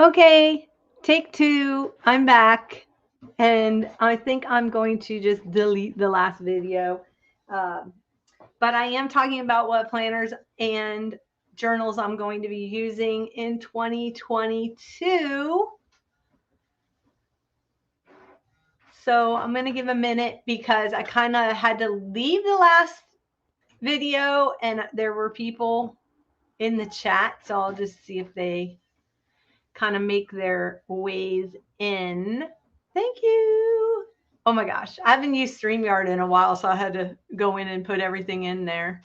Okay, take two. I'm back. And I think I'm going to just delete the last video. Um, but I am talking about what planners and journals I'm going to be using in 2022. So I'm going to give a minute because I kind of had to leave the last video and there were people in the chat. So I'll just see if they kind of make their ways in. Thank you. Oh my gosh. I haven't used StreamYard in a while, so I had to go in and put everything in there.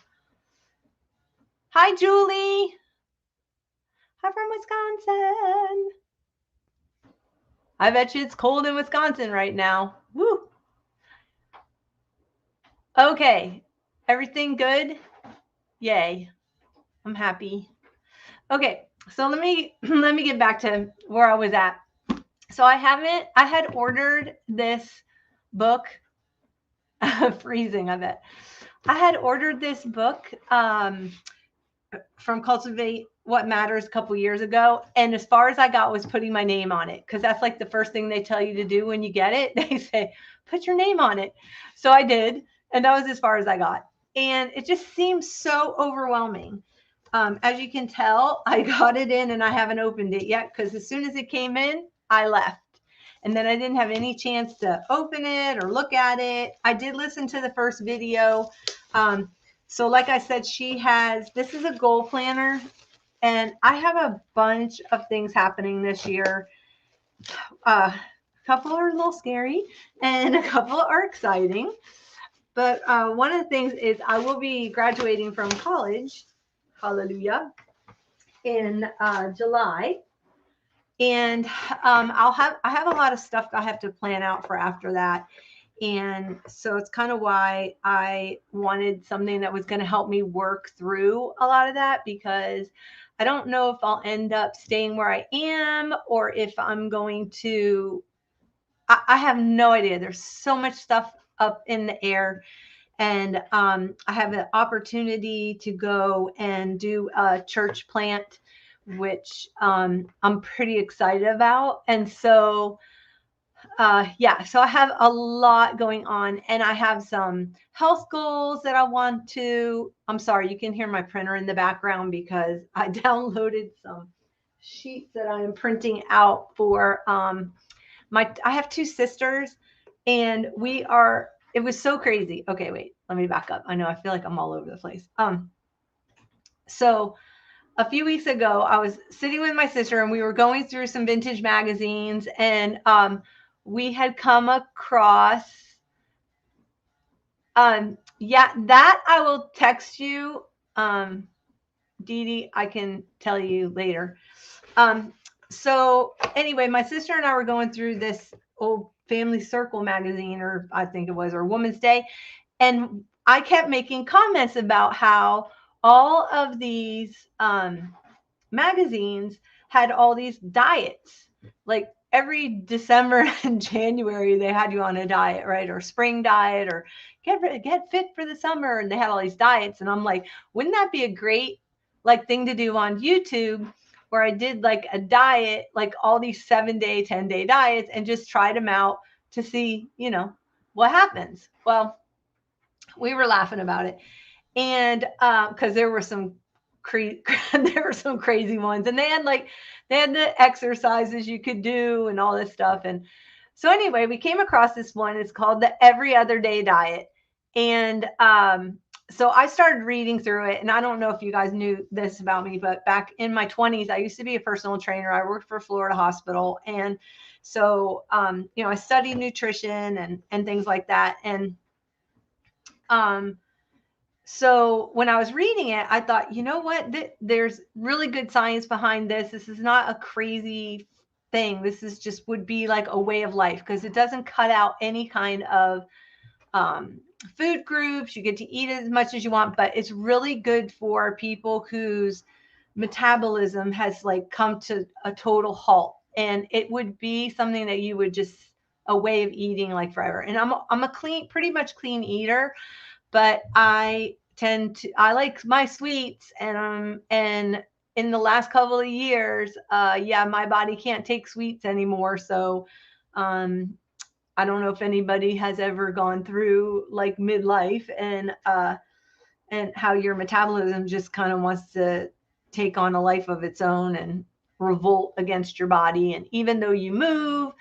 Hi, Julie. I'm from Wisconsin. I bet you it's cold in Wisconsin right now. Woo. Okay. Everything good? Yay. I'm happy. Okay. So let me get back to where I was at. So I had ordered this book. Freezing, I bet. I had ordered this book from Cultivate What Matters a couple years ago. And as far as I got was putting my name on it, because that's like the first thing they tell you to do when you get it. They say, put your name on it. So I did. And that was as far as I got. And it just seems so overwhelming. As you can tell, I got it in and I haven't opened it yet because as soon as it came in, I left. And then I didn't have any chance to open it or look at it. I did listen to the first video. So like I said, this is a goal planner and I have a bunch of things happening this year. A couple are a little scary and a couple are exciting. But one of the things is I will be graduating from college, hallelujah, in July. And I have a lot of stuff I have to plan out for after that. And so it's kind of why I wanted something that was going to help me work through a lot of that, because I don't know if I'll end up staying where I am or if I'm going to, I have no idea. There's so much stuff up in the air. And I have an opportunity to go and do a church plant, which I'm pretty excited about. And so yeah, so I have a lot going on and I have some health goals that I want to. I'm sorry, you can hear my printer in the background because I downloaded some sheets that I am printing out for I have two sisters and it was so crazy. Okay, wait, let me back up. I know I feel like I'm all over the place. So a few weeks ago, I was sitting with my sister and we were going through some vintage magazines and we had come across, yeah, that I will text you. Dee Dee, I can tell you later. So anyway, my sister and I were going through this old Family Circle magazine, or I think it was, or Woman's Day. And I kept making comments about how all of these magazines had all these diets. Like every December and January, they had you on a diet, right? Or spring diet, or get fit for the summer. And they had all these diets. And I'm like, wouldn't that be a great thing to do on YouTube? Where I did like a diet, like all these 7-day, 10-day diets, and just tried them out to see, what happens. Well, we were laughing about it, and because there were some there were some crazy ones, and they had the exercises you could do and all this stuff. And so anyway, we came across this one. It's called the Every Other Day Diet, and so I started reading through it. And I don't know if you guys knew this about me, but back in my 20s, I used to be a personal trainer. I worked for Florida Hospital, and so I studied nutrition and things like that. And so when I was reading it, I thought, you know what? There's really good science behind this. This is not a crazy thing. This is just would be like a way of life, because it doesn't cut out any kind of food groups. You get to eat as much as you want, but it's really good for people whose metabolism has come to a total halt. And it would be something that you would just a way of eating forever. And I'm a pretty much clean eater, but I like my sweets, and in the last couple of years, yeah, my body can't take sweets anymore. So, um, I don't know if anybody has ever gone through like midlife and how your metabolism just kind of wants to take on a life of its own and revolt against your body. And even though you move,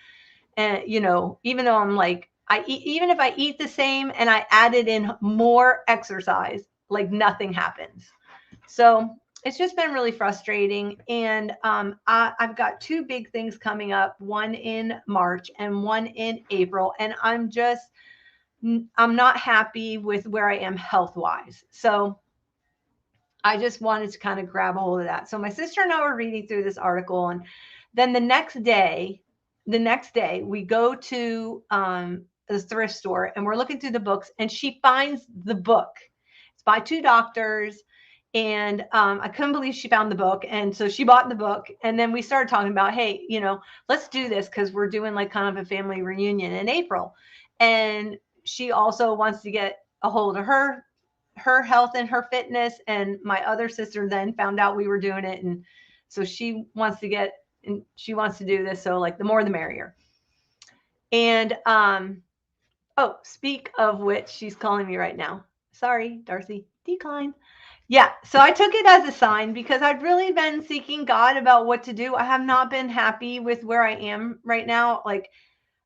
and even though I'm like, I eat, even if I eat the same and I added in more exercise, like nothing happens. So it's just been really frustrating. And I've got two big things coming up, one in March and one in April. And I'm not happy with where I am health wise. So I just wanted to kind of grab a hold of that. So my sister and I were reading through this article, and then the next day we go to the thrift store and we're looking through the books, and she finds the book. It's by two doctors, and I couldn't believe she found the book, and so she bought the book, and then we started talking about, hey, let's do this because we're doing like kind of a family reunion in April, and she also wants to get a hold of her health and her fitness, and my other sister then found out we were doing it, and so she wants to do this, so like the more the merrier. And oh, speak of which, she's calling me right now. Sorry, Darcy, decline. Yeah, so I took it as a sign because I'd really been seeking God about what to do. I have not been happy with where I am right now. Like,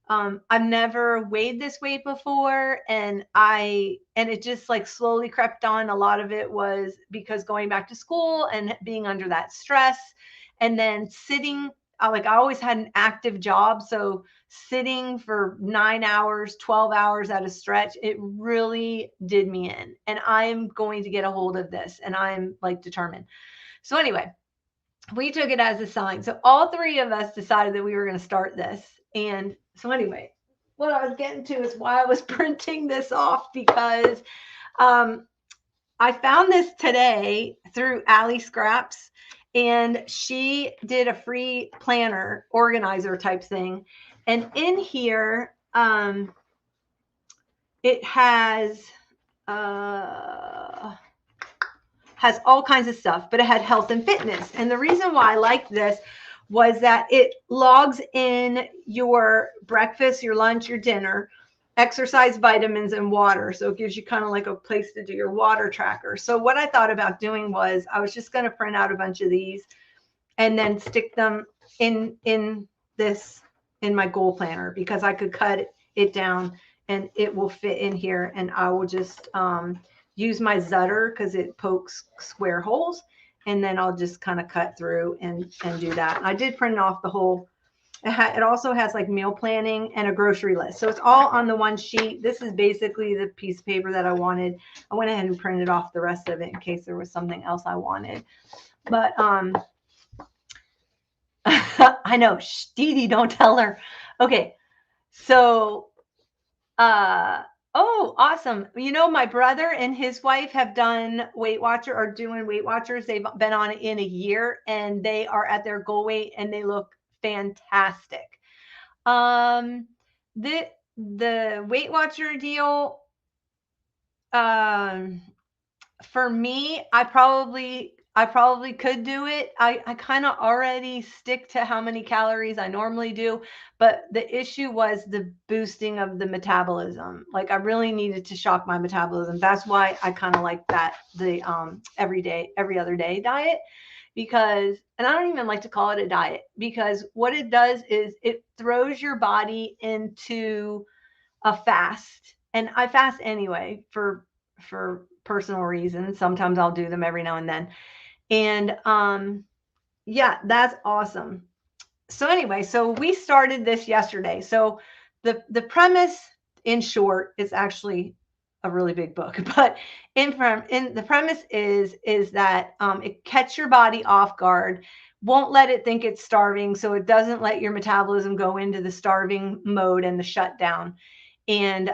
I've never weighed this weight before, and it just like slowly crept on. A lot of it was because going back to school and being under that stress, and then sitting. Like, I always had an active job, so sitting for 9 hours, 12 hours at a stretch, it really did me in. And I'm going to get a hold of this, and I'm like determined. So anyway, we took it as a sign. So all three of us decided that we were going to start this. And so anyway, what I was getting to is why I was printing this off, because I found this today through Allie Scraps, and she did a free planner organizer type thing. And in here, it has all kinds of stuff, but it had health and fitness. And the reason why I liked this was that it logs in your breakfast, your lunch, your dinner, exercise, vitamins, and water. So it gives you kind of like a place to do your water tracker. So what I thought about doing was I was just going to print out a bunch of these and then stick them in my goal planner, because I could cut it down and it will fit in here, and I will just use my Zutter because it pokes square holes, and then I'll just kind of cut through and do that. I did print off the whole. It also has like meal planning and a grocery list, so it's all on the one sheet. This is basically the piece of paper that I wanted. I went ahead and printed off the rest of it in case there was something else I wanted. But I know, Dee Dee, don't tell her. Okay, so oh, awesome. My brother and his wife have done are doing Weight Watchers. They've been on it in a year, and they are at their goal weight, and they look fantastic. The Weight Watcher deal, for me, I probably could do it. I kind of already stick to how many calories I normally do, but the issue was the boosting of the metabolism. Like, I really needed to shock my metabolism. That's why I kind of like the every other day diet, because, and I don't even like to call it a diet, because what it does is it throws your body into a fast. And I fast anyway for personal reasons. Sometimes I'll do them every now and then. And yeah, that's awesome. So anyway, so we started this yesterday. So the premise, in short, is actually a really big book, but in the premise is that it catches your body off guard, won't let it think it's starving, so it doesn't let your metabolism go into the starving mode and the shutdown. And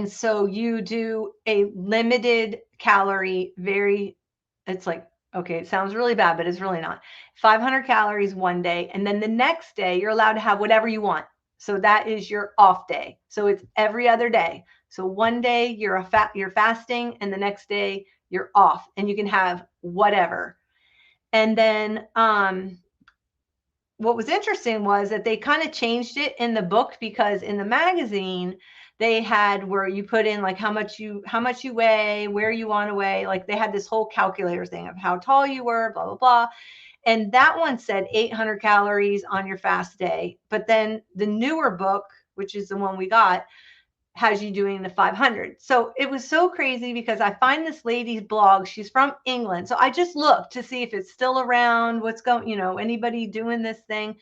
so you do a limited calorie, it's like, okay, it sounds really bad, but it's really not. 500 calories one day. And then the next day, you're allowed to have whatever you want. So that is your off day. So it's every other day. So one day you're fasting, and the next day you're off, and you can have whatever. And then what was interesting was that they kind of changed it in the book, because in the magazine they had where you put in like how much you weigh, where you want to weigh, like they had this whole calculator thing of how tall you were, blah blah blah. And that one said 800 calories on your fast day. But then the newer book, which is the one we got, has you doing the 500. So it was so crazy because I find this lady's blog. She's from England. So I just looked to see if it's still around, what's going, anybody doing this thing.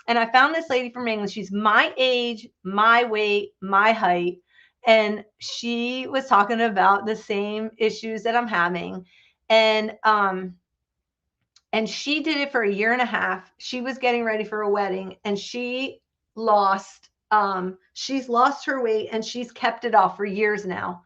And I found this lady from England. She's my age, my weight, my height. And she was talking about the same issues that I'm having. And she did it for a year and a half. She was getting ready for a wedding, and she's lost her weight, and she's kept it off for years now.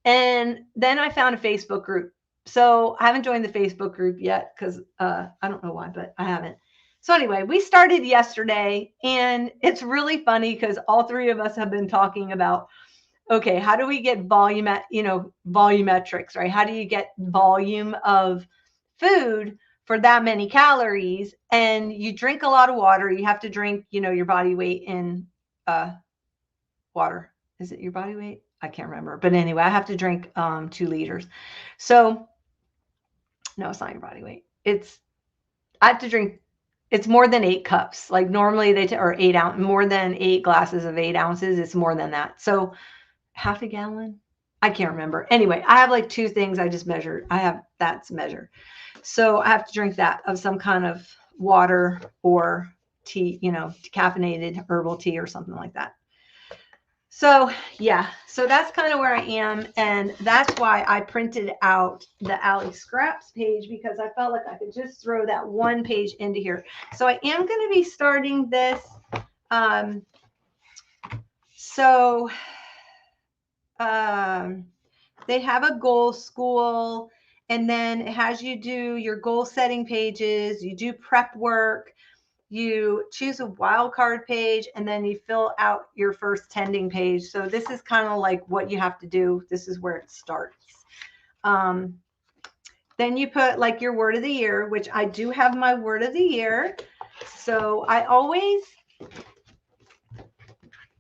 And then I found a Facebook group. So I haven't joined the Facebook group yet because I don't know why, but I haven't. So anyway, we started yesterday, and it's really funny because all three of us have been talking about, okay, how do we get volumetrics, right? How do you get volume of food for that many calories? And you drink a lot of water. You have to drink, your body weight in water. Is it your body weight? I can't remember. But anyway, I have to drink 2 liters. So no, it's not your body weight. I have to drink, it's more than 8 cups. Like normally or 8 ounce, more than 8 glasses of 8 ounces. It's more than that. So half a gallon. I can't remember. Anyway, I have like 2 things I just measured. That's measured. So I have to drink that of some kind of water or tea, decaffeinated herbal tea or something like that. So yeah, so that's kind of where I am. And that's why I printed out the Ally Scraps page, because I felt like I could just throw that one page into here. So I am going to be starting this. They have a goal school, and then it has you do your goal setting pages, you do prep work, you choose a wild card page, and then you fill out your first tending page. So this is kind of like what you have to do. This is where it starts. Then you put like your word of the year, which I do have my word of the year. So I always,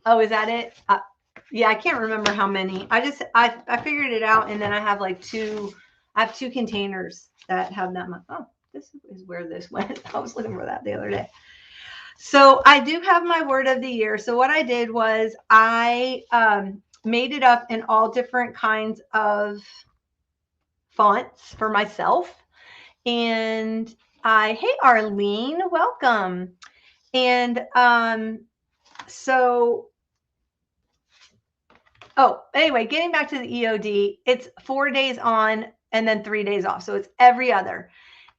is that it? Yeah, I can't remember how many. I figured it out, and then I have like 2 containers that have that much. Oh, this is where this went. I was looking for that the other day. So I do have my word of the year. So what I did was I made it up in all different kinds of fonts for myself. And hey, Arlene, welcome. And anyway, getting back to the EOD, it's 4 days on and then 3 days off. So it's every other.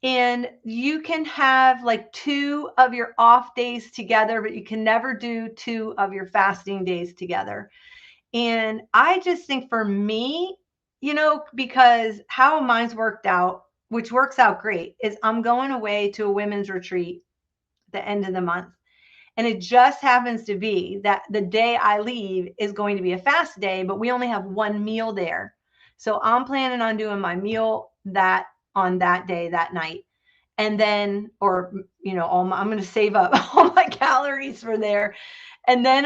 And you can have like 2 of your off days together, but you can never do 2 of your fasting days together. And I just think for me, because how mine's worked out, which works out great, is I'm going away to a women's retreat the end of the month. And it just happens to be that the day I leave is going to be a fast day, but we only have 1 meal there. So I'm planning on doing my meal on that day, that night. And then, I'm going to save up all my calories for there. And then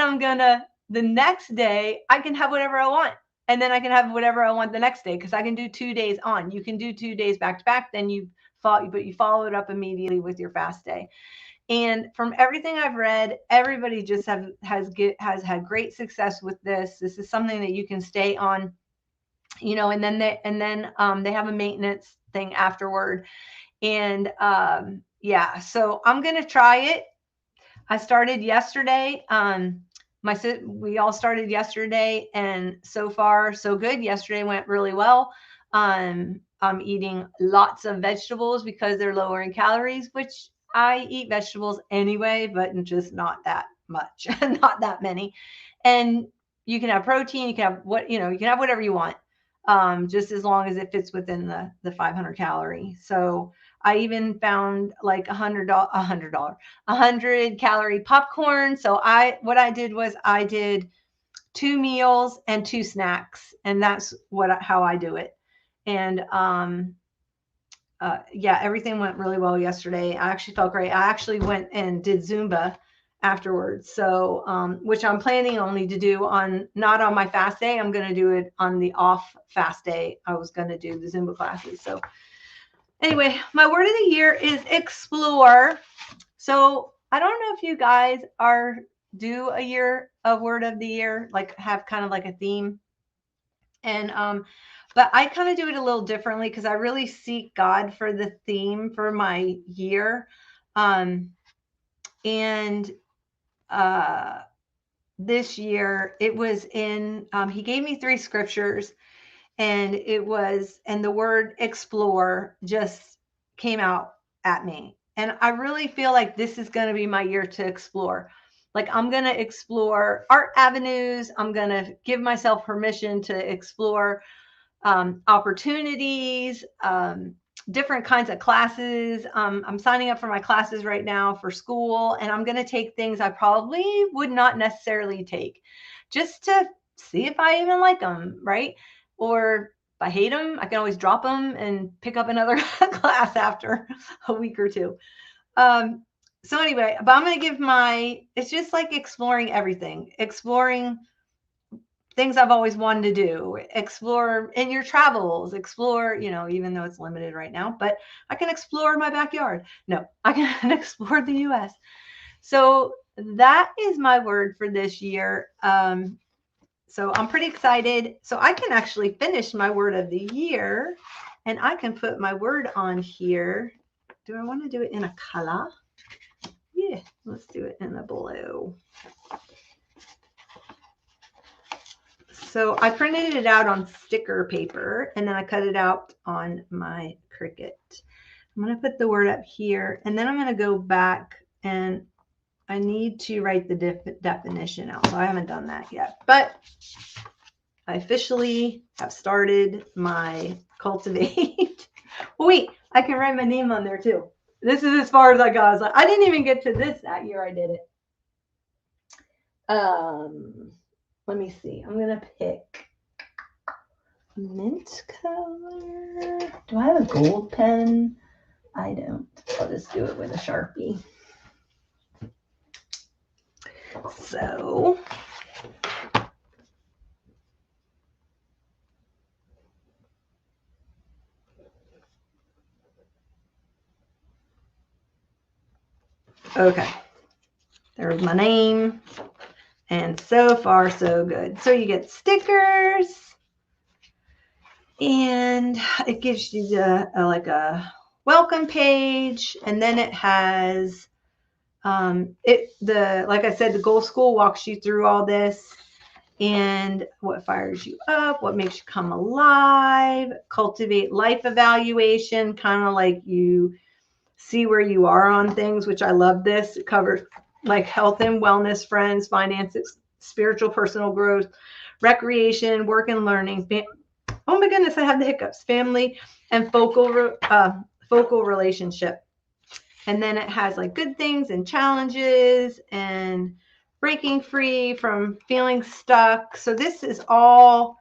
the next day, I can have whatever I want. And then I can have whatever I want the next day, because I can do 2 days on. You can do 2 days back to back. Then you follow it up immediately with your fast day. And from everything I've read, everybody just has had great success with this. This is something that you can stay on, and then they have a maintenance thing afterward. And so I'm going to try it. I started yesterday. We all started yesterday, and so far so good. Yesterday went really well. I'm eating lots of vegetables because they're lower in calories, which I eat vegetables anyway, but just not that much, not that many. And you can have protein, you can have you can have whatever you want, just as long as it fits within the 500 calorie. So I even found like $100 calorie popcorn. So what I did was I did 2 meals and 2 snacks, and that's how I do it. And yeah, everything went really well yesterday. I actually felt great. I actually went and did Zumba afterwards. So, which I'm planning only to do on, not on my fast day. I'm going to do it on the off fast day. I was going to do the Zumba classes. So anyway, my word of the year is explore. So I don't know if you guys do a year of word of the year, like have kind of like a theme. And but I kind of do it a little differently because I really seek God for the theme for my year. And this year it was in, he gave me 3 scriptures, and the word explore just came out at me. And I really feel like this is going to be my year to explore. Like, I'm going to explore art avenues. I'm going to give myself permission to explore opportunities, different kinds of classes. I'm signing up for my classes right now for school, and I'm going to take things I probably would not necessarily take just to see if I even like them, right? Or if I hate them, I can always drop them and pick up another class after a week or two. So anyway, but I'm going to give it's just like exploring everything, exploring things I've always wanted to do, explore in your travels, explore, even though it's limited right now, but I can explore my backyard. No, I can explore the US. So that is my word for this year. So I'm pretty excited. So I can actually finish my word of the year, and I can put my word on here. Do I want to do it in a color? Yeah, let's do it in the blue. So I printed it out on sticker paper, and then I cut it out on my Cricut. I'm going to put the word up here, and then I'm going to go back, and I need to write the definition out. So I haven't done that yet, but I officially have started my Cultivate. Wait, I can write my name on there too. This is as far as I got. I didn't even get to this that year I did it. Let me see. I'm going to pick mint color. Do I have a gold pen? I don't. I'll just do it with a Sharpie. So okay. There's my name. And so far, so good. So you get stickers, and it gives you like a welcome page, and then it has like I said, the Goal School walks you through all this and what fires you up, what makes you come alive, cultivate life evaluation, kind of like you see where you are on things, which I love this. It covers like health and wellness, friends, finances, spiritual, personal growth, recreation, work and learning. Oh my goodness, I have the hiccups. Family and focal relationship. And then it has like good things and challenges and breaking free from feeling stuck. So this is all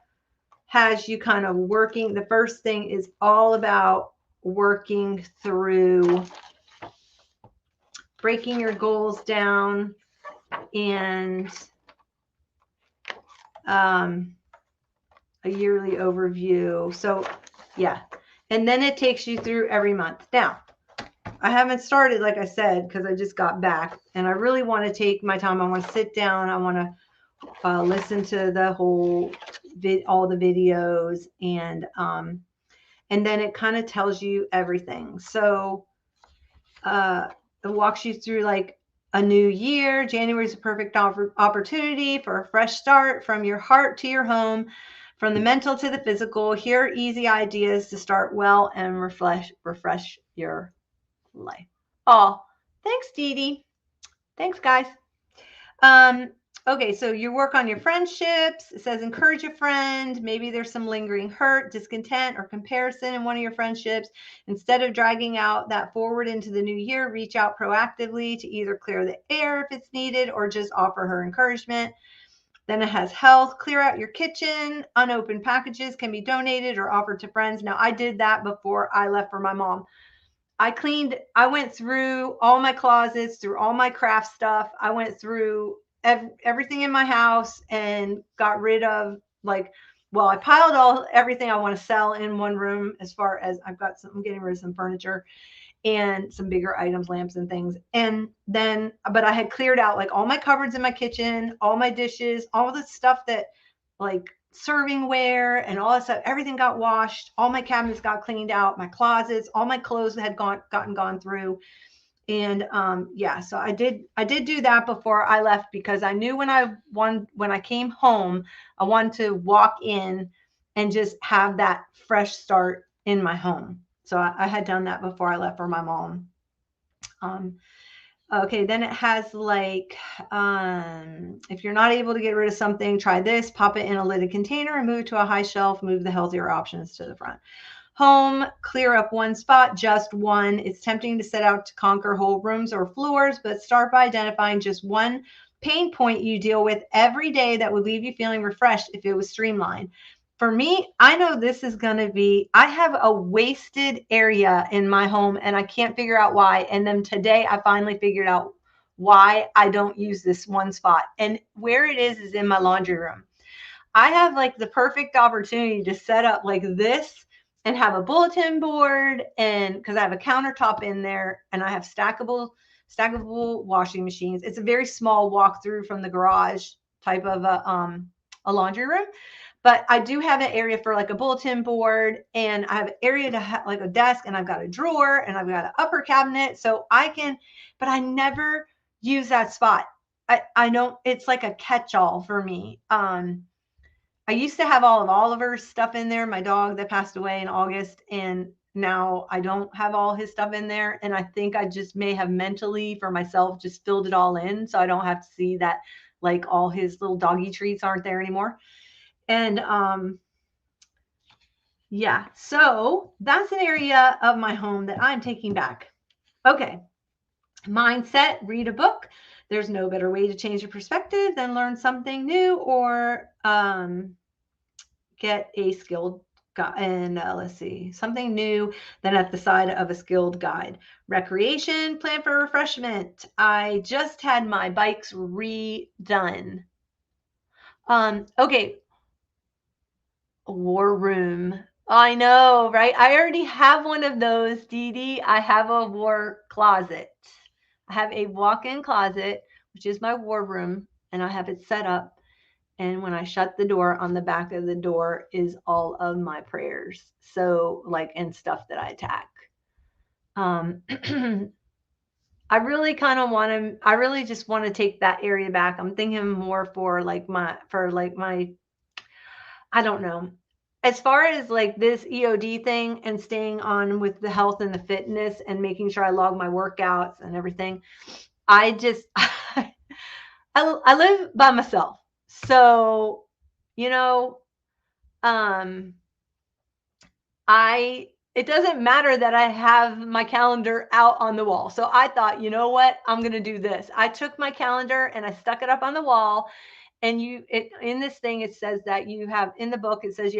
has you kind of working. The first thing is all about working through breaking your goals down and a yearly overview. So yeah, and then it takes you through every month. Now, I haven't started, like I said, because I just got back, and I really want to take my time. I want to sit down. I want to listen to the whole all the videos, and then it kind of tells you everything. So it walks you through like a new year. January is a perfect opportunity for a fresh start, from your heart to your home, from the mental to the physical. Here are easy ideas to start well and refresh your life. Oh, thanks, Dee Dee. Thanks, guys. Okay, so you work on your friendships. It says encourage a friend. Maybe there's some lingering hurt, discontent, or comparison in one of your friendships. Instead of dragging out that forward into the new year, reach out proactively to either clear the air if it's needed or just offer her encouragement. Then it has health, clear out your kitchen. Unopened packages can be donated or offered to friends. Now, I did that before I left for my mom. I went through all my closets, through all my craft stuff. I went through everything in my house and got rid of I piled everything I want to sell in one room. As far as I'm getting rid of some furniture and some bigger items, lamps and things. And then, but I had cleared out like all my cupboards in my kitchen, all my dishes, all the stuff that like servingware and all that stuff. Everything got washed. All my cabinets got cleaned out. My closets, all my clothes had gone through. And so I did do that before I left because I knew when I came home, I wanted to walk in and just have that fresh start in my home. So I had done that before I left for my mom. Okay, then it has if you're not able to get rid of something, try this, pop it in a lidded container and move to a high shelf, move the healthier options to the front. Home, clear up one spot, just one. It's tempting to set out to conquer whole rooms or floors, but start by identifying just one pain point you deal with every day that would leave you feeling refreshed if it was streamlined. For me, I know this is going to be, I have a wasted area in my home and I can't figure out why. And then today I finally figured out why I don't use this one spot. And where it is in my laundry room. I have like the perfect opportunity to set up like this and have a bulletin board, and because I have a countertop in there and I have stackable washing machines. It's a very small walkthrough from the garage type of a laundry room. But I do have an area for like a bulletin board, and I have an area to have like a desk, and I've got a drawer, and I've got an upper cabinet. So but I never use that spot. I don't, it's like a catch-all for me. I used to have all of Oliver's stuff in there, my dog that passed away in August, and now I don't have all his stuff in there. And I think I just may have mentally for myself just filled it all in so I don't have to see that like all his little doggy treats aren't there anymore. And so that's an area of my home that I'm taking back. Okay. Mindset, read a book. There's no better way to change your perspective than learn something new or get a skilled guide. And let's see, something new than at the side of a skilled guide. Recreation, plan for refreshment. I just had my bikes redone. Okay. War room. I know, right? I already have one of those, Dee Dee. I have a war closet. I have a walk-in closet, which is my war room, and I have it set up. And when I shut the door, on the back of the door is all of my prayers. So and stuff that I attack. I really just want to take that area back. I'm thinking more for my, I don't know. As far as this EOD thing and staying on with the health and the fitness and making sure I log my workouts and everything, I just, I live by myself. So, it doesn't matter that I have my calendar out on the wall. So I thought, you know what? I'm going to do this. I took my calendar and I stuck it up on the wall. And in this thing, it says that you have, in the book, it says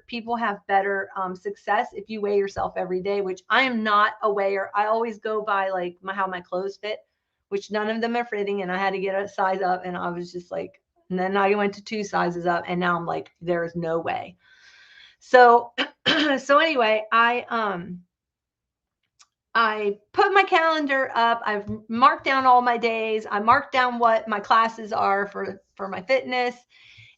people have better success if you weigh yourself every day, which I am not a weigher. I always go by how my clothes fit, which none of them are fitting. And I had to get a size up, and I was just and then I went to 2 sizes up, and now I'm there is no way. So, anyway, I put my calendar up. I've marked down all my days. I marked down what my classes are for my fitness.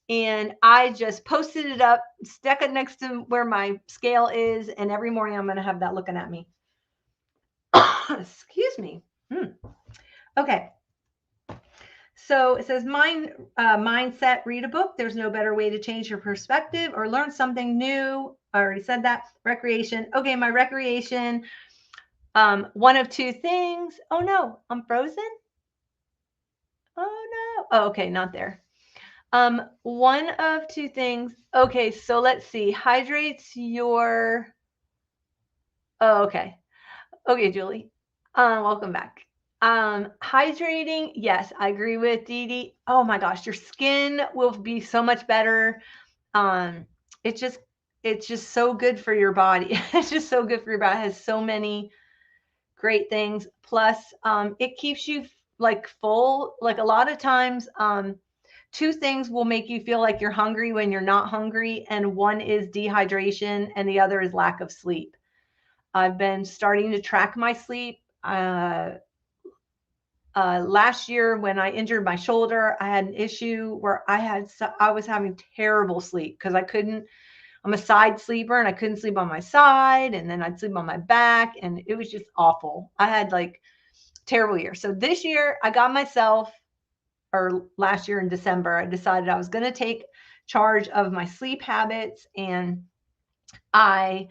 And I just posted it up, stuck it next to where my scale is. And every morning I'm going to have that looking at me. Excuse me. Okay. So it says mindset, read a book. There's no better way to change your perspective or learn something new. I already said that. Recreation. Okay, my recreation. One of 2 things. Oh no, I'm frozen. Oh no. Oh, okay, not there. One of 2 things. Okay, so let's see. Hydrates your. Oh, okay. Okay, Julie. Welcome back. Hydrating, yes, I agree with Dee Dee. Oh my gosh, your skin will be so much better. Um, it's just it's just so good for your body. It's just so good for your body. It has so many great things. Plus, it keeps you like full. Like a lot of times, two things will make you feel like you're hungry when you're not hungry, and one is dehydration, and the other is lack of sleep. I've been starting to track my sleep. Last year when I injured my shoulder, I had an issue where I was having terrible sleep because I couldn't. I'm a side sleeper and I couldn't sleep on my side, and then I'd sleep on my back, and it was just awful. I had like terrible year. So this year I got myself, or last year in December, I decided I was going to take charge of my sleep habits, and I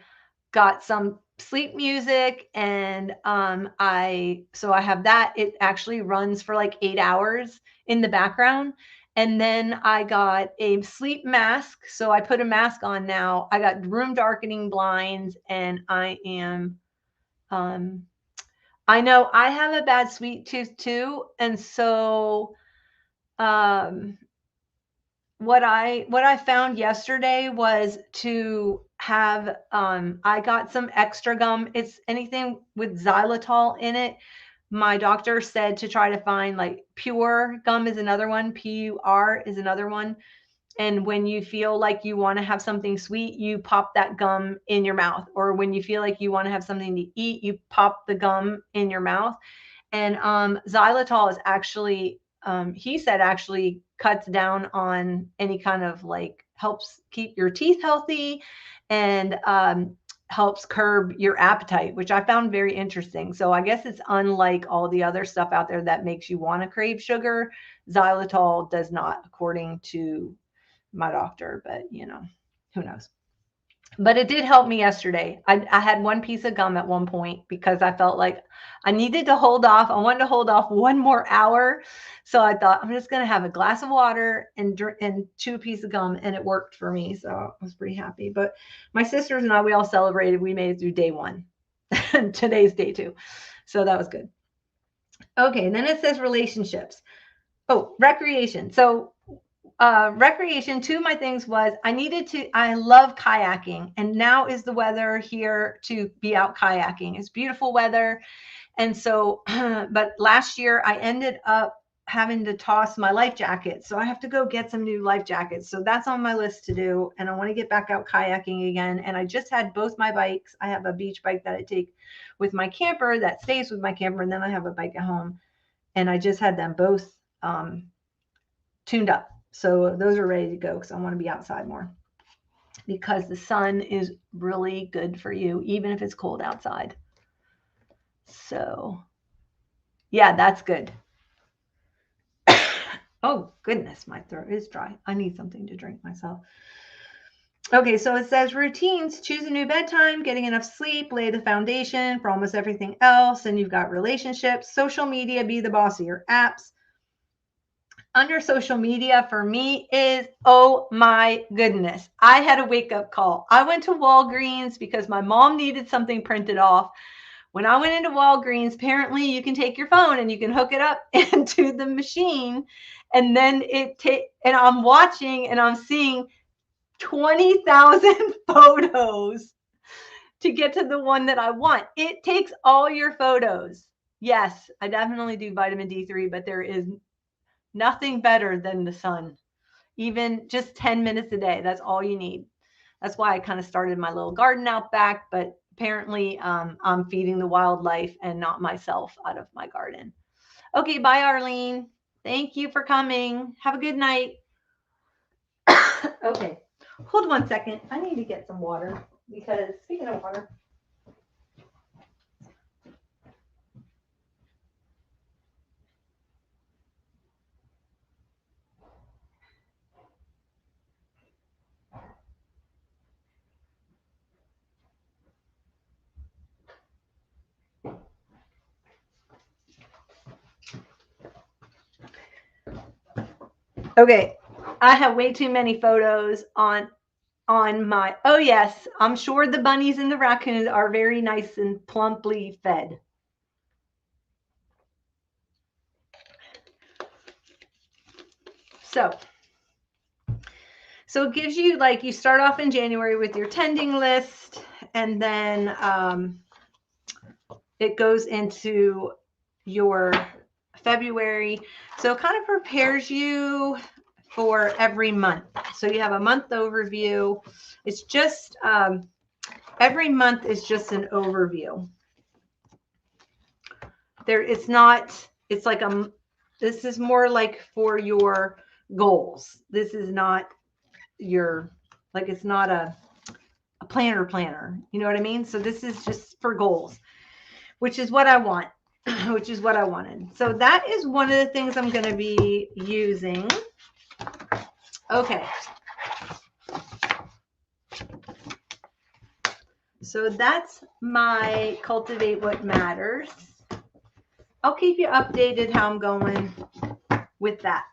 got some sleep music, and I have that. It actually runs for like 8 hours in the background. And then I got a sleep mask, so I put a mask on now. I got room darkening blinds, and I know I have a bad sweet tooth too, and so um what I found yesterday was to have I got some extra gum. It's anything with xylitol in it. My doctor said to try to find like pure gum is another one, PUR is another one. And when you feel like you want to have something sweet, you pop that gum in your mouth. Or when you feel like you want to have something to eat, you pop the gum in your mouth. And xylitol is actually, he said, actually cuts down on any kind of like helps keep your teeth healthy, and helps curb your appetite, which I found very interesting. So I guess it's unlike all the other stuff out there that makes you want to crave sugar. Xylitol does not, according to my doctor, but who knows? But it did help me yesterday. I had one piece of gum at one point because I felt like I needed to hold off. I wanted to hold off one more hour. So I thought I'm just going to have a glass of water and chew a piece of gum, and it worked for me. So I was pretty happy. But my sisters and I, we all celebrated. We made it through day one. Today's day two. So that was good. Okay, and then it says relationships. Oh, recreation. So recreation, two of my things was I love kayaking, and now is the weather here to be out kayaking. It's beautiful weather. And so, but last year I ended up having to toss my life jacket. So I have to go get some new life jackets. So that's on my list to do. And I want to get back out kayaking again. And I just had both my bikes. I have a beach bike that I take with my camper that stays with my camper. And then I have a bike at home. And I just had them both tuned up. So those are ready to go because I want to be outside more, because the sun is really good for you, even if it's cold outside. So yeah, that's good. Oh goodness, my throat is dry. I need something to drink myself. Okay, so it says routines: choose a new bedtime, getting enough sleep, lay the foundation for almost everything else. And you've got relationships, social media, be the boss of your apps. Under social media for me is, oh my goodness, I had a wake-up call. I went to Walgreens because my mom needed something printed off. When I went into Walgreens, apparently you can take your phone and you can hook it up into the machine, and then and I'm watching and I'm seeing 20,000 photos to get to the one that I want. It takes all your photos. Yes, I definitely do vitamin D3, but there is nothing better than the sun. Even just 10 minutes a day, that's all you need. That's why I kind of started my little garden out back, but apparently I'm feeding the wildlife and not myself out of my garden. Okay, bye, Arlene. Thank you for coming. Have a good night. Okay, hold 1 second. I need to get some water, because speaking of water, okay, I have way too many photos on my, oh yes, I'm sure the bunnies and the raccoons are very nice and plumply fed. So it gives you, like, you start off in January with your tending list, and then it goes into your February. So it kind of prepares you for every month. So you have a month overview. It's just, every month is just an overview. It's like this is more like for your goals. This is not it's not a planner. You know what I mean? So this is just for goals, which is what I want, which is what I wanted. So that is one of the things I'm going to be using. Okay. So that's my Cultivate What Matters. I'll keep you updated how I'm going with that.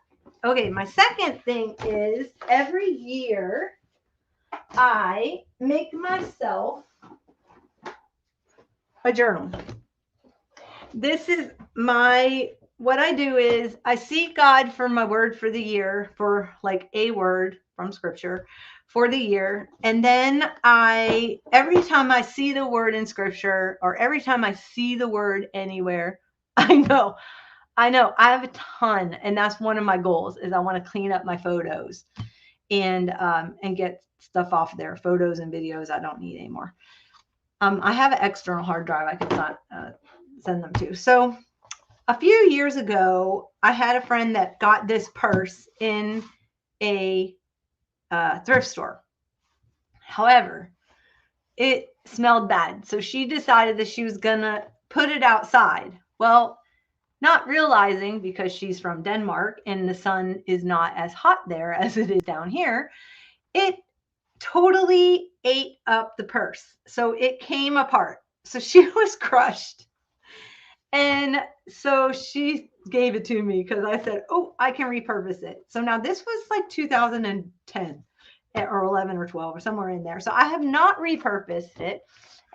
Okay, my second thing is every year I make myself a journal. This is what I do is I seek God for my word for the year, for like a word from scripture for the year. And then every time I see the word in scripture, or every time I see the word anywhere, I know I have a ton. And that's one of my goals is I want to clean up my photos and get stuff off there, photos and videos I don't need anymore. I have an external hard drive I can send them to. So a few years ago, I had a friend that got this purse in a thrift store. However, it smelled bad. So she decided that she was going to put it outside. Well, not realizing, because she's from Denmark and the sun is not as hot there as it is down here, it totally ate up the purse. So it came apart. So she was crushed. And so she gave it to me because I said, oh, I can repurpose it. So now this was like 2010 or 11 or 12 or somewhere in there. So I have not repurposed it.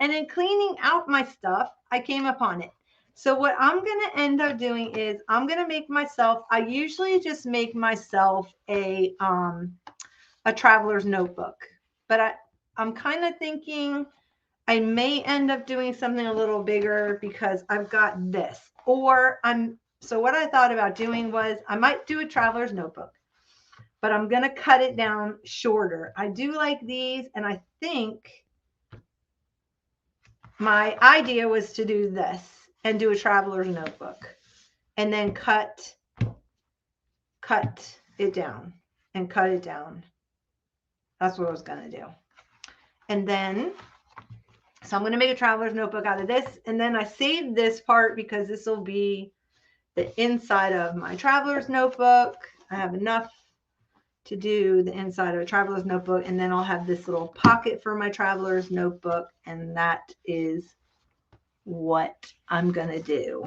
And in cleaning out my stuff, I came upon it. So what I'm going to end up doing is I'm going to make myself, I usually just make myself a traveler's notebook. But I'm kind of thinking I may end up doing something a little bigger because I've got this. So what I thought about doing was I might do a traveler's notebook, but I'm going to cut it down shorter. I do like these, and I think my idea was to do this and do a traveler's notebook and then cut it down and cut it down. That's what I was going to do. And then, so I'm going to make a traveler's notebook out of this. And then I saved this part because this will be the inside of my traveler's notebook. I have enough to do the inside of a traveler's notebook. And then I'll have this little pocket for my traveler's notebook. And that is what I'm going to do.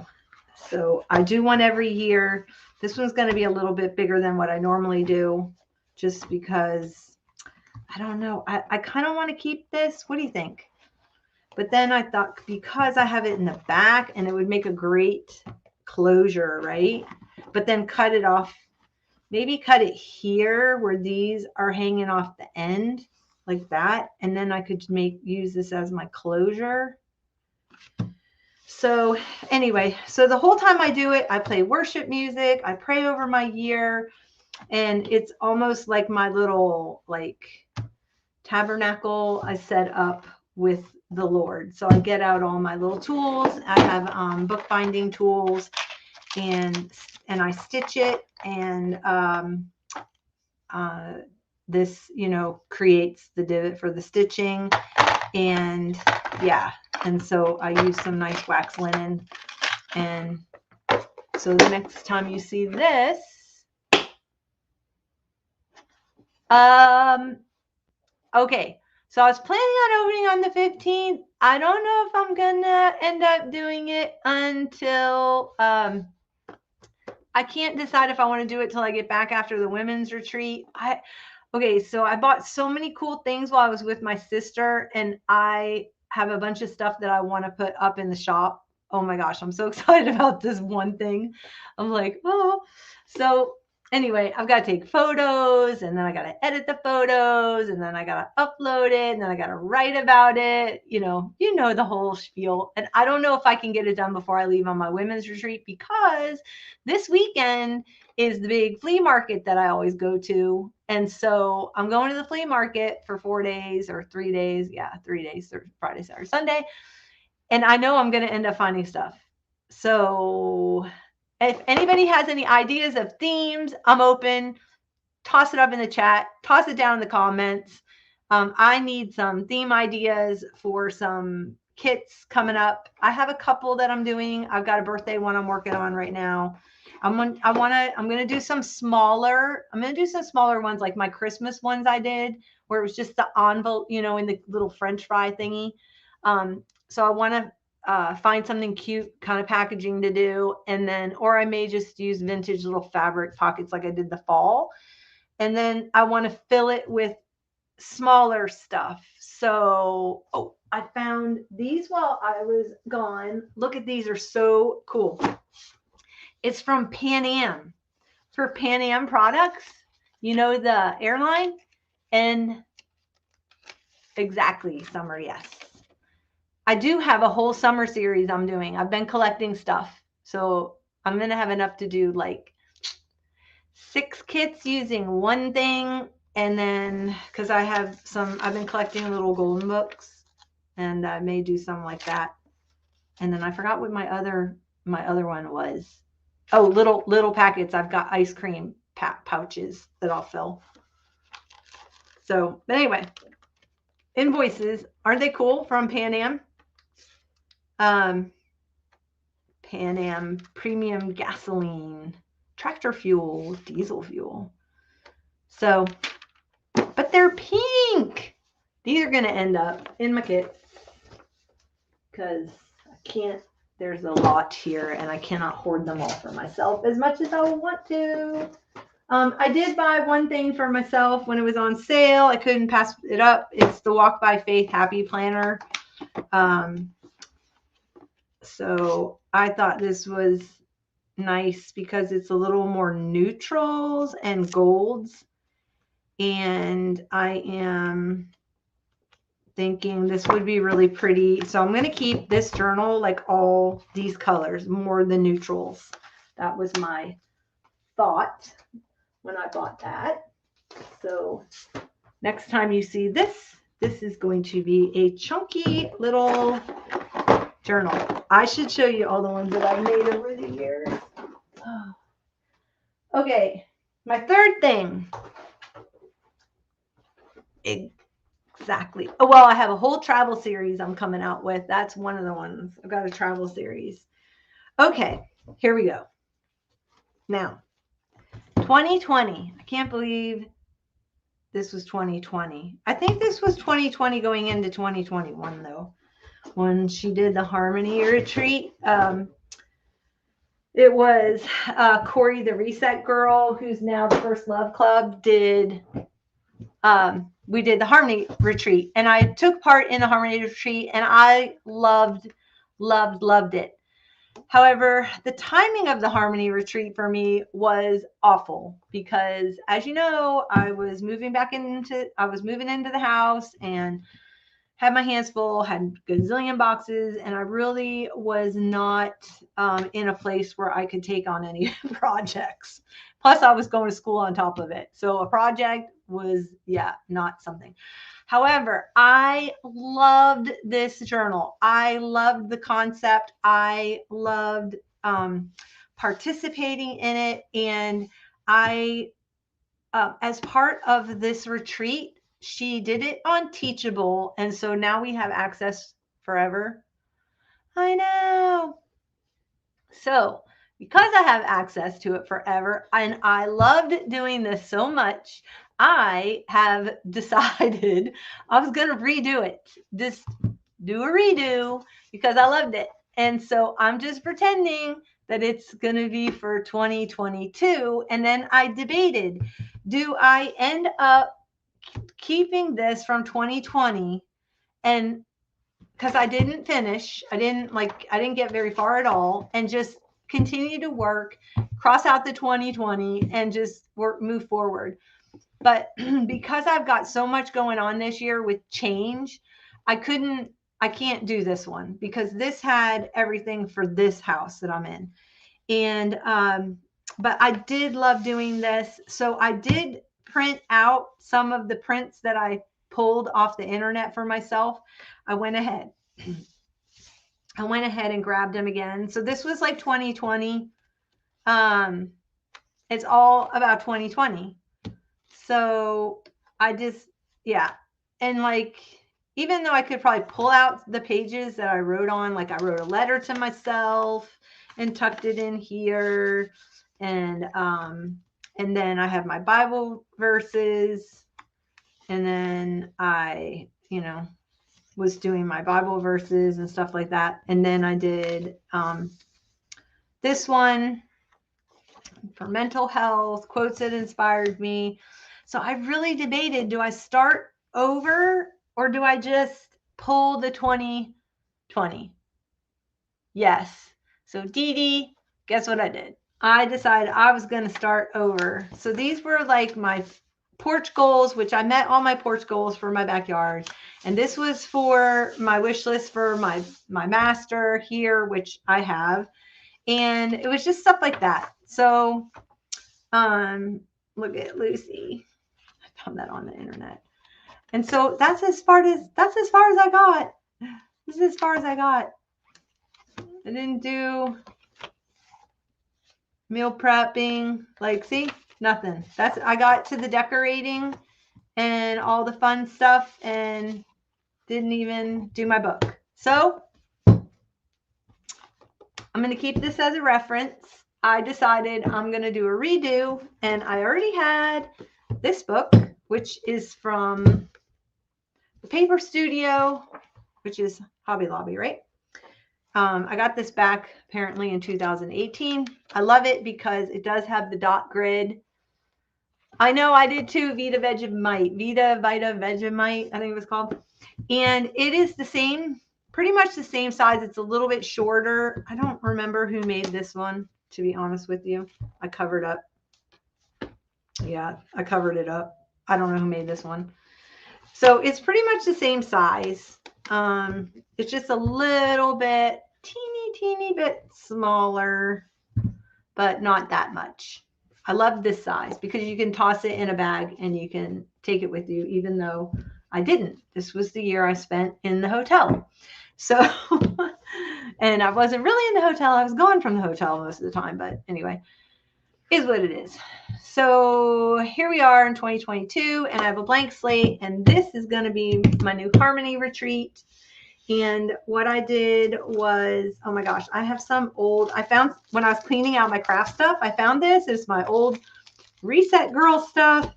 So I do one every year. This one's going to be a little bit bigger than what I normally do, just because, I don't know. I kind of want to keep this. What do you think? But then I thought, because I have it in the back and it would make a great closure, right? But then cut it off, maybe cut it here where these are hanging off the end like that. And then I could use this as my closure. So anyway, so the whole time I do it, I play worship music, I pray over my year, and it's almost like my little tabernacle I set up with the Lord. So I get out all my little tools. I have bookbinding tools, and I stitch it, and this, creates the divot for the stitching, and yeah. And so I use some nice wax linen. And so the next time you see this, okay. So I was planning on opening on the 15th. I don't know if I'm going to end up doing it until, I can't decide if I want to do it till I get back after the women's retreat. Okay. So I bought so many cool things while I was with my sister, and I have a bunch of stuff that I want to put up in the shop. Oh my gosh, I'm so excited about this one thing. I'm like, oh. So anyway, I've got to take photos, and then I got to edit the photos, and then I got to upload it, and then I got to write about it. You know the whole spiel. And I don't know if I can get it done before I leave on my women's retreat, because this weekend is the big flea market that I always go to. And so I'm going to the flea market for 4 days or 3 days. Yeah, 3 days, Friday, Saturday, Sunday. And I know I'm going to end up finding stuff. So if anybody has any ideas of themes, I'm open. Toss it up in the chat. Toss it down in the comments. I need some theme ideas for some kits coming up. I have a couple that I'm doing. I've got a birthday one I'm working on right now. I'm gonna do some smaller. I'm gonna do some smaller ones, like my Christmas ones I did, where it was just the envelope, in the little French fry thingy. So I want to find something cute kind of packaging to do, and then, or I may just use vintage little fabric pockets like I did the fall. And then I want to fill it with smaller stuff. So, I found these while I was gone. Look at these, are so cool. It's from Pan Am. For Pan Am products, the airline, and exactly, summer, yes. I do have a whole summer series I'm doing. I've been collecting stuff. So I'm going to have enough to do like 6 kits using one thing. And then, because I've been collecting little golden books, and I may do some like that. And then I forgot what my other one was. Oh, little packets. I've got ice cream pouches that I'll fill. So, but anyway, invoices, aren't they cool, from Pan Am? Pan Am premium gasoline, tractor fuel, diesel fuel. So, but they're pink. These are going to end up in my kit, because I can't, there's a lot here, and I cannot hoard them all for myself as much as I want to. I did buy one thing for myself when it was on sale. I couldn't pass it up. It's the Walk by Faith Happy Planner. So I thought this was nice because it's a little more neutrals and golds. And I am thinking this would be really pretty. So I'm going to keep this journal like all these colors, more the neutrals. That was my thought when I bought that. So next time you see this, this is going to be a chunky little journal. I should show you all the ones that I've made over the years. Oh. Okay, my third thing. Exactly. Oh, well, I have a whole travel series I'm coming out with. That's one of the ones. I've got a travel series. Okay, here we go. Now, 2020. I can't believe this was 2020. I think this was 2020 going into 2021, though, when she did the Harmony retreat. It was Corey, the Reset Girl, who's now the First Love Club, we did the Harmony retreat, and I took part in the Harmony retreat, and I loved it. However, the timing of the Harmony retreat for me was awful, because, as you know, I was moving into the house and had my hands full, had a gazillion boxes, and I really was not in a place where I could take on any projects. Plus, I was going to school on top of it. So a project was, not something. However, I loved this journal. I loved the concept. I loved participating in it. And I, as part of this retreat, she did it on Teachable. And so now we have access forever. I know. So because I have access to it forever, and I loved doing this so much, I have decided I was going to redo it. Just do a redo, because I loved it. And so I'm just pretending that it's going to be for 2022. And then I debated, do I end up keeping this from 2020? And because I didn't finish, I didn't get very far at all, and just continue to work, cross out the 2020 and just move forward. But because I've got so much going on this year with change, I can't do this one because this had everything for this house that I'm in. And, but I did love doing this. So I did print out some of the prints that I pulled off the internet for myself. I went ahead and grabbed them again. So this was like 2020. It's all about 2020. So I just, yeah. And like, even though I could probably pull out the pages that I wrote on, like I wrote a letter to myself and tucked it in here. And then I have my Bible verses. And then I, was doing my Bible verses and stuff like that. And then I did this one for mental health, quotes that inspired me. So I really debated, do I start over or do I just pull the 2020? Yes. So Dee Dee, guess what I did? I decided I was going to start over. So these were like my porch goals, which I met all my porch goals for my backyard. And this was for my wish list for my master here, which I have. And it was just stuff like that. So look at Lucy. I found that on the internet. And so that's as far as I got. This is as far as I got. I didn't do meal prepping. Like, see, nothing. I got to the decorating and all the fun stuff and didn't even do my book. So I'm going to keep this as a reference. I decided I'm going to do a redo, and I already had this book, which is from the Paper Studio, which is Hobby Lobby, right? I got this back apparently in 2018. I love it because it does have the dot grid. I know I did too. Vita Vegemite, I think it was called. And it is the same, pretty much the same size. It's a little bit shorter. I don't remember who made this one, to be honest with you. I covered up. Yeah, I covered it up. I don't know who made this one. So it's pretty much the same size. It's just a little bit, teeny bit smaller, but not that much. I love this size because you can toss it in a bag and you can take it with you, even though I didn't. This was the year I spent in the hotel. So, and I wasn't really in the hotel. I was gone from the hotel most of the time, but anyway, is what it is. So here we are in 2022 and I have a blank slate, and this is going to be my new Harmony retreat. And what I did was, oh my gosh, I have some old, I found when I was cleaning out my craft stuff, I found this. It's my old Reset Girl stuff.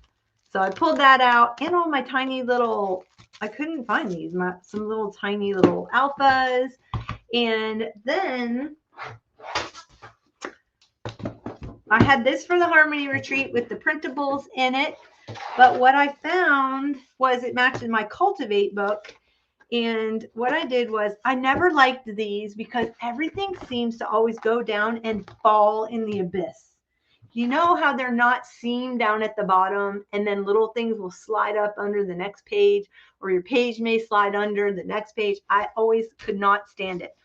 So I pulled that out and all my tiny little, I couldn't find these, some little tiny little alphas. And then I had this for the Harmony retreat with the printables in it. But what I found was it matched my Cultivate book. And what I did was I never liked these because everything seems to always go down and fall in the abyss. You know how they're not seamed down at the bottom and then little things will slide up under the next page, or your page may slide under the next page. I always could not stand it.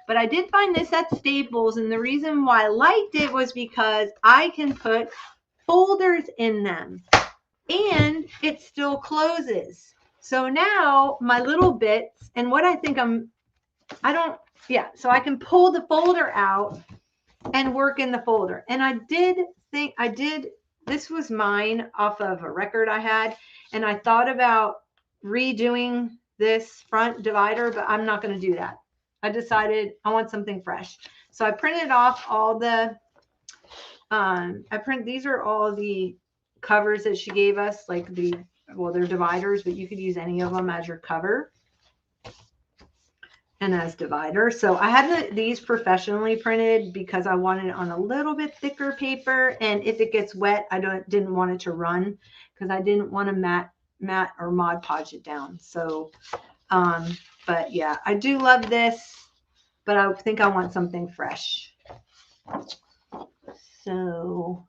But I did find this at Staples, and the reason why I liked it was because I can put folders in them and it still closes. So now my little bits, and what I think so I can pull the folder out and work in the folder. And I did, this was mine off of a record I had, and I thought about redoing this front divider, but I'm not going to do that. I decided I want something fresh. So I printed off all the, these are all the covers that she gave us, like they're dividers, but you could use any of them as your cover and as divider. So I had these professionally printed because I wanted it on a little bit thicker paper. And if it gets wet, I didn't want it to run because I didn't want to matte or Mod Podge it down. So, but yeah, I do love this, but I think I want something fresh. So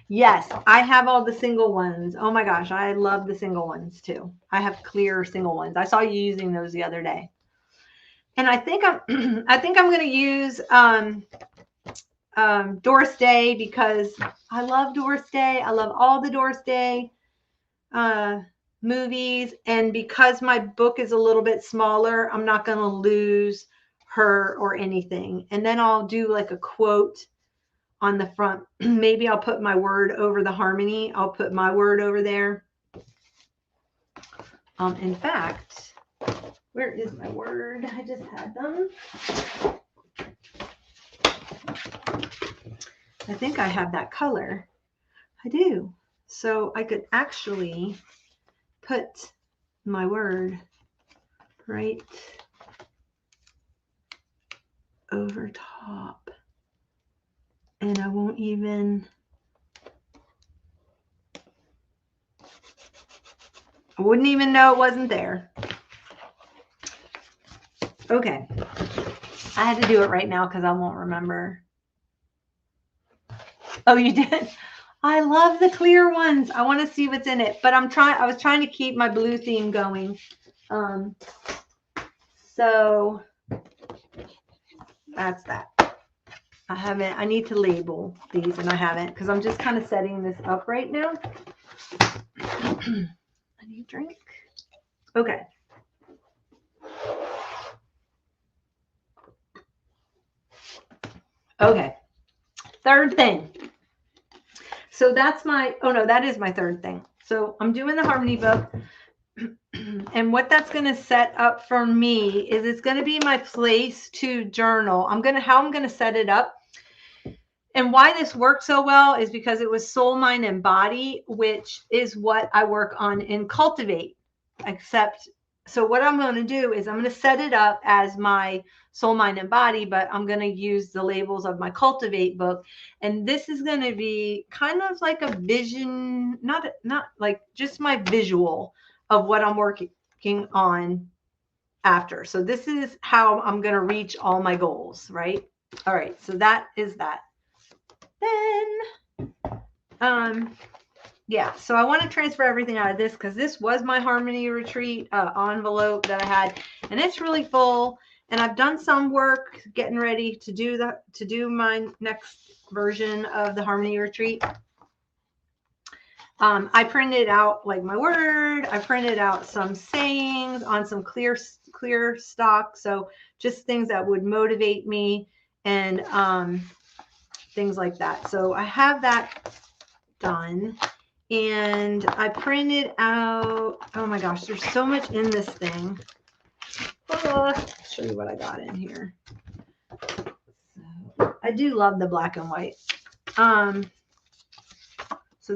yes, I have all the single ones. Oh my gosh, I love the single ones too. I have clear single ones. I saw you using those the other day. And I think I'm I think I'm going to use Doris Day because I love Doris Day. I love all the Doris Day movies, and because my book is a little bit smaller, I'm not going to lose her or anything. And then I'll do like a quote on the front. Maybe I'll put my word over the harmony. I'll put my word over there. In fact, where is my word? I just had them. I think I have that color. I do. So I could actually put my word right over top. And I won't even, I wouldn't even know it wasn't there. Okay. I had to do it right now because I won't remember. Oh, you did? I love the clear ones. I want to see what's in it, but I was trying to keep my blue theme going. So that's that. I need to label these and I haven't because I'm just kind of setting this up right now. I need a drink. Okay. Okay. Third thing. So that's my, oh no, that is my third thing. So I'm doing the harmony book. And what that's going to set up for me is it's going to be my place to journal. How I'm going to set it up. And why this worked so well is because it was soul, mind, and body, which is what I work on in Cultivate. So what I'm going to do is I'm going to set it up as my soul, mind, and body, but I'm going to use the labels of my Cultivate book. And this is going to be kind of like a vision, not like just my visual of what I'm working on after. So this is how I'm going to reach all my goals, right? All right. So that is that. Then, yeah, so I want to transfer everything out of this because this was my Harmony Retreat envelope that I had, and it's really full. And I've done some work getting ready to do my next version of the Harmony Retreat. I printed out like my word. I printed out some sayings on some clear stock, so just things that would motivate me and things like that. So I have that done. And I printed out, oh my gosh, there's so much in this thing. I'll show you what I got in here. So I do love the black and white. So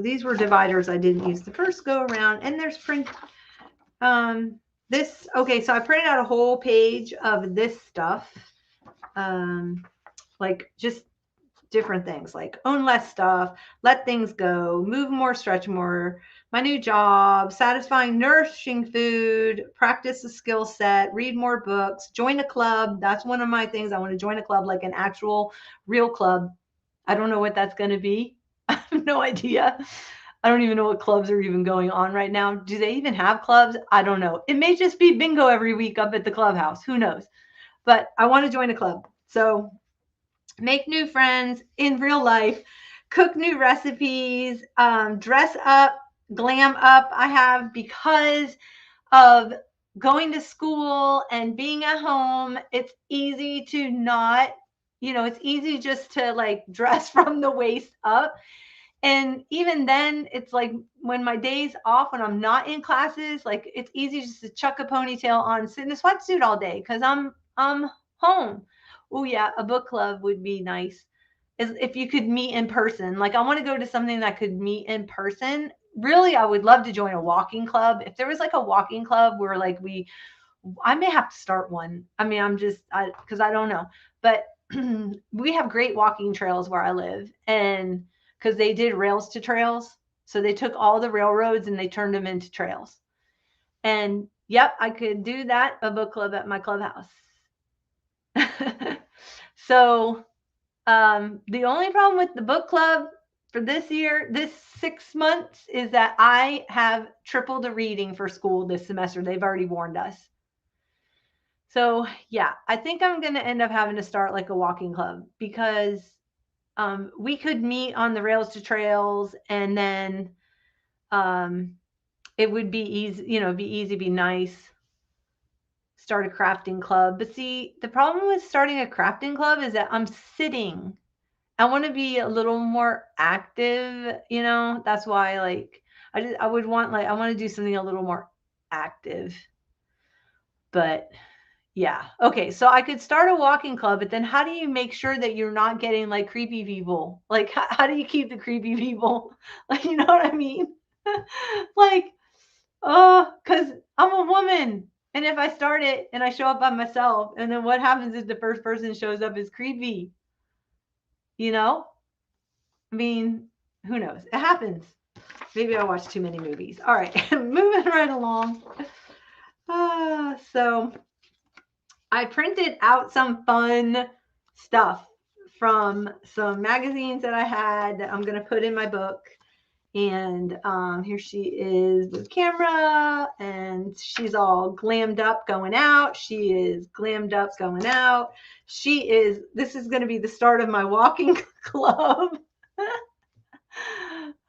these were dividers I didn't use the first go around. And there's print. Okay, so I printed out a whole page of this stuff. Like just different things like own less stuff, let things go, move more, stretch more, my new job, satisfying, nourishing food, practice a skill set, read more books, join a club. That's one of my things. I want to join a club, like an actual real club. I don't know what that's going to be. I have no idea. I don't even know what clubs are even going on right now. Do they even have clubs? I don't know. It may just be bingo every week up at the clubhouse. Who knows? But I want to join a club. So make new friends in real life, cook new recipes, dress up, glam up. I have, because of going to school and being at home, it's easy to not, it's easy just to like dress from the waist up. And even then, it's like when my days off, when I'm not in classes, like it's easy just to chuck a ponytail on, sit in a sweatsuit all day because I'm home. Oh yeah, a book club would be nice. If you could meet in person. Like I want to go to something that could meet in person. Really, I would love to join a walking club. If there was like a walking club where like I may have to start one. I mean, because I don't know, but we have great walking trails where I live, and because they did rails to trails. So they took all the railroads and they turned them into trails. And yep, I could do that, a book club at my clubhouse. So The only problem with the book club for this year, this 6 months, is that I have triple the reading for school this semester. They've already warned us. So yeah, I think I'm going to end up having to start like a walking club, because we could meet on the Rails to Trails, and then it would be easy, be nice, start a crafting club. But see, the problem with starting a crafting club is that I'm sitting. I want to be a little more active, that's why, like, I want to do something a little more active. But yeah. Okay. So I could start a walking club, but then how do you make sure that you're not getting like creepy people? Like, how do you keep the creepy people? Like, you know what I mean? Like, oh, because I'm a woman. And if I start it and I show up by myself, and then what happens if the first person shows up is creepy? I mean, who knows? It happens. Maybe I watch too many movies. All right, moving right along. So I printed out some fun stuff from some magazines that I had that I'm going to put in my book. And here she is with camera, and she's all glammed up going out. She is glammed up going out. This is going to be the start of my walking club.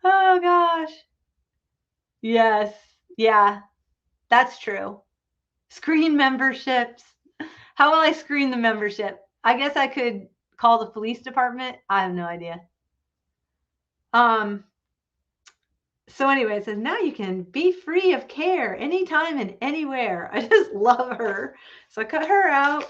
Oh gosh. Yes. Yeah, that's true. Screen memberships. How will I screen the membership? I guess I could call the police department. I have no idea. So anyway, it says now you can be free of care anytime and anywhere. I just love her. So I cut her out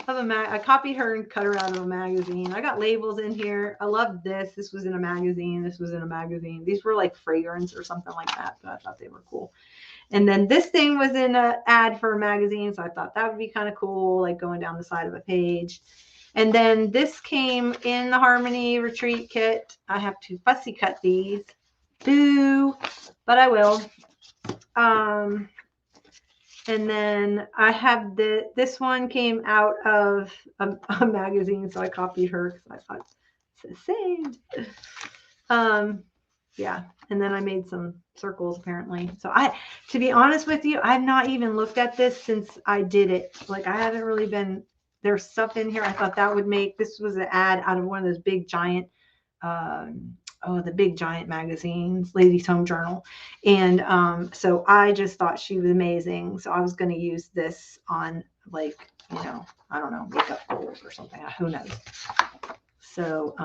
of I copied her and cut her out of a magazine. I got labels in here. I love this. This was in a magazine. This was in a magazine. These were like fragrance or something like that, but I thought they were cool. And then this thing was in an ad for a magazine, so I thought that would be kind of cool, like going down the side of a page. And then this came in the Harmony Retreat kit. I have to fussy cut these. Boo, but I will. And then I have this one came out of a magazine, so I copied her because I thought it's the same. Yeah, and then I made some circles apparently. So to be honest with you, I've not even looked at this since I did it. Like, I haven't really been. There's stuff in here I thought that would make. This was an ad out of one of those big giant. The big giant magazines, Ladies Home Journal. And so I just thought she was amazing. So I was going to use this on, like, I don't know, makeup goals or something. Who knows? So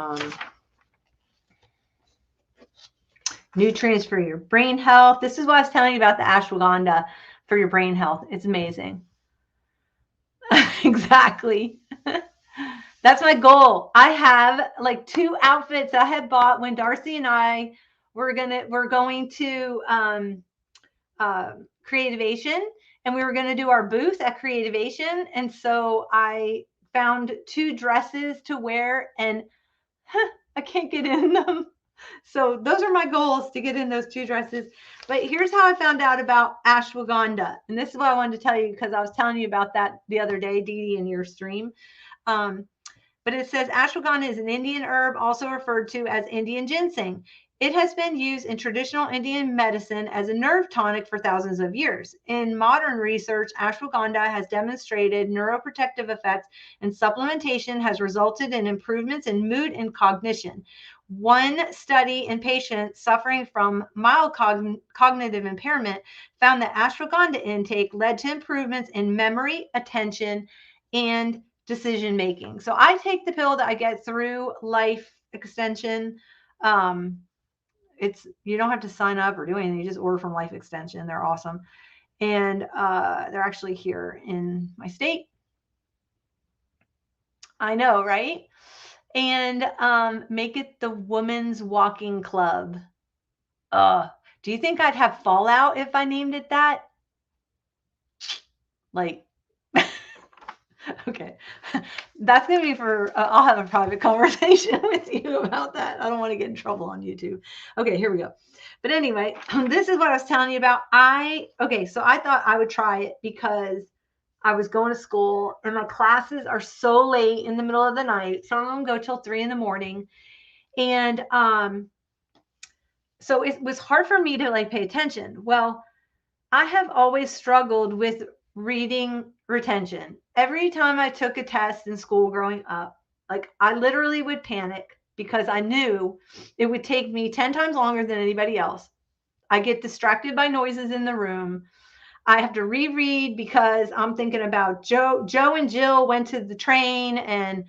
nutrients for your brain health. This is what I was telling you about the ashwagandha for your brain health. It's amazing. Exactly. That's my goal. I have like 2 outfits I had bought when Darcy and I were going to Creativation, and we were going to do our booth at Creativation. And so I found 2 dresses to wear, and I can't get in them. So those are my goals, to get in those 2 dresses. But here's how I found out about ashwagandha. And this is what I wanted to tell you, because I was telling you about that the other day, Dee Dee, in your stream. But it says ashwagandha is an Indian herb, also referred to as Indian ginseng. It has been used in traditional Indian medicine as a nerve tonic for thousands of years. In modern research, ashwagandha has demonstrated neuroprotective effects, and supplementation has resulted in improvements in mood and cognition. One study in patients suffering from mild cognitive impairment found that ashwagandha intake led to improvements in memory, attention, and decision making. So I take the pill that I get through Life Extension. You don't have to sign up or do anything. You just order from Life Extension. They're awesome. And they're actually here in my state. I know, right? And make it the Woman's Walking Club. Do you think I'd have fallout if I named it that? Like, okay, that's going to be I'll have a private conversation with you about that. I don't want to get in trouble on YouTube. Okay, here we go. But anyway, this is what I was telling you about. So I thought I would try it because I was going to school, and my classes are so late in the middle of the night. Some of them go till 3 in the morning. And so it was hard for me to like pay attention. Well, I have always struggled with reading retention. Every time I took a test in school growing up, like I literally would panic because I knew it would take me 10 times longer than anybody else. I get distracted by noises in the room. I have to reread because I'm thinking about Joe and Jill went to the train, and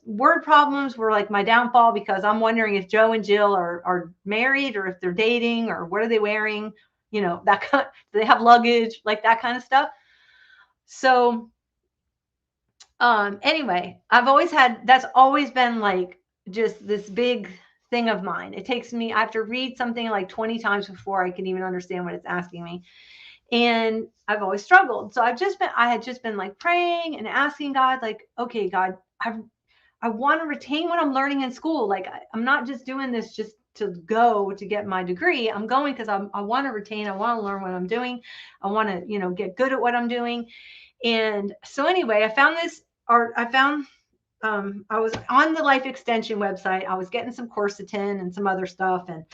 word problems were like my downfall because I'm wondering if Joe and Jill are married or if they're dating or what are they wearing, that kind. Do they have luggage, like that kind of stuff. So anyway, that's always been like just this big thing of mine. It takes me, I have to read something like 20 times before I can even understand what it's asking me. And I've always struggled. So I had just been like praying and asking God, like, okay, God, I want to retain what I'm learning in school. Like, I'm not just doing this just to go to get my degree. I'm going because I want to retain, I want to learn what I'm doing. I want to, get good at what I'm doing. And so anyway, I found this art. I was on the Life Extension website. I was getting some quercetin and some other stuff. And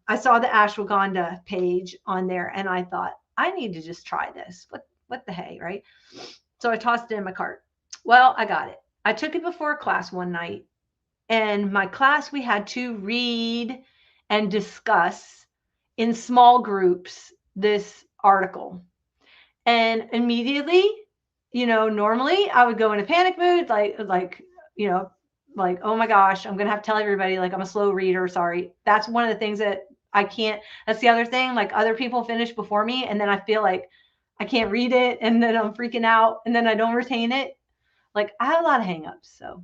I saw the ashwagandha page on there, and I thought, I need to just try this. What the hey, right? So I tossed it in my cart. Well, I got it. I took it before class one night, and my class, we had to read and discuss in small groups this article. And immediately, normally I would go in a panic mood, like, oh my gosh, I'm going to have to tell everybody, like, I'm a slow reader. Sorry. That's one of the things that I can't. That's the other thing. Like, other people finish before me, and then I feel like I can't read it, and then I'm freaking out, and then I don't retain it. Like, I have a lot of hangups. So,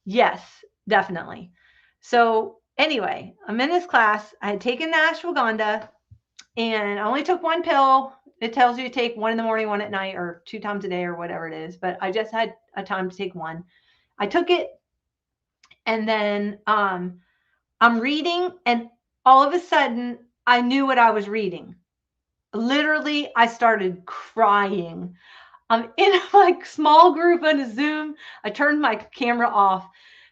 yes, definitely. So, anyway, I'm in this class. I had taken the ashwagandha, and I only took one pill. It tells you to take one in the morning, one at night, or 2 times a day, or whatever it is. But I just had a time to take one. I took it, and then I'm reading, and all of a sudden, I knew what I was reading. Literally, I started crying. I'm in a like small group on a Zoom. I turned my camera off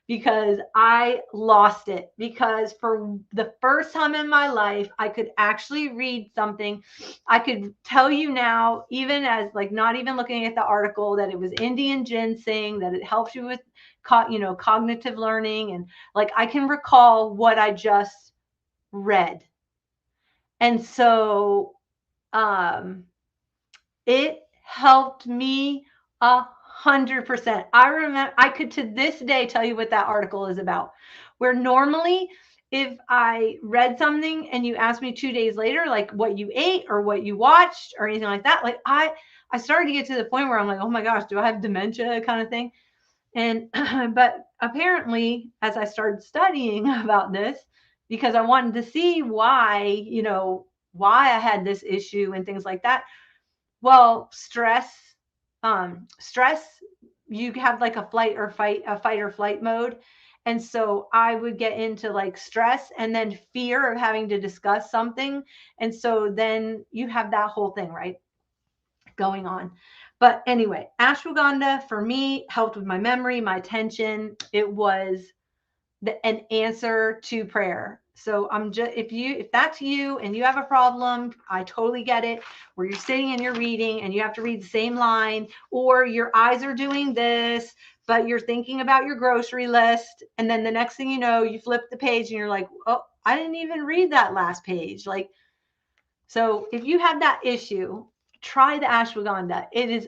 because I lost it. Because for the first time in my life, I could actually read something. I could tell you now, even as like not even looking at the article, that it was Indian ginseng, that it helps you with cognitive learning, and like I can recall what I just read. And so it helped me 100%. I remember, I could to this day tell you what that article is about. Where normally, if I read something and you asked me 2 days later, like what you ate or what you watched or anything like that, like I started to get to the point where I'm like, oh my gosh, do I have dementia kind of thing? And but apparently, as I started studying about this, because I wanted to see why I had this issue and things like that. Well, stress, you have like a fight or flight mode. And so I would get into like stress and then fear of having to discuss something. And so then you have that whole thing, right, going on. But anyway, ashwagandha for me helped with my memory, my attention. It was an answer to prayer. So I'm just, if that's you and you have a problem, I totally get it, where you're sitting and you're reading and you have to read the same line, or your eyes are doing this, but you're thinking about your grocery list. And then the next thing you know, you flip the page and you're like, oh, I didn't even read that last page. Like, so if you have that issue, try the ashwagandha. It's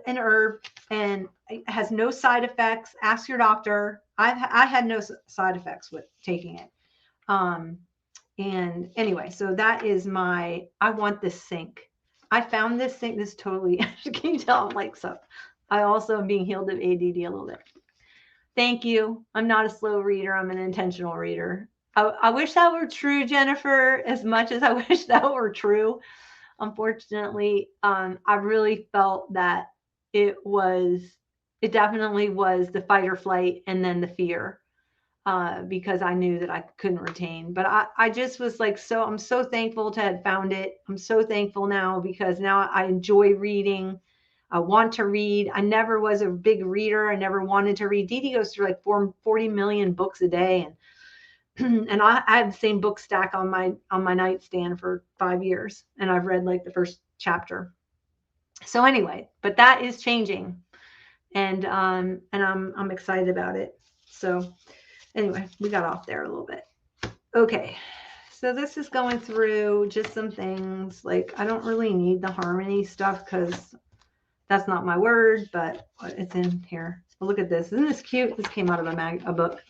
an herb, and it has no side effects. Ask your doctor. I had no side effects with taking it. And anyway, so that is I want this sink. I found this sink. This totally, can you tell? I'm like, so I also am being healed of ADD a little bit. Thank you. I'm not a slow reader. I'm an intentional reader. I wish that were true, Jennifer, as much as I wish that were true. Unfortunately, I really felt that it definitely was the fight or flight and then the fear. because I knew that I couldn't retain. But I just was like, I'm so thankful to have found it. I'm so thankful now because now I enjoy reading. I want to read. I never was a big reader. I never wanted to read. Dee Dee goes through like 40 million books a day. And I have the same book stack on my nightstand for 5 years. And I've read like the first chapter. So anyway, but that is changing. And I'm excited about it. So anyway, we got off there a little bit. Okay. So this is going through just some things. Like, I don't really need the harmony stuff because that's not my word, but it's in here. So look at this. Isn't this cute? This came out of a book.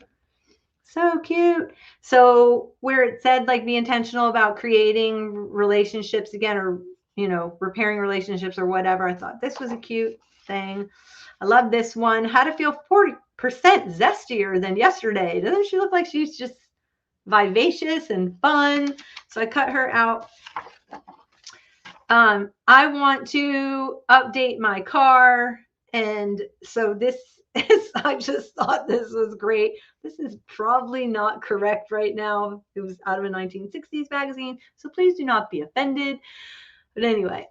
So cute. So where it said, like, be intentional about creating relationships again, or, you know, repairing relationships or whatever. I thought this was a cute thing. I love this one. How to feel 40% zestier than yesterday. Doesn't she look like she's just vivacious and fun? So I cut her out. I want to update my car. And so this is, I just thought this was great. This is probably not correct right now. It was out of a 1960s magazine. So please do not be offended. But anyway.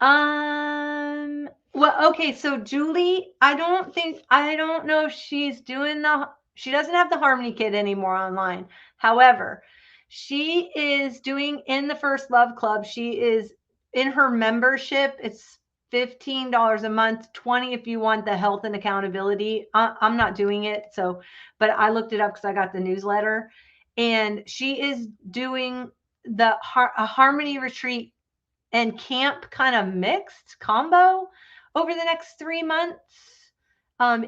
Well, okay. So Julie, I don't know if she's doing she doesn't have the Harmony Kit anymore online. However, she is doing in the First Love Club. She is in her membership. It's $15 a month, $20 if you want the health and accountability. I'm not doing it. So, but I looked it up because I got the newsletter, and she is doing a Harmony retreat and camp kind of mixed combo over the next 3 months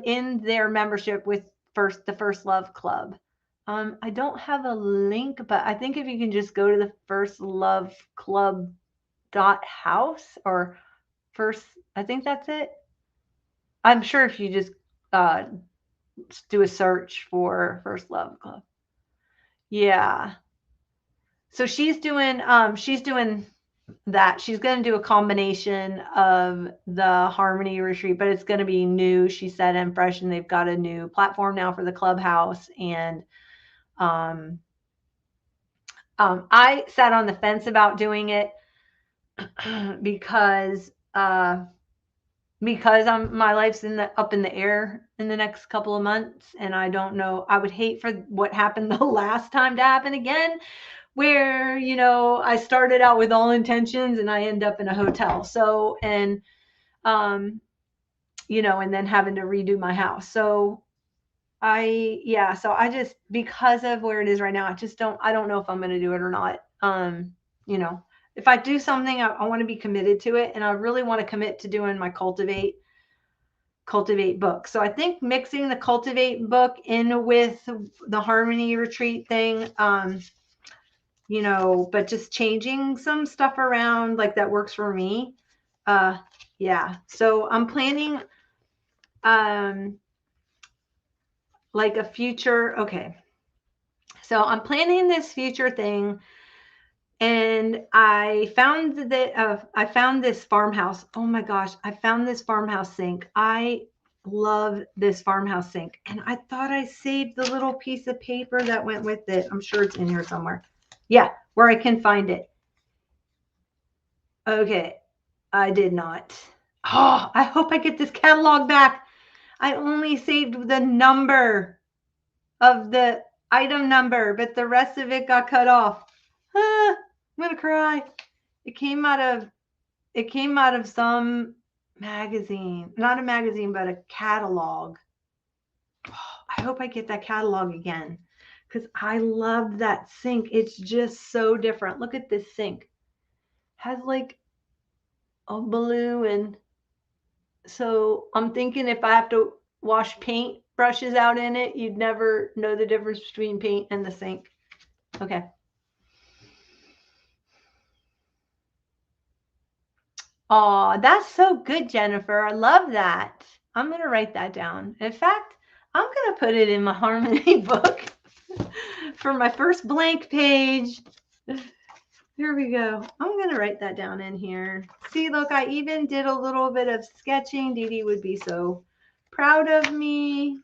in their membership with the First Love Club. I don't have a link, but I think if you can just go to the First Love Club .house or first, I think that's it. I'm sure if you just do a search for First Love Club. Yeah. So she's doing that. She's going to do a combination of the Harmony retreat, but it's going to be new, she said, and fresh. And they've got a new platform now for the clubhouse. And I sat on the fence about doing it because my life's up in the air in the next couple of months, and I don't know. I would hate for what happened the last time to happen again, where, you know, I started out with all intentions and I end up in a hotel. So, and, you know, and then having to redo my house. So I just, because of where it is right now, I don't know if I'm going to do it or not. You know, if I do something, I want to be committed to it. And I really want to commit to doing my cultivate book. So I think mixing the cultivate book in with the Harmony retreat thing, you know, but just changing some stuff around like that works for me. Yeah. So I'm planning, like a future. Okay. So I'm planning this future thing, and I found this farmhouse. Oh my gosh. I found this farmhouse sink. I love this farmhouse sink. And I thought I saved the little piece of paper that went with it. I'm sure it's in here somewhere. Yeah, where I can find it. Okay, I did not. Oh, I hope I get this catalog back. I only saved the number of the item number, but the rest of it got cut off. I'm gonna cry. It came out of some magazine, not a magazine, but a catalog. Oh, I hope I get that catalog again, because I love that sink. It's just so different. Look at this sink. Has like a blue, and so I'm thinking if I have to wash paint brushes out in it, you'd never know the difference between paint and the sink. Okay. Oh, that's so good, Jennifer. I love that. I'm going to write that down. In fact, I'm going to put it in my Harmony book for my first blank page. Here we go. I'm going to write that down in here. See, look, I even did a little bit of sketching. Dee Dee would be so proud of me.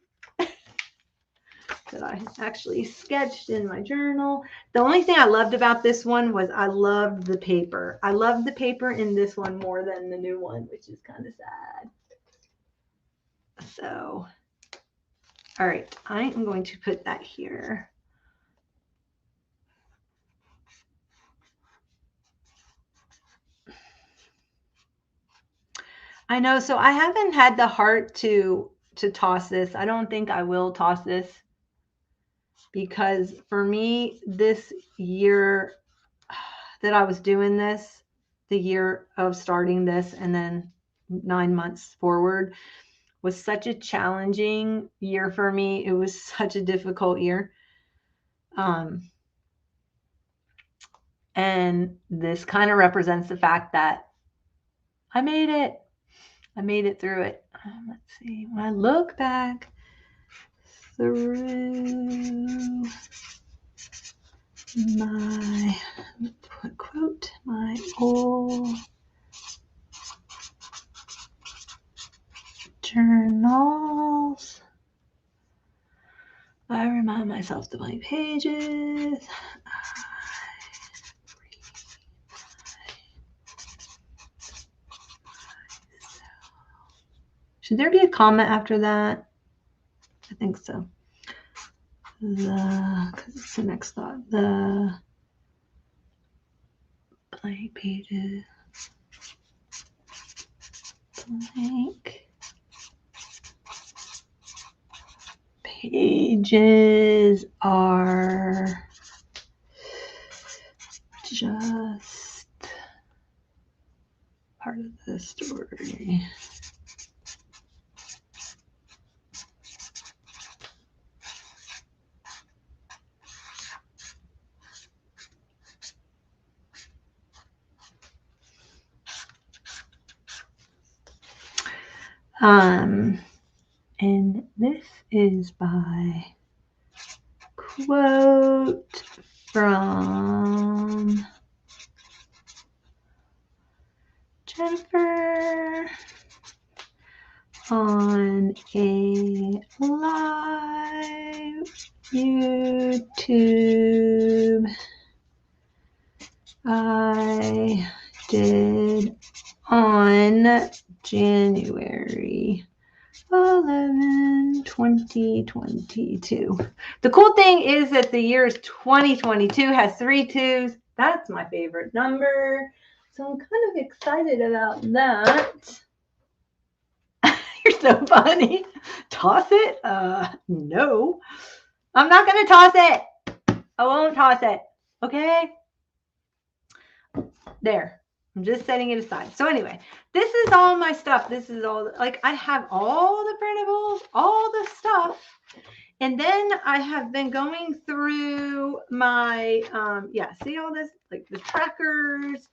that I actually sketched in my journal. The only thing I loved about this one was I loved the paper. I loved the paper in this one more than the new one, which is kind of sad. So, all right, I am going to put that here. I know, so I haven't had the heart to toss this. I don't think I will toss this, because for me, this year that I was doing this, the year of starting this and then 9 months forward, was such a challenging year for me. It was such a difficult year. And this kind of represents the fact that I made it. I made it through it. Let's see. When I look back through my quote, my old journals, I remind myself the blank pages. Should there be a comma after that? I think so. Because it's the next thought. The blank pages. Blank pages are just part of the story. And this is by quote from Jennifer on a live YouTube I did on January 11, 2022. The cool thing is that the year is 2022, has 3 2s. That's my favorite number. So I'm kind of excited about that. You're so funny. Toss it? No. I'm not going to toss it. I won't toss it. Okay? There. I'm just setting it aside. So anyway, this is all my stuff. This is all, like, I have all the printables, all the stuff. And then I have been going through my, see all this, like the trackers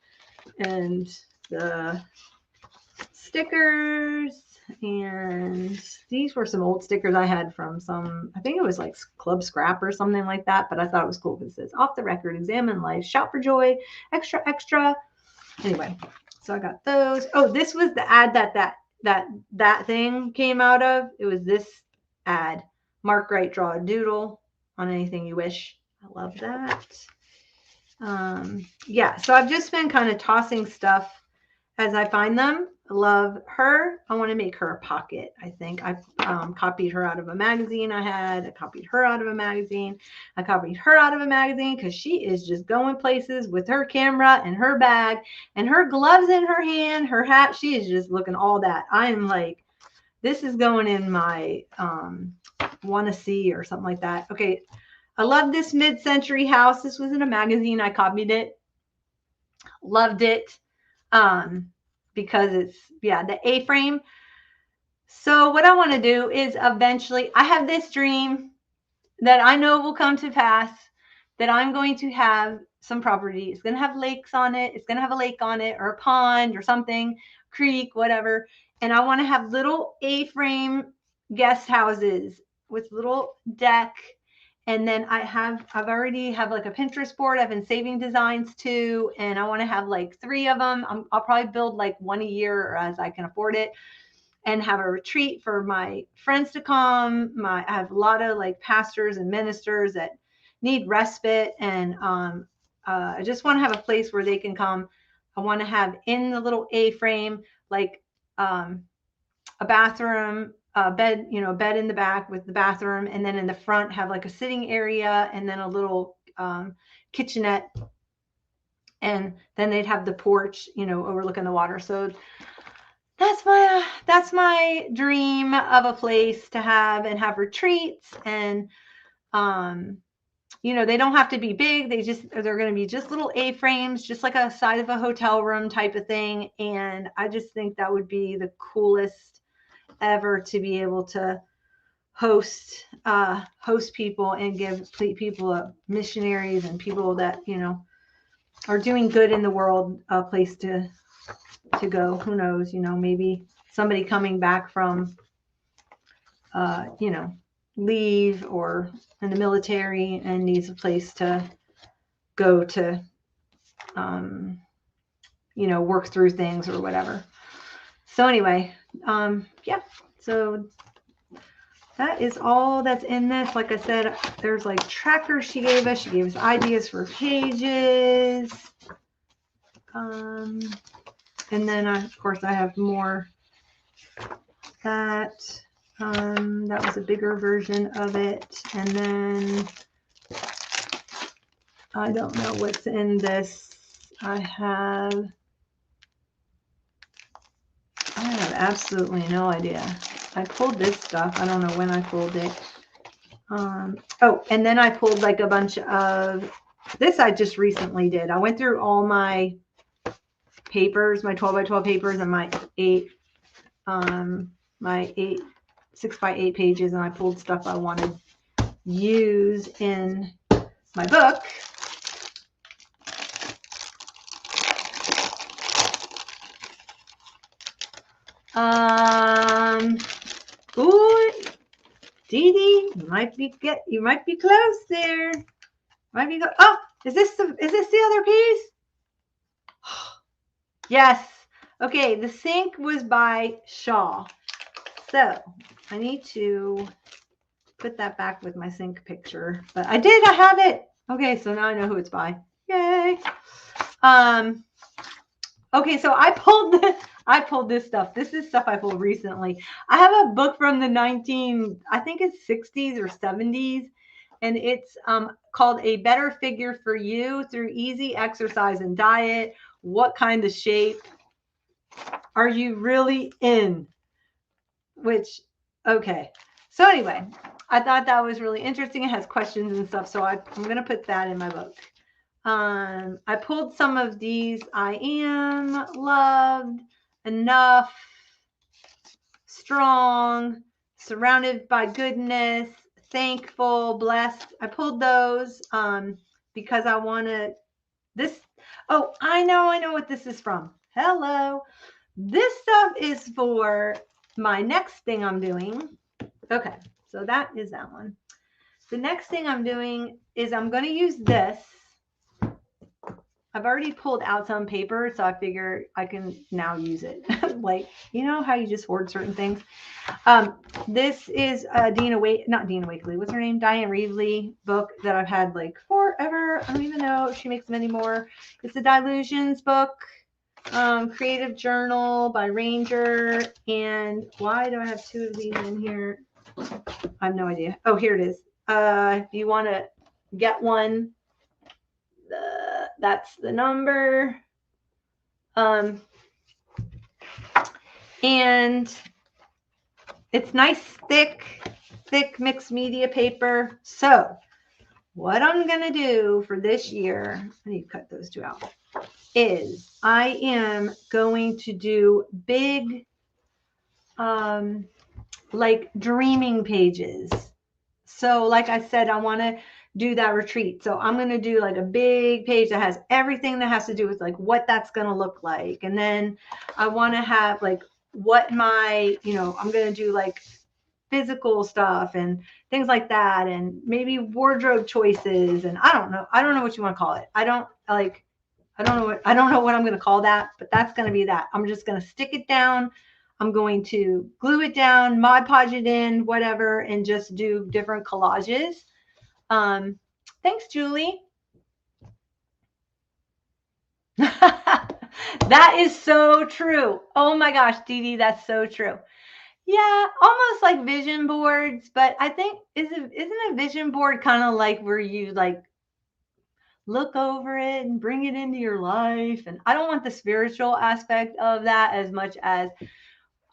and the stickers. And these were some old stickers I had from some, I think it was like Club Scrap or something like that. But I thought it was cool because it says, off the record, examine life, shout for joy, extra, extra. Anyway, so I got those. Oh, this was the ad that thing came out of. It was this ad. Mark Wright, draw a doodle on anything you wish. I love that. So I've just been kind of tossing stuff as I find them. I love her. I want to make her a pocket. I think I copied her out of a magazine I had. I copied her out of a magazine. I copied her out of a magazine because she is just going places with her camera and her bag and her gloves in her hand, her hat. She is just looking all that. I am like, this is going in my want to see or something like that. Okay. I love this mid-century house. This was in a magazine. I copied it. Loved it. Because it's, the A-frame. So what I want to do is eventually, I have this dream that I know will come to pass, that I'm going to have some property. It's going to have lakes on it. It's going to have a lake on it or a pond or something, creek, whatever. And I want to have little A-frame guest houses with little deck. And then I've already have like a Pinterest board. I've been saving designs too. And I want to have like 3 of them. I'll probably build like 1 a year or as I can afford it. and have a retreat for my friends to come. I have a lot of like pastors and ministers that need respite, and I just want to have a place where they can come. I want to have in the little A-frame like a bathroom, bed, bed in the back with the bathroom, and then in the front have like a sitting area and then a little kitchenette, and then they'd have the porch, overlooking the water. So that's my dream of a place to have and have retreats. And they don't have to be big. They're going to be just little A-frames, just like a side of a hotel room type of thing. And I just think that would be the coolest ever to be able to host people and give people, missionaries and people that are doing good in the world, a place to go. Who knows, maybe somebody coming back from leave or in the military and needs a place to go to work through things or whatever. So anyway, yeah, so that is all that's in this. Like I said, there's like trackers she gave us. She gave us ideas for pages. And then of course I have more that was a bigger version of it. And then I don't know what's in this. I have absolutely no idea. I pulled this stuff. I don't know when I pulled it. Oh, and then I pulled like a bunch of this. I just recently did. I went through all my papers, my 12 by 12 papers, and my 6x8 pages, and I pulled stuff I wanted to use in my book. Ooh, Dee Dee, you might be close there. Oh, is this the other piece? Yes. Okay, the sink was by Shaw. So I need to put that back with my sink picture. But I have it. Okay, so now I know who it's by. Yay. Okay, so I pulled this stuff. This is stuff I pulled recently. I have a book from the 60s or 70s, and it's called A Better Figure for You Through Easy Exercise and Diet. What kind of shape are you really in? Okay. So anyway, I thought that was really interesting. It has questions and stuff, so I'm going to put that in my book. I pulled some of these. I am loved, enough, strong, surrounded by goodness, thankful, blessed. I pulled those because I wanted this. Oh, I know what this is from. Hello. This stuff is for my next thing I'm doing. Okay, so that is that one. The next thing I'm doing is I'm going to use this. I've already pulled out some paper, so I figure I can now use it. Like, how you just hoard certain things. This is Diane Wakely. What's her name? Diane Reevely book that I've had like forever. I don't even know if she makes them anymore. It's the Delusions Book, Creative Journal by Ranger. And why do I have two of these in here? I have no idea. Oh, here it is. If you want to get one, that's the number. And it's nice, thick mixed media paper. So what I'm going to do for this year, I need to cut those two out, is I am going to do big, like dreaming pages. So like I said, I want to do that retreat. So I'm going to do like a big page that has everything that has to do with like what that's going to look like. And then I want to have like what my, I'm going to do like physical stuff and things like that. And maybe wardrobe choices. And I don't know what you want to call it. I don't know what I'm going to call that, but that's going to be that. I'm just going to stick it down. I'm going to glue it down, Mod Podge it in, whatever, and just do different collages. Thanks, Julie. That is so true. Oh my gosh, Dee Dee, that's so true. Yeah, almost like vision boards, but I think isn't a vision board kind of like where you like look over it and bring it into your life? And I don't want the spiritual aspect of that as much as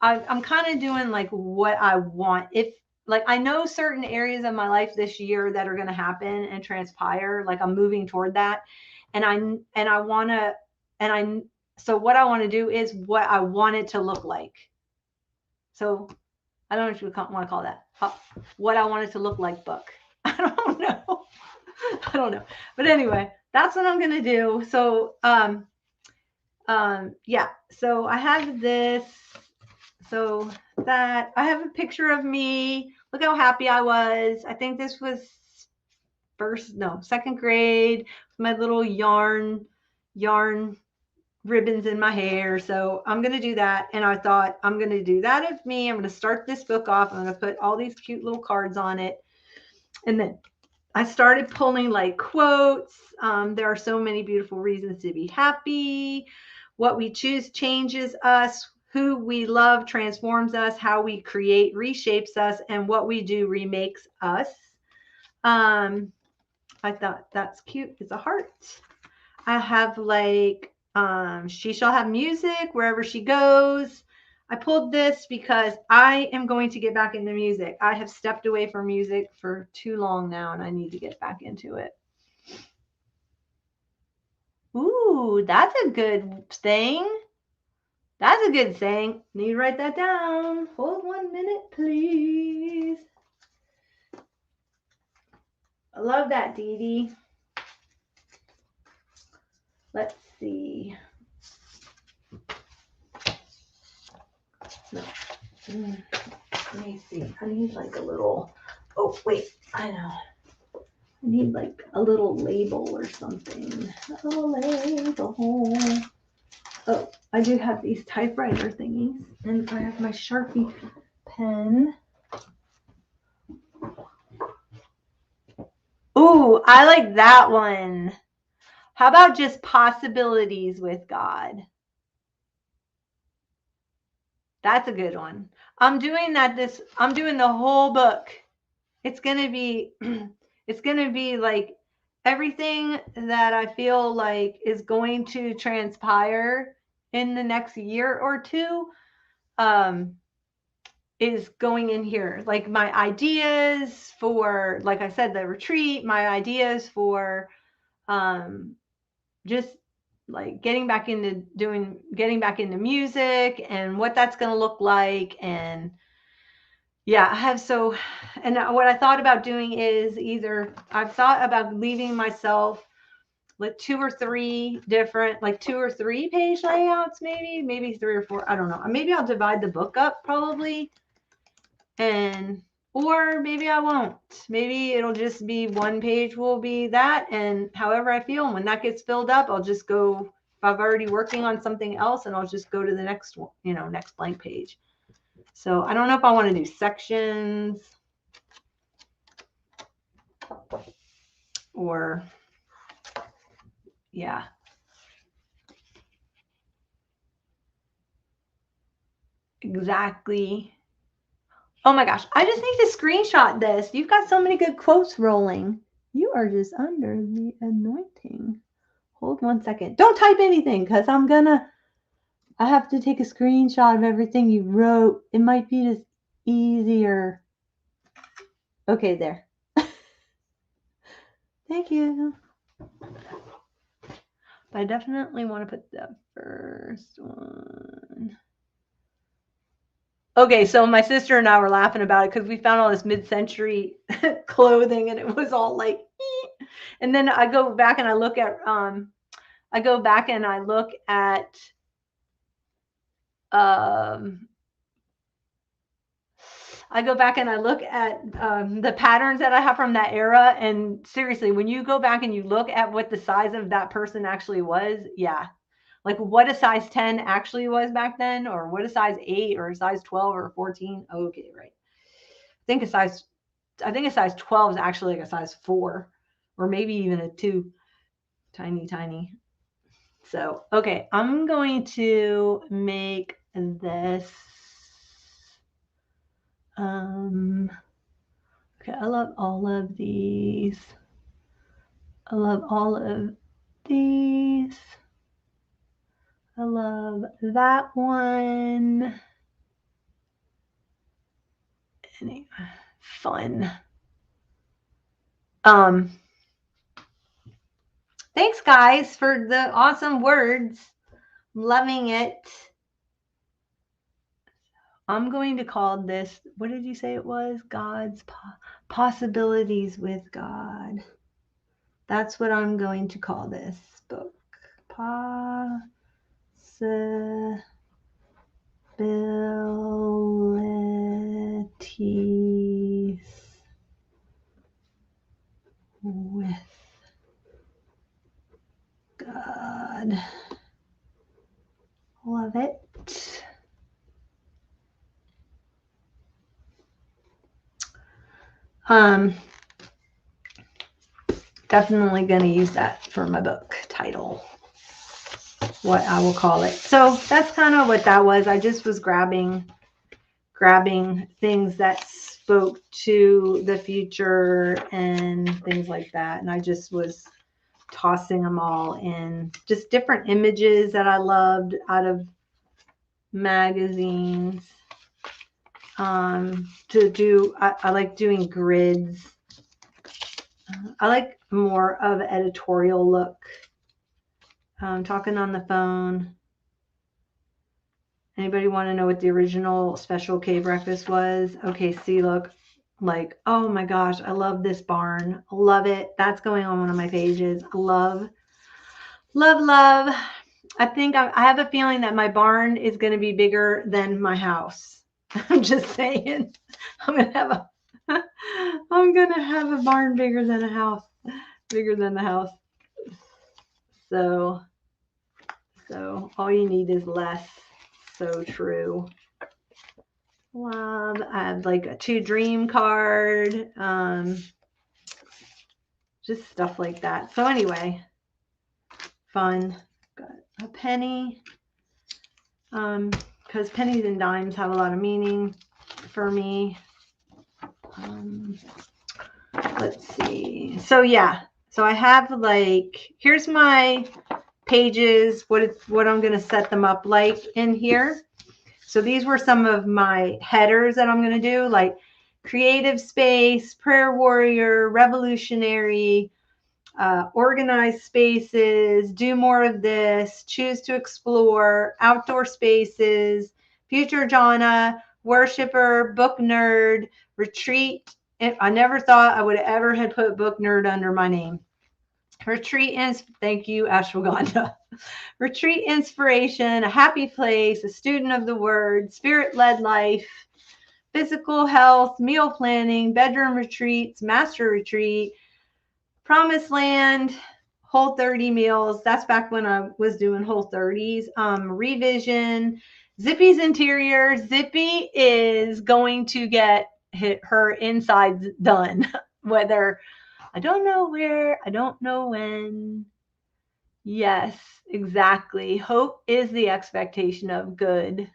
I'm kind of doing like what I want. If like I know certain areas of my life this year that are going to happen and transpire, like I'm moving toward that, and I want to, and I so what I want to do is what I want it to look like. So I don't know what you want to call that. What I want it to look like book. I don't know. I don't know. But anyway, that's what I'm going to do. So, yeah. So I have this. So that I have a picture of me. Look how happy I was. I think this was second grade. My little yarn ribbons in my hair. So I'm going to do that. And I thought I'm going to do that of me. I'm going to start this book off. I'm going to put all these cute little cards on it. And then I started pulling like quotes. There are so many beautiful reasons to be happy. What we choose changes us. Who we love transforms us. How we create reshapes us. And what we do remakes us. I thought that's cute. It's a heart. I have like, she shall have music wherever she goes. I pulled this because I am going to get back into music. I have stepped away from music for too long now, and I need to get back into it. Ooh, that's a good thing. That's a good thing. Need to write that down. Hold 1 minute, please. I love that, Dee Dee. Let's see. No. Let me see. I need like a little. Oh, wait. I know. I need like a little label or something. A little label. Oh, I do have these typewriter thingies. And I have my Sharpie pen. Ooh, I like that one. How about just possibilities with God? That's a good one. I'm doing that I'm doing the whole book. It's going to be like everything that I feel like is going to transpire in the next year or two is going in here. Like my ideas for, like I said, the retreat, my ideas for just like getting back into music and what that's going to look like. And yeah, and what I thought about doing is I've thought about leaving myself like 2 or 3 different, like 2 or 3 page layouts, maybe 3 or 4. I don't know. Maybe I'll divide the book up probably. Or maybe I won't. Maybe it'll just be 1 page will be that, and however I feel. And when that gets filled up, I'll just go, if I'm already working on something else, and I'll just go to the next one, next blank page. So I don't know if I want to do sections or, yeah. Exactly. Oh my gosh, I just need to screenshot this. You've got so many good quotes rolling. You are just under the anointing. Hold 1 second. Don't type anything because I have to take a screenshot of everything you wrote. It might be just easier. Okay, there. Thank you. But I definitely want to put the first one. Okay, so my sister and I were laughing about it because we found all this mid-century clothing, and it was all like, and then I go back and I look at, the patterns that I have from that era. And seriously, when you go back and you look at what the size of that person actually was, yeah, like what a size 10 actually was back then, or what a size 8 or a size 12 or 14. Okay, right. I think a size 12 is actually like a size 4 or maybe even a 2. Tiny, tiny. So, okay, I'm going to make this. Okay, I love all of these. I love all of these. I love that one. Anyway, fun. Thanks guys for the awesome words. I'm loving it. I'm going to call this, what did you say it was? God's Possibilities with God. That's what I'm going to call this book. Possibilities with God. Love it. Definitely going to use that for my book title, what I will call it. So that's kind of what that was. I just was grabbing things that spoke to the future and things like that. And I just was tossing them all in, just different images that I loved out of magazines. I like doing grids. I like more of an editorial look. Talking on the phone. Anybody want to know what the original Special K breakfast was? Okay, see, look, like, oh my gosh, I love this barn. I love it. That's going on one of my pages. I love, love, love. I think I have a feeling that my barn is going to be bigger than my house. I'm just saying. I'm gonna have a barn bigger than a house, bigger than the house. So all you need is less. So true. Love. I have like a to dream card. Just stuff like that. So anyway, fun. Got a penny. Because pennies and dimes have a lot of meaning for me. Let's see. So yeah. So I have like, here's my pages, what I'm going to set them up like in here. So these were some of my headers that I'm going to do, like creative space, prayer warrior, revolutionary, organized spaces, do more of this, choose to explore, outdoor spaces, future jhana, worshiper, book nerd, retreat. I never thought I would have ever had put book nerd under my name. Retreat, thank you, ashwagandha. Retreat inspiration, a happy place, a student of the word, spirit-led life, physical health, meal planning, bedroom retreats, master retreat, promised land, whole 30 meals. That's back when I was doing whole 30s. Revision, Zippy's interior. Zippy is going to get her insides done, whether I don't know where, I don't know when. Yes, exactly. Hope is the expectation of good.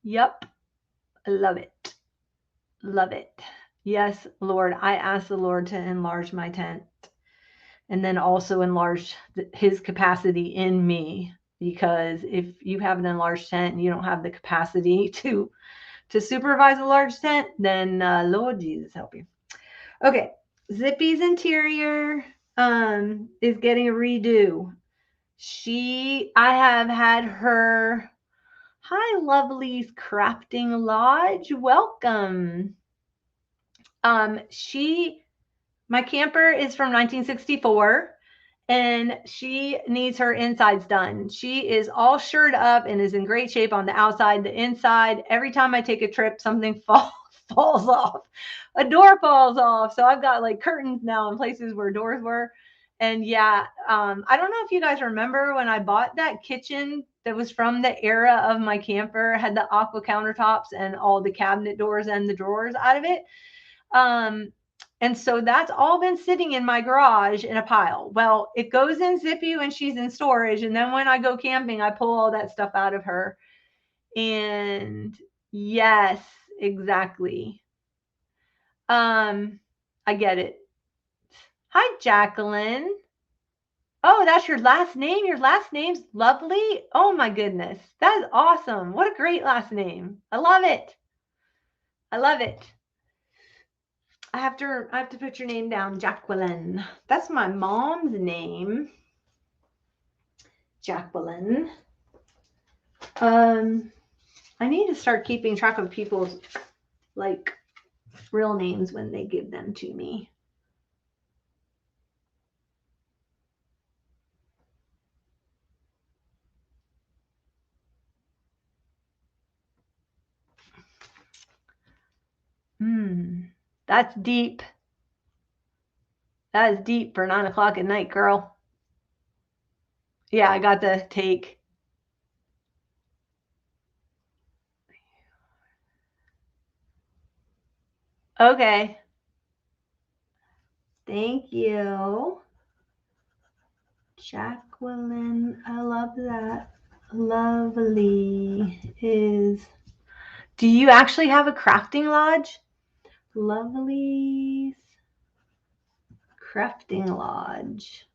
Yep. I love it. Love it. Yes, Lord, I ask the Lord to enlarge my tent and then also enlarge his capacity in me, because if you have an enlarged tent and you don't have the capacity to supervise a large tent, then Lord Jesus help you. Okay, Zippy's interior is getting a redo. I have had her. Hi, Lovely's Crafting Lodge. Welcome. My camper is from 1964 and she needs her insides done. She is all shirred up and is in great shape on the outside. The inside, every time I take a trip, something falls off. A door falls off. So I've got like curtains now in places where doors were. And yeah, I don't know if you guys remember when I bought that kitchen that was from the era of my camper, had the aqua countertops and all the cabinet doors and the drawers out of it. And so that's all been sitting in my garage in a pile. Well, it goes in Zippy when she's in storage. And then when I go camping, I pull all that stuff out of her. And yes, exactly. I get it. Hi, Jacqueline. Oh, that's your last name? Your last name's Lovely? Oh my goodness. That is awesome. What a great last name. I love it. I love it. I have to put your name down, Jacqueline. That's my mom's name. Jacqueline. I need to start keeping track of people's like real names when they give them to me. That's deep. That is deep for 9 o'clock at night, girl. Yeah, I got the take. Okay. Thank you. Jacqueline, I love that. Lovely is. Do you actually have a crafting lodge? Lovely's Crafting Lodge.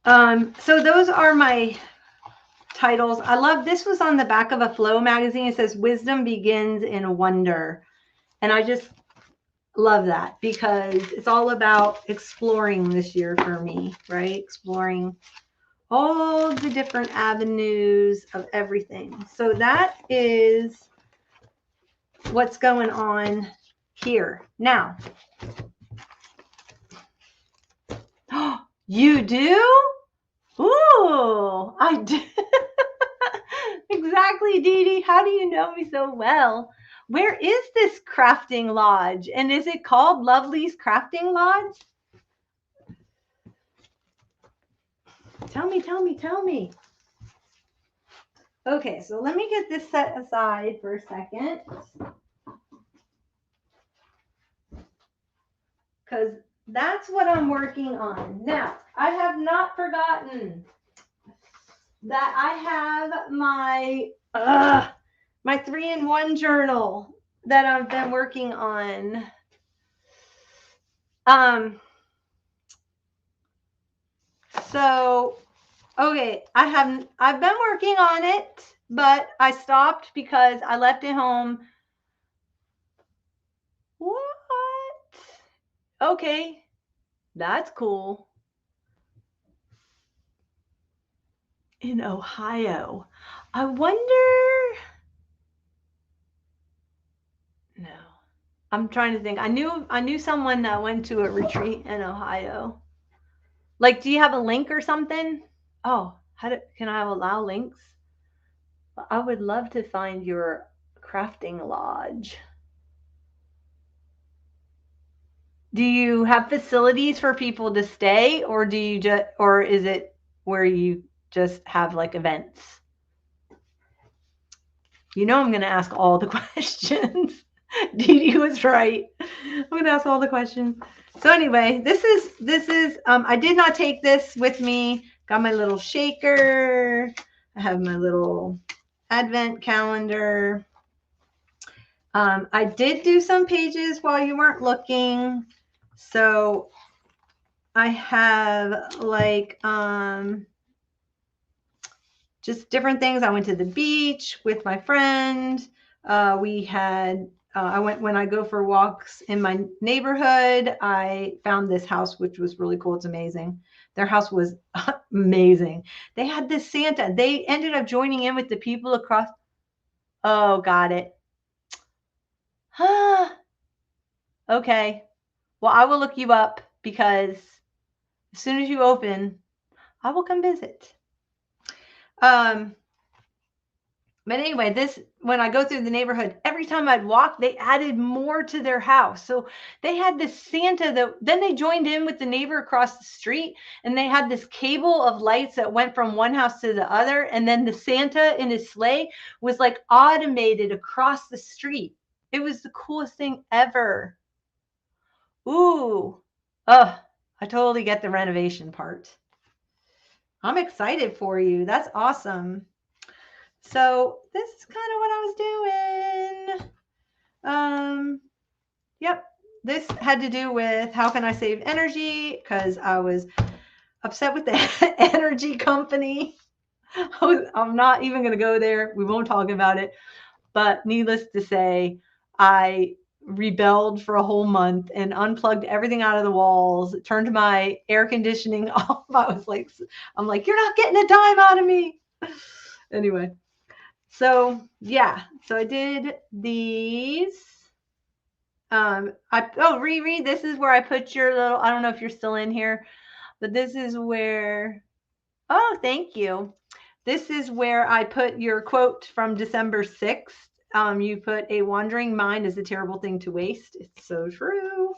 So those are my titles. I love this. Was on the back of a Flow magazine. It says Wisdom Begins in Wonder. And I just love that because it's all about exploring this year for me, right? Exploring all the different avenues of everything. So that is what's going on here. Now, you do? Ooh, I do. Exactly, Dee Dee. How do you know me so well? Where is this crafting lodge? And is it called Lovely's Crafting Lodge? Tell me, tell me, tell me. Okay, so let me get this set aside for a second. Because that's what I'm working on. Now, I have not forgotten that I have my 3-in-1 journal that I've been working on. So okay, I've been working on it, but I stopped because I left it home. What? Okay, that's cool. In Ohio. I wonder. No. I'm trying to think. I knew someone that went to a retreat in Ohio. Like, do you have a link or something? Oh, can I allow links? I would love to find your crafting lodge. Do you have facilities for people to stay, or is it where you just have like events? You know, I'm going to ask all the questions. Dee Dee was right. I'm going to ask all the questions. So anyway, this is I did not take this with me. Got my little shaker. I have my little advent calendar. I did do some pages while you weren't looking. So I have like just different things. I went to the beach with my friend. We had when I go for walks in my neighborhood, I found this house, which was really cool. It's amazing. Their house was amazing. They had this Santa. They ended up joining in with the people across. Oh, got it. Okay. Well, I will look you up because as soon as you open, I will come visit. But anyway, when I go through the neighborhood, every time I'd walk, they added more to their house. So they had this Santa then they joined in with the neighbor across the street, and they had this cable of lights that went from one house to the other. And then the Santa in his sleigh was like automated across the street. It was the coolest thing ever. Ooh, I totally get the renovation part. I'm excited for you. That's awesome. So this is kind of what I was doing. Yep. This had to do with how can I save energy, because I was upset with the energy company. I'm not even going to go there. We won't talk about it. But needless to say, I rebelled for a whole month and unplugged everything out of the walls, turned my air conditioning off. I'm like, you're not getting a dime out of me. Anyway. So yeah, so I did these. Riri, this is where I put your little, I don't know if you're still in here, but this is where, oh, thank you. This is where I put your quote from December 6th. You put, a wandering mind is a terrible thing to waste. It's so true.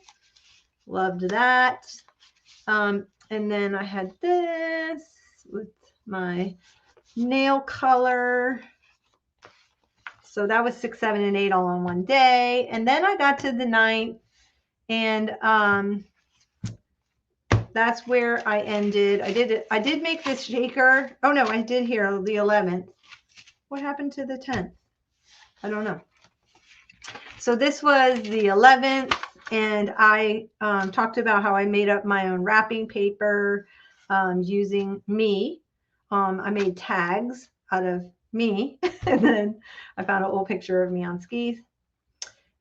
Loved that. And then I had this with my nail color. So that was 6, 7, and 8 all on one day. And then I got to the 9th, and that's where I ended. I did make this shaker. Oh no, I did here the 11th. What happened to the 10th? I don't know. So this was the 11th, and I talked about how I made up my own wrapping paper using me. I made tags out of me, and then I found an old picture of me on skis,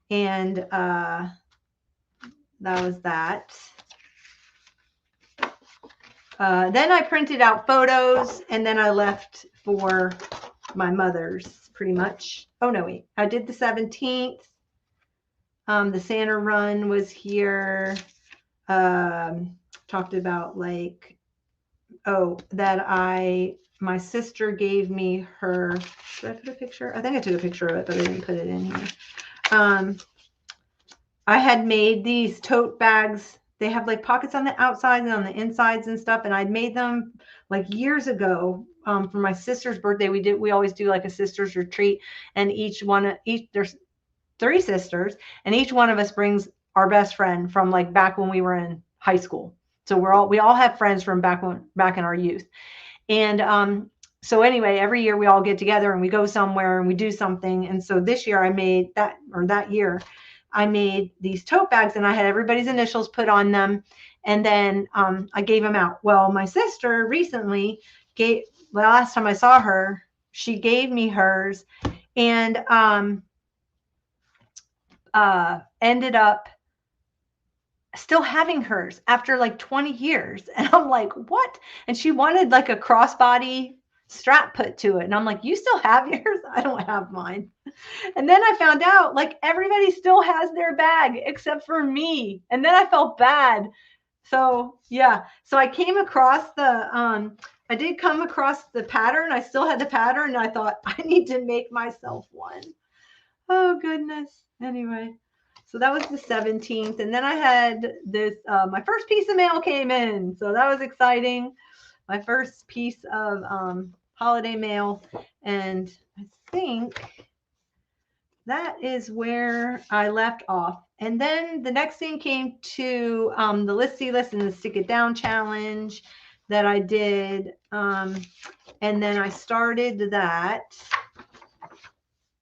and that was that. Then I printed out photos, and then I left for my mother's pretty much. Oh no, wait, I did the 17th. The Santa run was here. Talked about my sister gave me her, should I put a picture? I think I took a picture of it, but I didn't put it in here. I had made these tote bags. They have like pockets on the outsides and on the insides and stuff. And I'd made them like years ago for my sister's birthday. We always do like a sister's retreat, and there's 3 sisters, and each one of us brings our best friend from like back when we were in high school. So we all have friends from back in our youth. And so anyway, every year we all get together and we go somewhere and we do something. And so this year that year I made these tote bags, and I had everybody's initials put on them. And then I gave them out. Well, my sister recently last time I saw her, she gave me hers, and ended up still having hers after like 20 years. And I'm like, what? And she wanted like a crossbody strap put to it. And I'm like, you still have yours? I don't have mine. And then I found out like everybody still has their bag except for me. And then I felt bad. So yeah. So I came across I did come across the pattern. I still had the pattern, and I thought I need to make myself one. Oh goodness. Anyway. So that was the 17th. And then I had this, my first piece of mail came in. So that was exciting. My first piece of holiday mail. And I think that is where I left off. And then the next thing came to the listy list and the stick it down challenge that I did. And then I started that.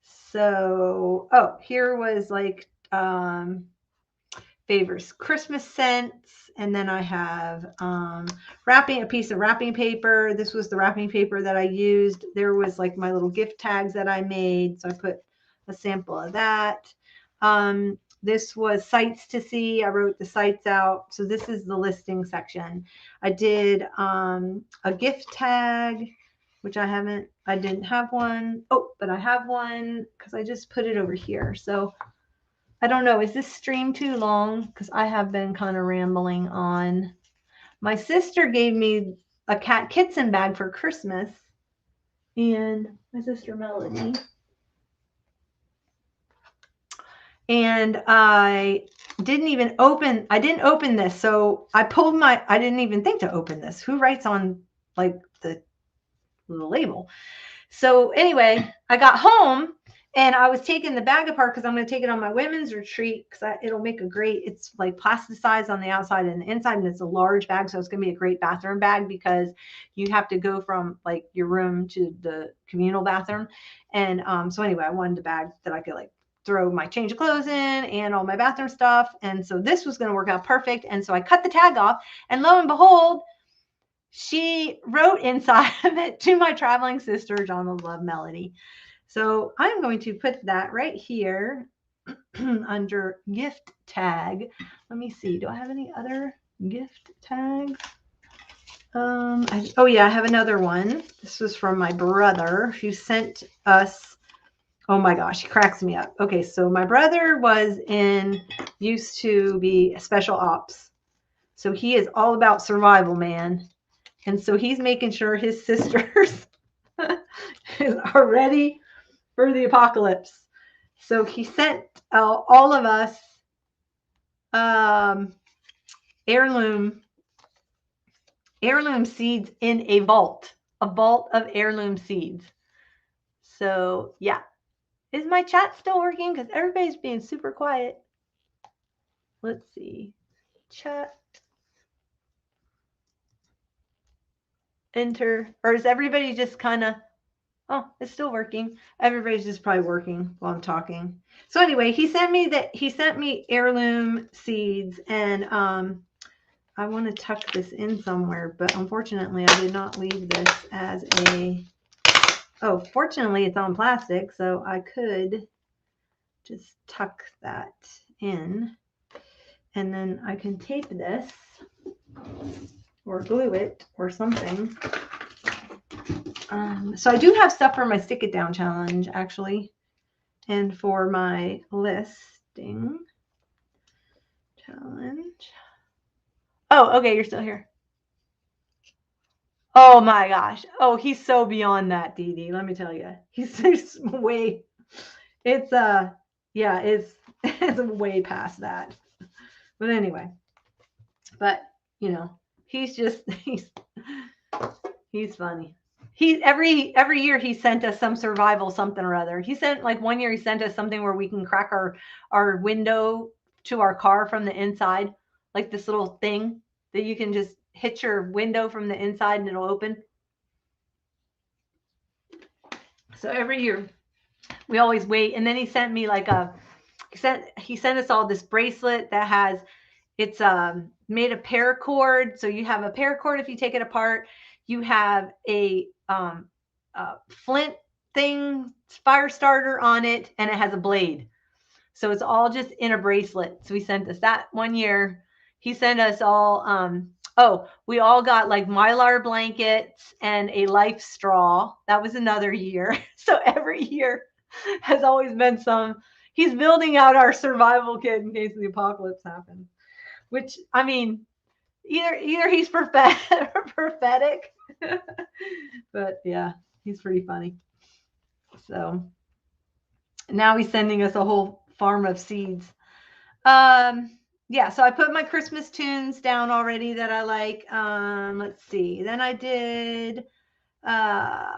So, here was like favors Christmas scents, and then I have a piece of wrapping paper. This was the wrapping paper that I used. There was like my little gift tags that I made, so I put a sample of that. This was sights to see. I wrote the sights out. So this is the listing section. I did a gift tag, which I didn't have one. Oh, but I have one because I just put it over here. So I don't know. Is this stream too long? Because I have been kind of rambling on. My sister gave me a Cat Kitson bag for Christmas. And my sister Melody. And I didn't open this. So I didn't even think to open this. Who writes on like the label? So anyway, I got home and I was taking the bag apart because I'm going to take it on my women's retreat because it'll make it's like plasticized on the outside and the inside, and it's a large bag. So it's going to be a great bathroom bag because you have to go from like your room to the communal bathroom. And so anyway, I wanted a bag that I could like throw my change of clothes in and all my bathroom stuff. And so this was going to work out perfect. And so I cut the tag off, and lo and behold, she wrote inside of it, "To my traveling sister, John the Love Melody." So I'm going to put that right here under gift tag. Let me see. Do I have any other gift tags? Oh yeah, I have another one. This was from my brother who sent us. Oh my gosh, he cracks me up. Okay, so my brother used to be a special ops. So he is all about survival, man. And so he's making sure his sisters are ready for the apocalypse. So he sent all of us heirloom seeds in a vault of heirloom seeds. So yeah. Is my chat still working? Because everybody's being super quiet. Let's see. Chat. Enter. Or is everybody just kind of, oh, it's still working. Everybody's just probably working while I'm talking. So anyway, he sent me heirloom seeds, and I want to tuck this in somewhere, but unfortunately I did not leave this as oh, fortunately it's on plastic, so I could just tuck that in, and then I can tape this or glue it or something. So I do have stuff for my Stick It Down challenge, actually, and for my listing challenge. Oh, okay, you're still here. Oh my gosh. Oh, he's so beyond that, Dee Dee. Let me tell you, he's way. It's yeah, it's way past that. But anyway, you know, he's funny. He every year he sent us some survival something or other. He sent, like, one year he sent us something where we can crack our window to our car from the inside, like this little thing that you can just hit your window from the inside and it'll open. So every year we always wait, and then he sent me like he sent us all this bracelet that has, it's made of paracord. So you have a paracord if you take it apart. You have a flint thing, fire starter on it, and it has a blade. So it's all just in a bracelet. So he sent us that one year. He sent us all, we all got like Mylar blankets and a life straw. That was another year. So every year has always been he's building out our survival kit in case the apocalypse happens. Which, I mean, either he's prophetic, but yeah, he's pretty funny. So now he's sending us a whole farm of seeds. Yeah, so I put my Christmas tunes down already that I like. Let's see. Then I did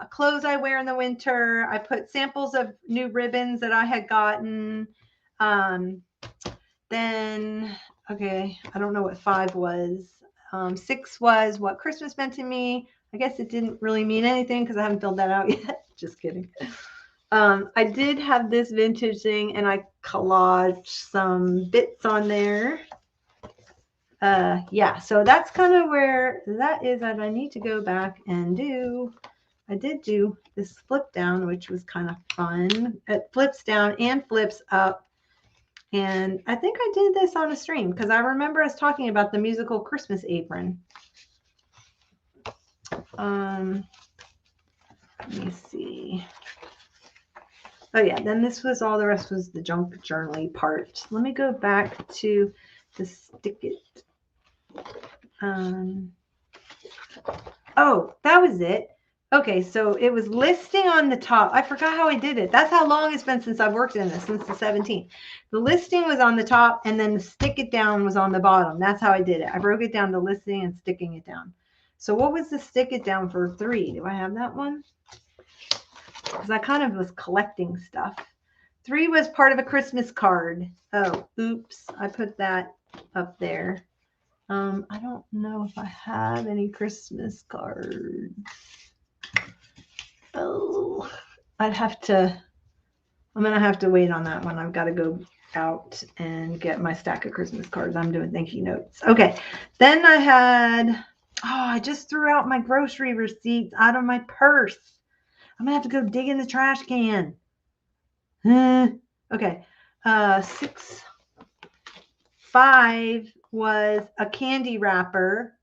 clothes I wear in the winter. I put samples of new ribbons that I had gotten. Then, okay, I don't know what 5 was. 6 was what Christmas meant to me. I guess it didn't really mean anything because I haven't filled that out yet. Just kidding. I did have this vintage thing, and I collaged some bits on there. Yeah, so that's kind of where that is. That I need to go back and do. I did do this flip down, which was kind of fun. It flips down and flips up. And I think I did this on a stream because I remember us talking about the musical Christmas apron. Let me see. Oh yeah, then this was all, the rest was the junk journaling part. Let me go back to the Stick It. Oh, that was it. Okay, so it was listing on the top. I forgot how I did it. That's how long it's been since I've worked in this, since the 17th. The listing was on the top, and then the stick it down was on the bottom. That's how I did it. I broke it down to listing and sticking it down. So what was the stick it down for 3? Do I have that one? Because I kind of was collecting stuff. 3 was part of a Christmas card. Oh, oops. I put that up there. I don't know if I have any Christmas cards. Oh, I'm going to have to wait on that one. I've got to go out and get my stack of Christmas cards. I'm doing thank you notes. Okay. Then I just threw out my grocery receipts out of my purse. I'm going to have to go dig in the trash can. Okay. 6, 5 was a candy wrapper.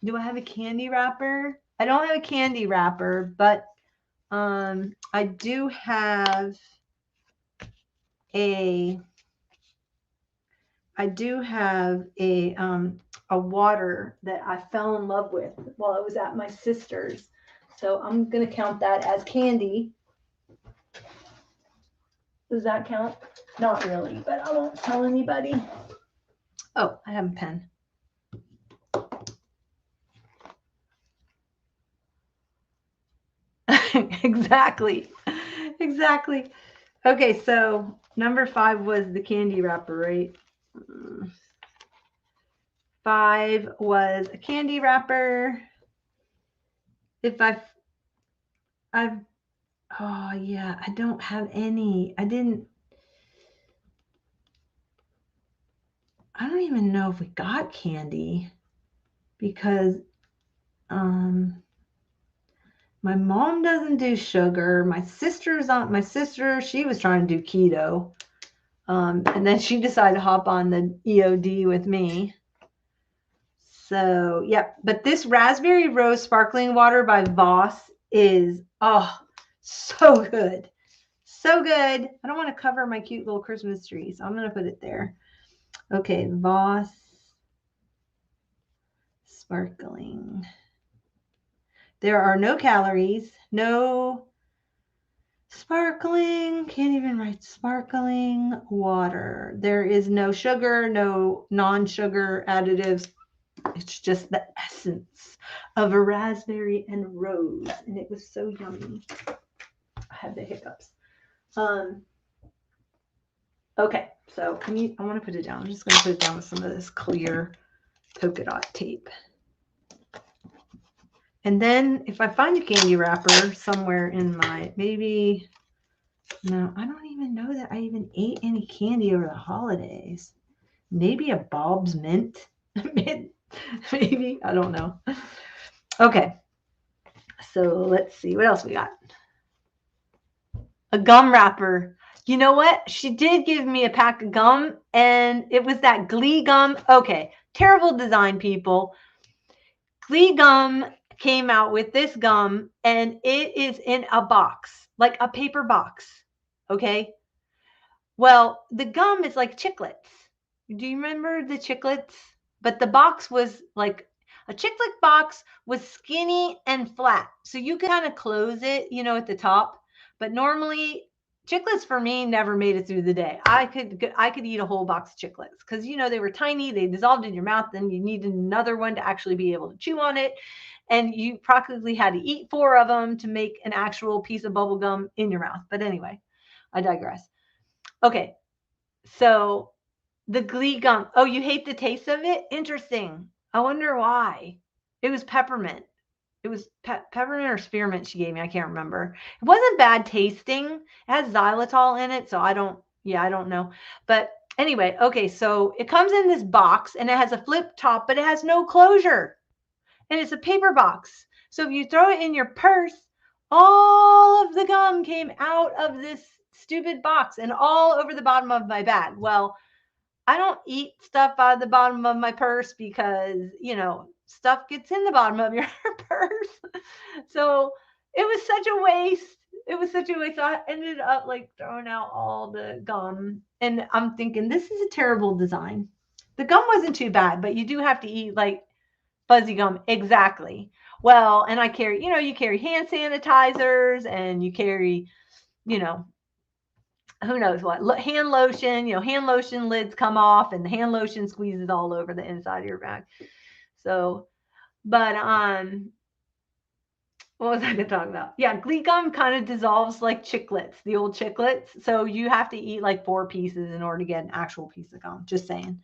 Do I have a candy wrapper? I don't have a candy wrapper, but I do have a water that I fell in love with while I was at my sister's. So I'm going to count that as candy. Does that count? Not really, but I won't tell anybody. Oh, I have a pen. Exactly. Okay, so number 5 was the candy wrapper, right? 5 was a candy wrapper. If I don't have any. I don't even know if we got candy because my mom doesn't do sugar. My sister, she was trying to do keto. And then she decided to hop on the EOD with me. So, yep. But this raspberry rose sparkling water by Voss is, so good. So good. I don't want to cover my cute little Christmas tree, so I'm going to put it there. Okay, Voss sparkling. There are no calories, no sparkling, can't even write sparkling water. There is no sugar, no non-sugar additives. It's just the essence of a raspberry and rose, and it was so yummy. I had the hiccups. Okay, so I want to put it down. I'm just going to put it down with some of this clear polka dot tape. And then if I find a candy wrapper somewhere in no, I don't even know that I even ate any candy over the holidays. Maybe a Bob's Mint. Maybe, I don't know. Okay, so let's see. What else we got? A gum wrapper. You know what? She did give me a pack of gum, and it was that Glee gum. Okay, terrible design, people. Glee gum came out with this gum, and it is in a box, like a paper box. Okay. Well, the gum is like chiclets. Do you remember the chiclets? But the box was like a chiclet box was skinny and flat. So you could kind of close it, at the top. But normally chiclets for me never made it through the day. I could eat a whole box of chiclets because they were tiny, they dissolved in your mouth, then you needed another one to actually be able to chew on it. And you practically had to eat 4 of them to make an actual piece of bubble gum in your mouth. But anyway, I digress. Okay, so the Glee gum. Oh, you hate the taste of it? Interesting. I wonder why. It was peppermint. It was peppermint or spearmint she gave me. I can't remember. It wasn't bad tasting. It has xylitol in it, so I don't know. But anyway, okay, so it comes in this box and it has a flip top, but it has no closure. And it's a paper box. So if you throw it in your purse, all of the gum came out of this stupid box and all over the bottom of my bag. Well, I don't eat stuff out of the bottom of my purse because, stuff gets in the bottom of your purse. So it was such a waste. So I ended up throwing out all the gum. And I'm thinking, this is a terrible design. The gum wasn't too bad, but you do have to eat Fuzzy gum, exactly. Well, and I carry, you carry hand sanitizers and you carry, you know, who knows what, hand lotion, hand lotion lids come off and the hand lotion squeezes all over the inside of your bag. So, but, what was I going to talk about? Yeah, Glee gum kind of dissolves like chiclets, the old chiclets. So you have to eat like 4 pieces in order to get an actual piece of gum. Just saying.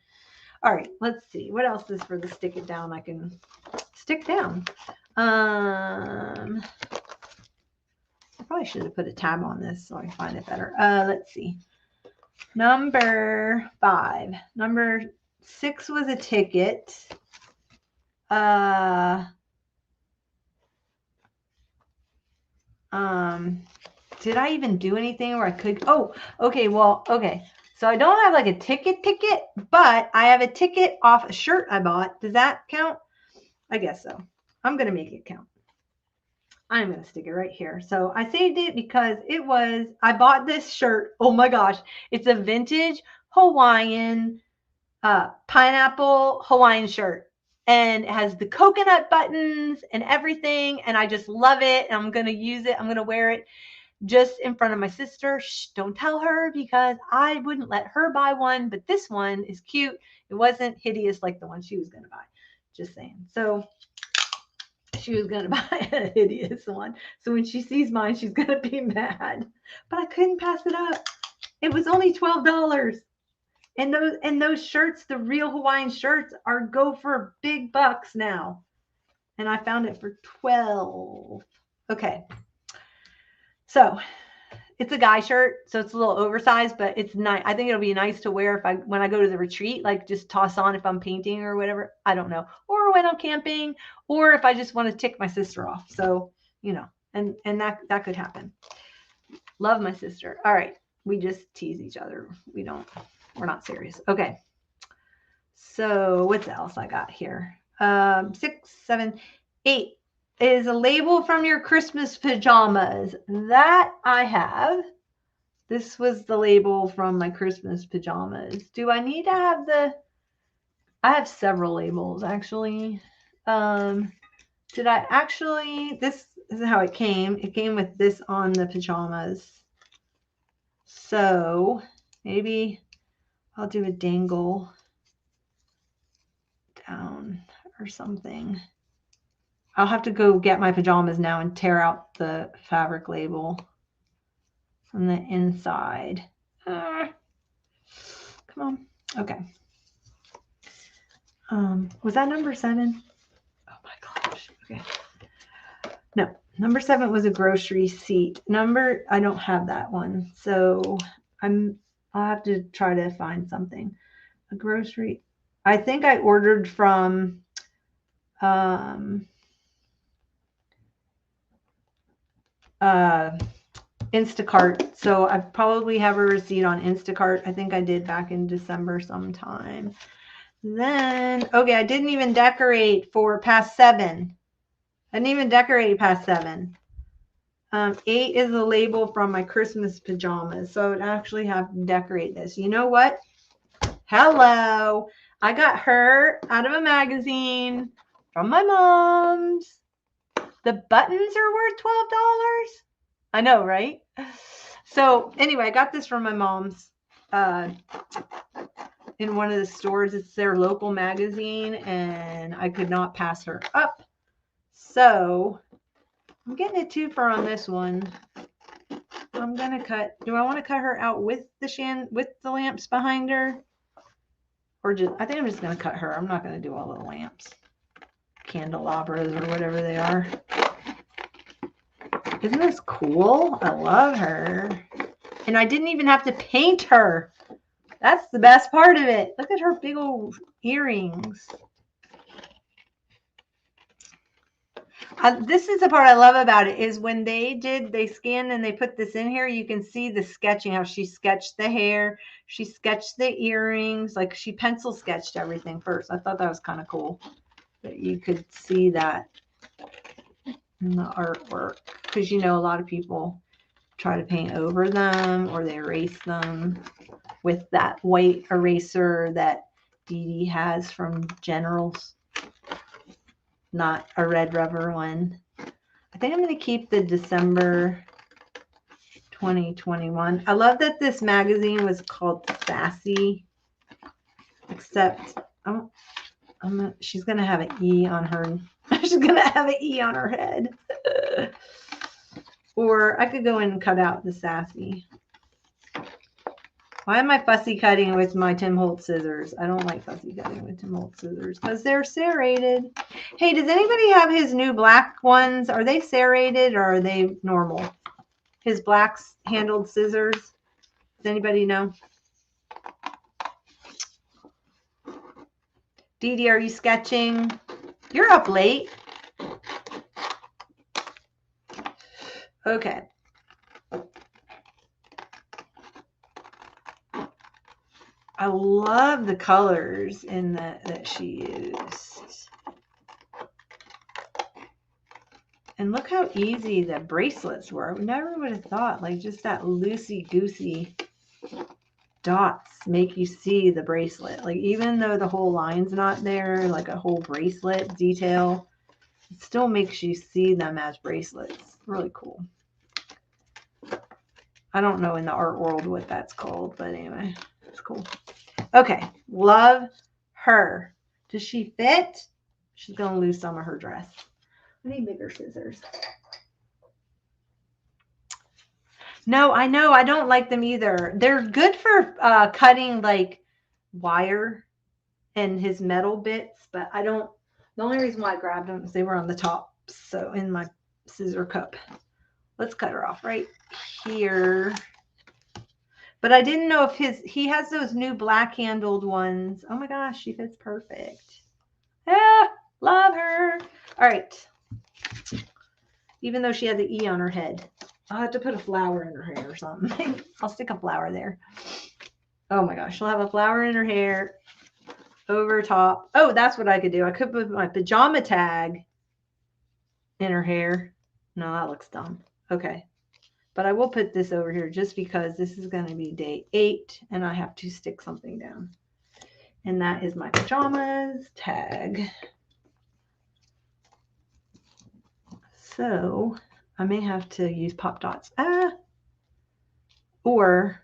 All right, let's see. What else is for the stick it down I can stick down? I probably should have put a tab on this so I can find it better. Let's see. Number 5. Number 6 was a ticket. Did I even do anything where I could? Oh, okay. Well, okay. So I don't have like a ticket, but I have a ticket off a shirt I bought. Does that count? I guess so. I'm going to make it count. I'm going to stick it right here. So I saved it because I bought this shirt. Oh my gosh. It's a vintage Hawaiian, pineapple Hawaiian shirt. And it has the coconut buttons and everything. And I just love it. And I'm going to use it. I'm going to wear it just in front of my sister. Shh, don't tell her because I wouldn't let her buy one. But this one is cute. It wasn't hideous like the one she was going to buy. Just saying. So she was going to buy a hideous one. So when she sees mine, she's going to be mad. But I couldn't pass it up. It was only $12. And those shirts, the real Hawaiian shirts, go for big bucks now. And I found it for $12. Okay. So it's a guy shirt, so it's a little oversized, but it's nice. I think it'll be nice to wear when I go to the retreat, like just toss on if I'm painting or whatever. I don't know. Or when I'm camping, or if I just want to tick my sister off. So, and that could happen. Love my sister. All right. We just tease each other. We're not serious. Okay. So what else I got here? 6, 7, 8 is a label from your Christmas pajamas. That I have. This was the label from my Christmas pajamas. Do I need to have I have several labels actually. Did I actually, this is how it came. It came with this on the pajamas. So maybe I'll do a dangle down or something. I'll have to go get my pajamas now and tear out the fabric label from the inside. Come on. Okay. Was that number 7? Oh my gosh. Okay. No, number 7 was a grocery seat. I don't have that one. So I'll have to try to find something. A grocery. I think I ordered from Instacart. So I probably have a receipt on Instacart. I think I did back in December sometime. Then, okay, I didn't even decorate for past 7. I didn't even decorate past 7. 8 is a label from my Christmas pajamas. So I would actually have to decorate this. You know what? Hello. I got her out of a magazine from my mom's. The buttons are worth $12. I know, right? So anyway, I got this from my mom's in one of the stores. It's their local magazine, and I could not pass her up. So I'm getting a twofer on this one. I'm gonna cut. Do I want to cut her out with the lamps behind her, or I think I'm just gonna cut her. I'm not gonna do all the lamps, candelabras or whatever they are. Isn't this cool? I love her. And I didn't even have to paint her. That's the best part of it. Look at her big old earrings. This is the part I love about it, is when they scanned and they put this in here, you can see the sketching, how she sketched the hair, she sketched the earrings, like she pencil sketched everything first. I thought that was kind of cool that you could see that in the artwork, because a lot of people try to paint over them or they erase them with that white eraser that Dee Dee has from Generals. not a red rubber one. I think I'm going to keep the December 2021. I love that this magazine was called Sassy, except she's going to have an E on her. She's going to have an E on her head. Or I could go in and cut out the Sassy. Why am I fussy cutting with my Tim Holtz scissors? I don't like fussy cutting with Tim Holtz scissors because they're serrated. Hey, does anybody have his new black ones? Are they serrated or are they normal? His black handled scissors? Does anybody know? Dee Dee, are you sketching? You're up late. Okay. I love the colors in that she used. And look how easy the bracelets were. I never would have thought, like, just that loosey-goosey dots make you see the bracelet. Like, even though the whole line's not there, like a whole bracelet detail, it still makes you see them as bracelets. Really cool. I don't know in the art world what that's called, but anyway, it's cool. Okay, love her. Does she fit? She's going to lose some of her dress. I need bigger scissors. No, I know. I don't like them either. They're good for cutting like wire and his metal bits, but I don't. The only reason why I grabbed them is they were on the top, so in my scissor cup. Let's cut her off right here. But I didn't know if he has those new black handled ones. Oh my gosh, she fits perfect. Ah, love her. All right. Even though she had the E on her head. I'll have to put a flower in her hair or something. I'll stick a flower there. Oh my gosh, she'll have a flower in her hair over top. Oh, that's what I could do. I could put my pajama tag in her hair. No, that looks dumb. Okay. But I will put this over here just because this is going to be day 8 and I have to stick something down. And that is my pajamas tag. So I may have to use pop dots. Or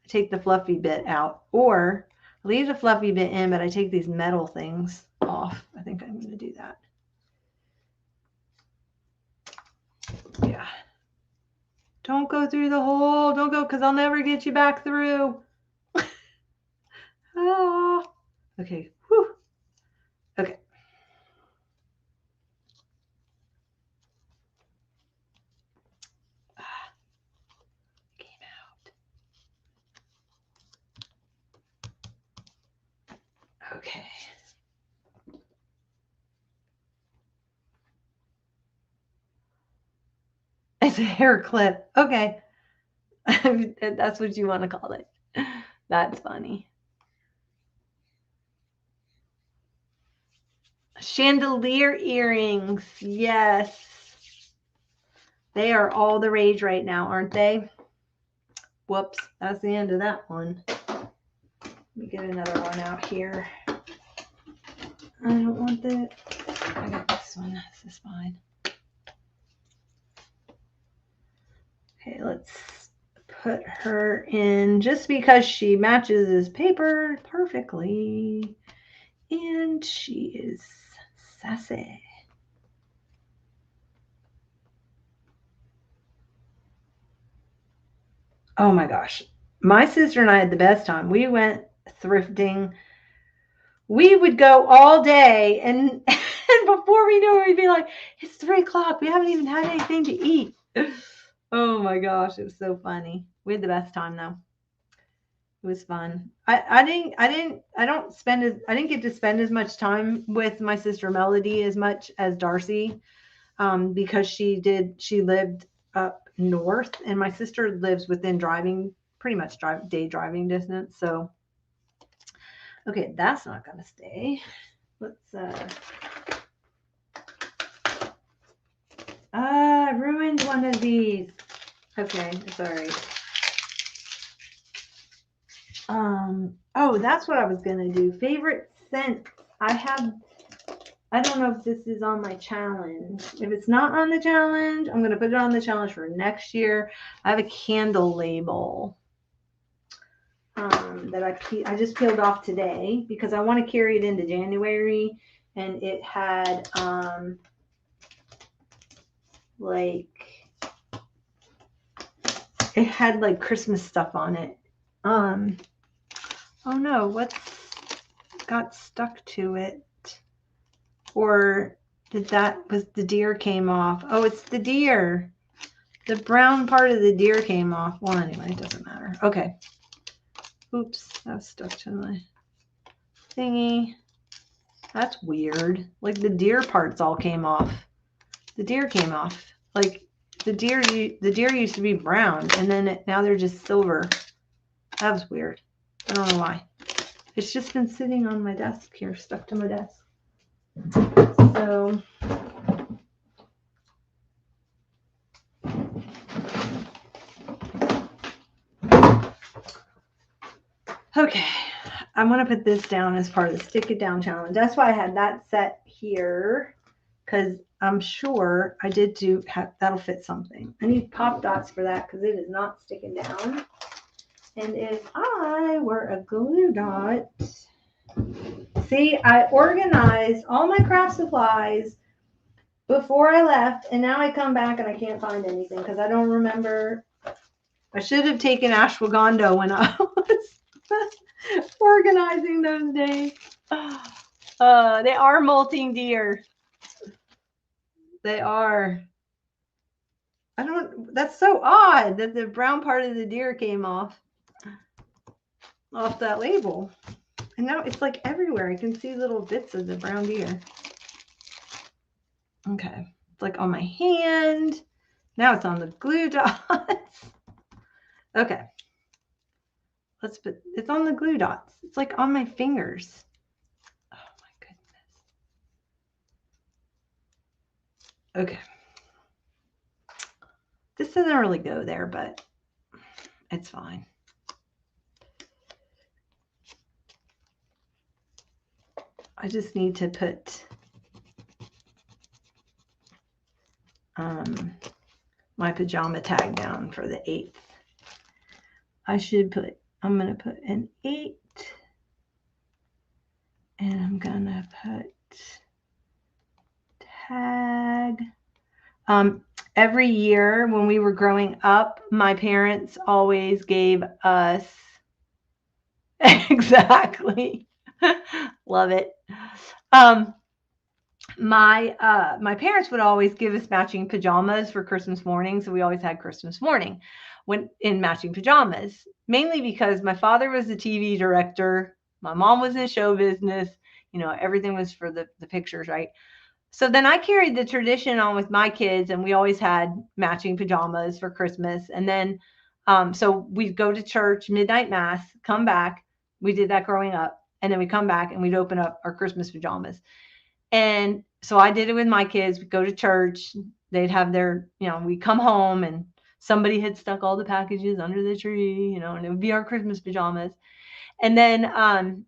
take the fluffy bit out. Or leave the fluffy bit in, but I take these metal things off. I think I'm going to do that. Yeah. Don't go through the hole. Don't go because I'll never get you back through. Oh. Okay. Whew. Okay. Came out. Okay. It's a hair clip. Okay. That's what you want to call it. That's funny. Chandelier earrings. Yes. They are all the rage right now, aren't they? Whoops. That's the end of that one. Let me get another one out here. I don't want that. I got this one. This is fine. Okay, let's put her in just because she matches this paper perfectly. And she is sassy. Oh my gosh. My sister and I had the best time. We went thrifting. We would go all day and before we knew it, we'd be like, it's 3 o'clock. We haven't even had anything to eat. Oh my gosh, it was so funny. We had the best time though. It was fun. I didn't get to spend as much time with my sister Melody as much as Darcy, because she lived up north and my sister lives within pretty much day driving distance. So, okay, that's not going to stay. Let's, I ruined one of these. Okay, it's all right. Oh, that's what I was going to do. Favorite scent. I have I don't know if this is on my challenge. If it's not on the challenge, I'm going to put it on the challenge for next year. I have a candle label that I just peeled off today because I want to carry it into January, and it had like Christmas stuff on it. Oh no, what's got stuck to it? Or was the deer came off? Oh, it's the deer. The brown part of the deer came off. Well, anyway, it doesn't matter. Okay. Oops, that was stuck to my thingy. That's weird. Like the deer parts all came off. The deer came off. Like the deer used to be brown, and then now they're just silver. That was weird. I don't know why. It's just been sitting on my desk here, stuck to my desk. So okay, I'm going to put this down as part of the Stick It Down challenge. That's why I had that set here, because I'm sure I did that'll fit something. I need pop dots for that because it is not sticking down. And if I were a glue dot, see, I organized all my craft supplies before I left, and now I come back and I can't find anything because I don't remember. I should have taken ashwagandha when I was organizing those days. They are molting deer. They are. That's so odd that the brown part of the deer came off that label. And now it's like everywhere. I can see little bits of the brown deer. Okay. It's like on my hand. Now it's on the glue dots. Okay. It's on the glue dots. It's like on my fingers. Oh my goodness. Okay. This doesn't really go there, but it's fine. I just need to put my pajama tag down for the 8th. I'm going to put an 8, and I'm going to put tag. Every year when we were growing up, my parents always gave us exactly. Love it. My parents would always give us matching pajamas for Christmas morning, so we always had Christmas morning in matching pajamas, mainly because my father was a TV director, my mom was in show business, everything was for the pictures, right? So then I carried the tradition on with my kids, and we always had matching pajamas for Christmas. And then so we'd go to church, midnight mass, come back. We did that growing up, and then we come back and we'd open up our Christmas pajamas. And so I did it with my kids. We'd go to church. They'd have their, we'd come home and somebody had stuck all the packages under the tree, and it would be our Christmas pajamas. And then,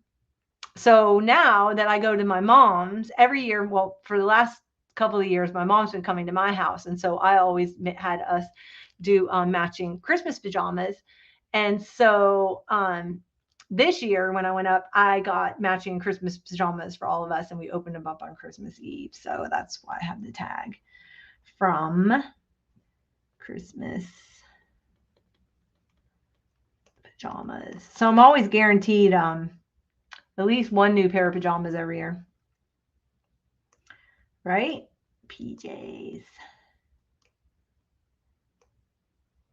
so now that I go to my mom's every year, well, for the last couple of years, my mom's been coming to my house. And so I always had us do matching Christmas pajamas. And so, this year, when I went up, I got matching Christmas pajamas for all of us, and we opened them up on Christmas Eve. So that's why I have the tag from Christmas pajamas. So I'm always guaranteed at least one new pair of pajamas every year. Right? PJs.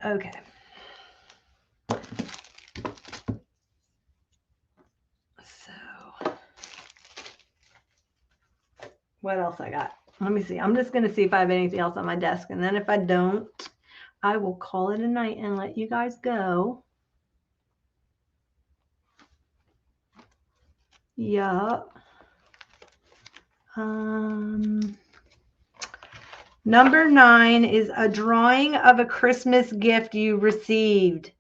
Okay. What else I got? Let me see. I'm just going to see if I have anything else on my desk. And then if I don't, I will call it a night and let you guys go. Yup. Number 9 is a drawing of a Christmas gift you received.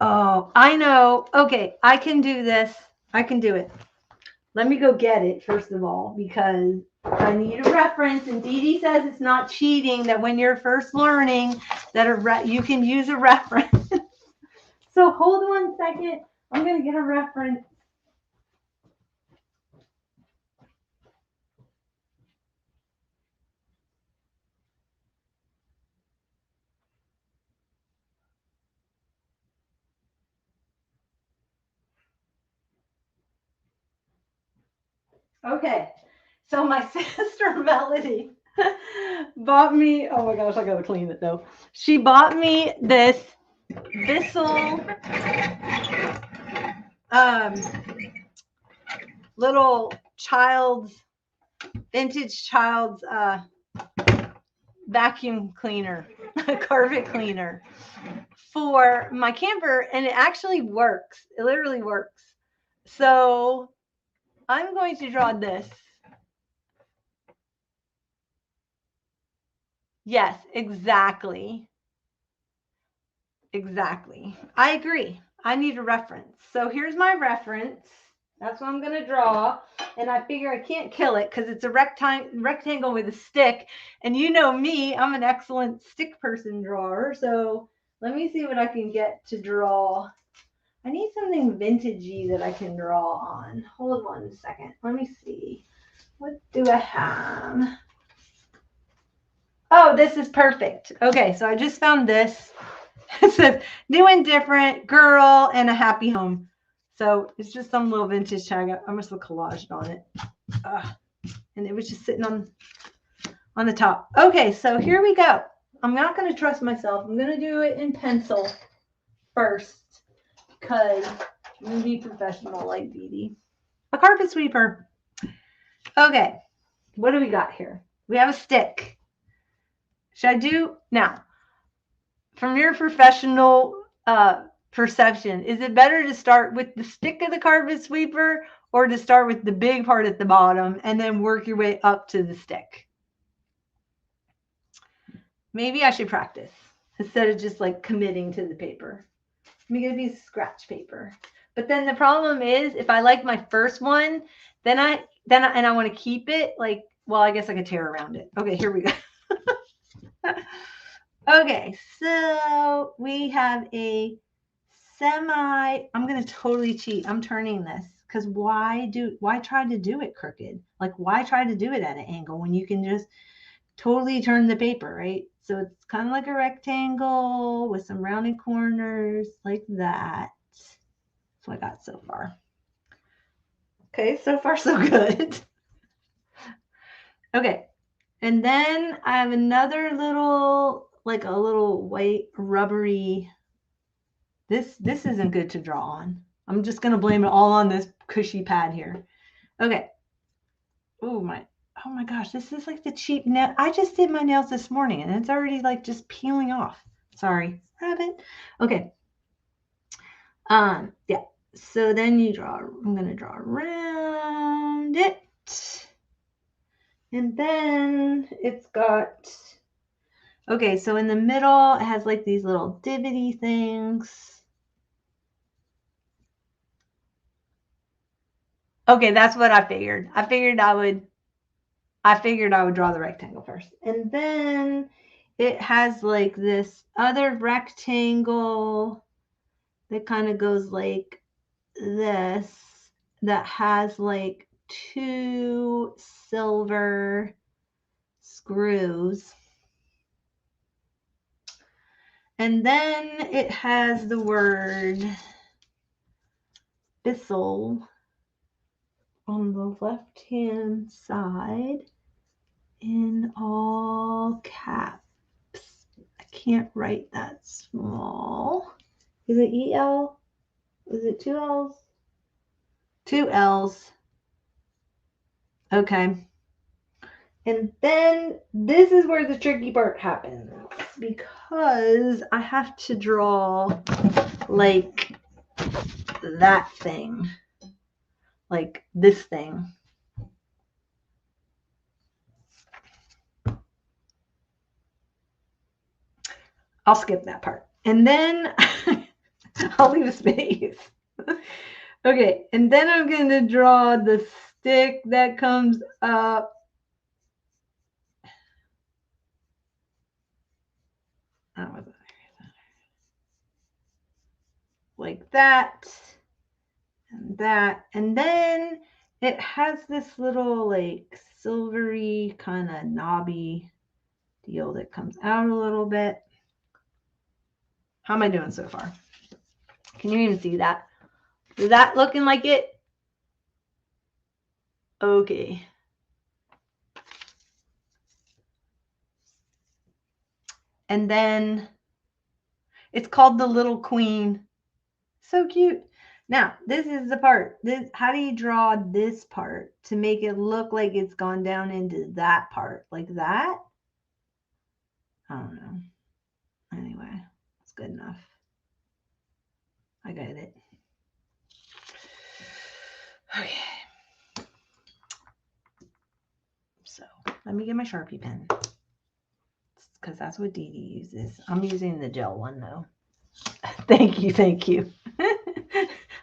Oh, I know. Okay, I can do this. I can do it. Let me go get it, first of all, because I need a reference. And Dee Dee says it's not cheating, that when you're first learning, that you can use a reference. So hold 1 second. I'm going to get a reference. Okay, so my sister Melody bought me, oh my gosh, I gotta clean it though. She bought me this Bissell little vintage child's vacuum cleaner, carpet cleaner for my camper, and it actually works. It literally works. So I'm going to draw this. Yes, exactly. Exactly. I agree. I need a reference. So here's my reference. That's what I'm going to draw. And I figure I can't kill it because it's a rectangle with a stick. And you know me, I'm an excellent stick person drawer. So let me see what I can get to draw. I need something vintagey that I can draw on. Hold 1 second. Let me see. What do I have? Oh, this is perfect. Okay, so I just found this. It says new and different girl and a happy home. So it's just some little vintage tag. I must have collaged on it. And it was just sitting on the top. Okay, so here we go. I'm not going to trust myself. I'm going to do it in pencil first because I'm going to be professional like Dee Dee. A carpet sweeper. Okay, what do we got here? We have a stick. Should I do now? From your professional perception, is it better to start with the stick of the carpet sweeper or to start with the big part at the bottom and then work your way up to the stick? Maybe I should practice instead of just like committing to the paper. Let me get a piece of scratch paper. But then the problem is if I like my first one, then I want to keep it, like, well, I guess I could tear around it. Okay, here we go. Okay, so we have a I'm going to totally cheat. I'm turning this because why try to do it crooked? Like, why try to do it at an angle when you can just totally turn the paper, right? So it's kind of like a rectangle with some rounded corners like that. That's what I got so far. Okay, so far so good. Okay, and then I have another little, like a little white rubbery. This isn't good to draw on. I'm just going to blame it all on this cushy pad here. Okay. Oh my gosh, this is like the cheap nail. I just did my nails this morning and it's already like just peeling off. Sorry, rabbit. Okay. Yeah. So then you draw, I'm going to draw around it. And then it's got, okay, so in the middle, it has like these little divvy things. Okay, that's what I figured. I figured I would draw the rectangle first. And then it has like this other rectangle that kind of goes like this, that has like 2 silver screws. And then it has the word Bissell on the left-hand side in all caps. I can't write that small. Is it EL? Is it 2 L's? 2 L's. Okay. And then this is where the tricky part happens because I have to draw like that thing, like this thing. I'll skip that part. And then I'll leave a space. Okay, and then I'm going to draw the stick that comes up. Like that and that. And then it has this little like silvery kind of knobby deal that comes out a little bit. How am I doing so far? Can you even see that? Is that looking like it? Okay. And then it's called the Little Queen. So cute. Now, this is the part. How do you draw this part to make it look like it's gone down into that part? Like that? I don't know. Anyway, it's good enough. I got it. Okay. So let me get my Sharpie pen. Because that's what Dee Dee uses. I'm using the gel one though. Thank you, thank you.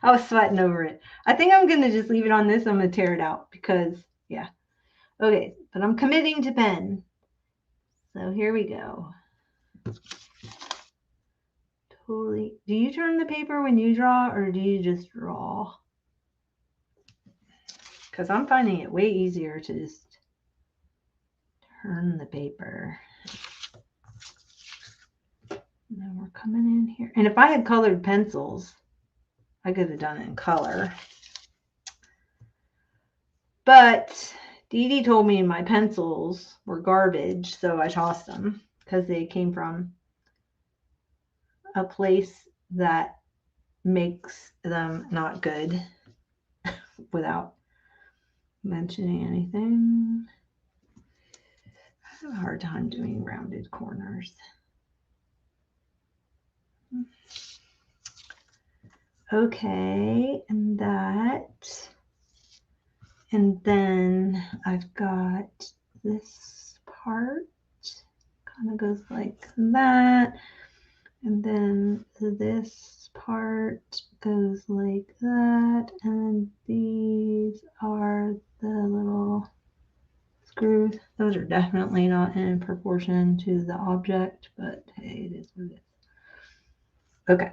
I was sweating over it. I think I'm going to just leave it on this. I'm going to tear it out because, yeah. Okay, but I'm committing to pen. So here we go. Totally. Do you turn the paper when you draw or do you just draw? Because I'm finding it way easier to just turn the paper. And then we're coming in here. And if I had colored pencils, I could have done it in color. But Dee Dee told me my pencils were garbage, so I tossed them because they came from a place that makes them not good without mentioning anything. I have a hard time doing rounded corners. Okay, and that. And then I've got this part, kind of goes like that. And then this part goes like that. And these are the little screws. Those are definitely not in proportion to the object, but hey, it is what it is. Okay.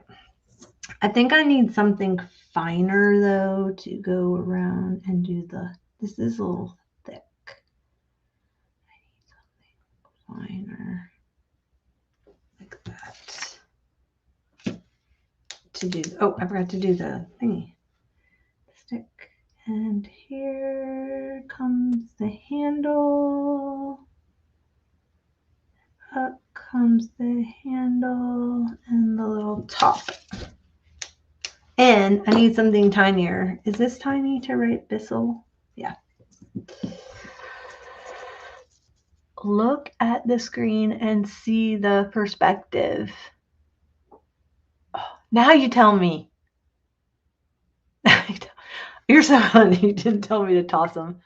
I think I need something finer though to go around and do this is a little thick. I need something finer like that to do. Oh, I forgot to do the thingy. Stick. And here comes the handle. Up comes the handle and the little top. And I need something tinier. Is this tiny to write Bissell? Yeah. Look at the screen and see the perspective. Oh, now you tell me. You're so funny. You didn't tell me to toss them.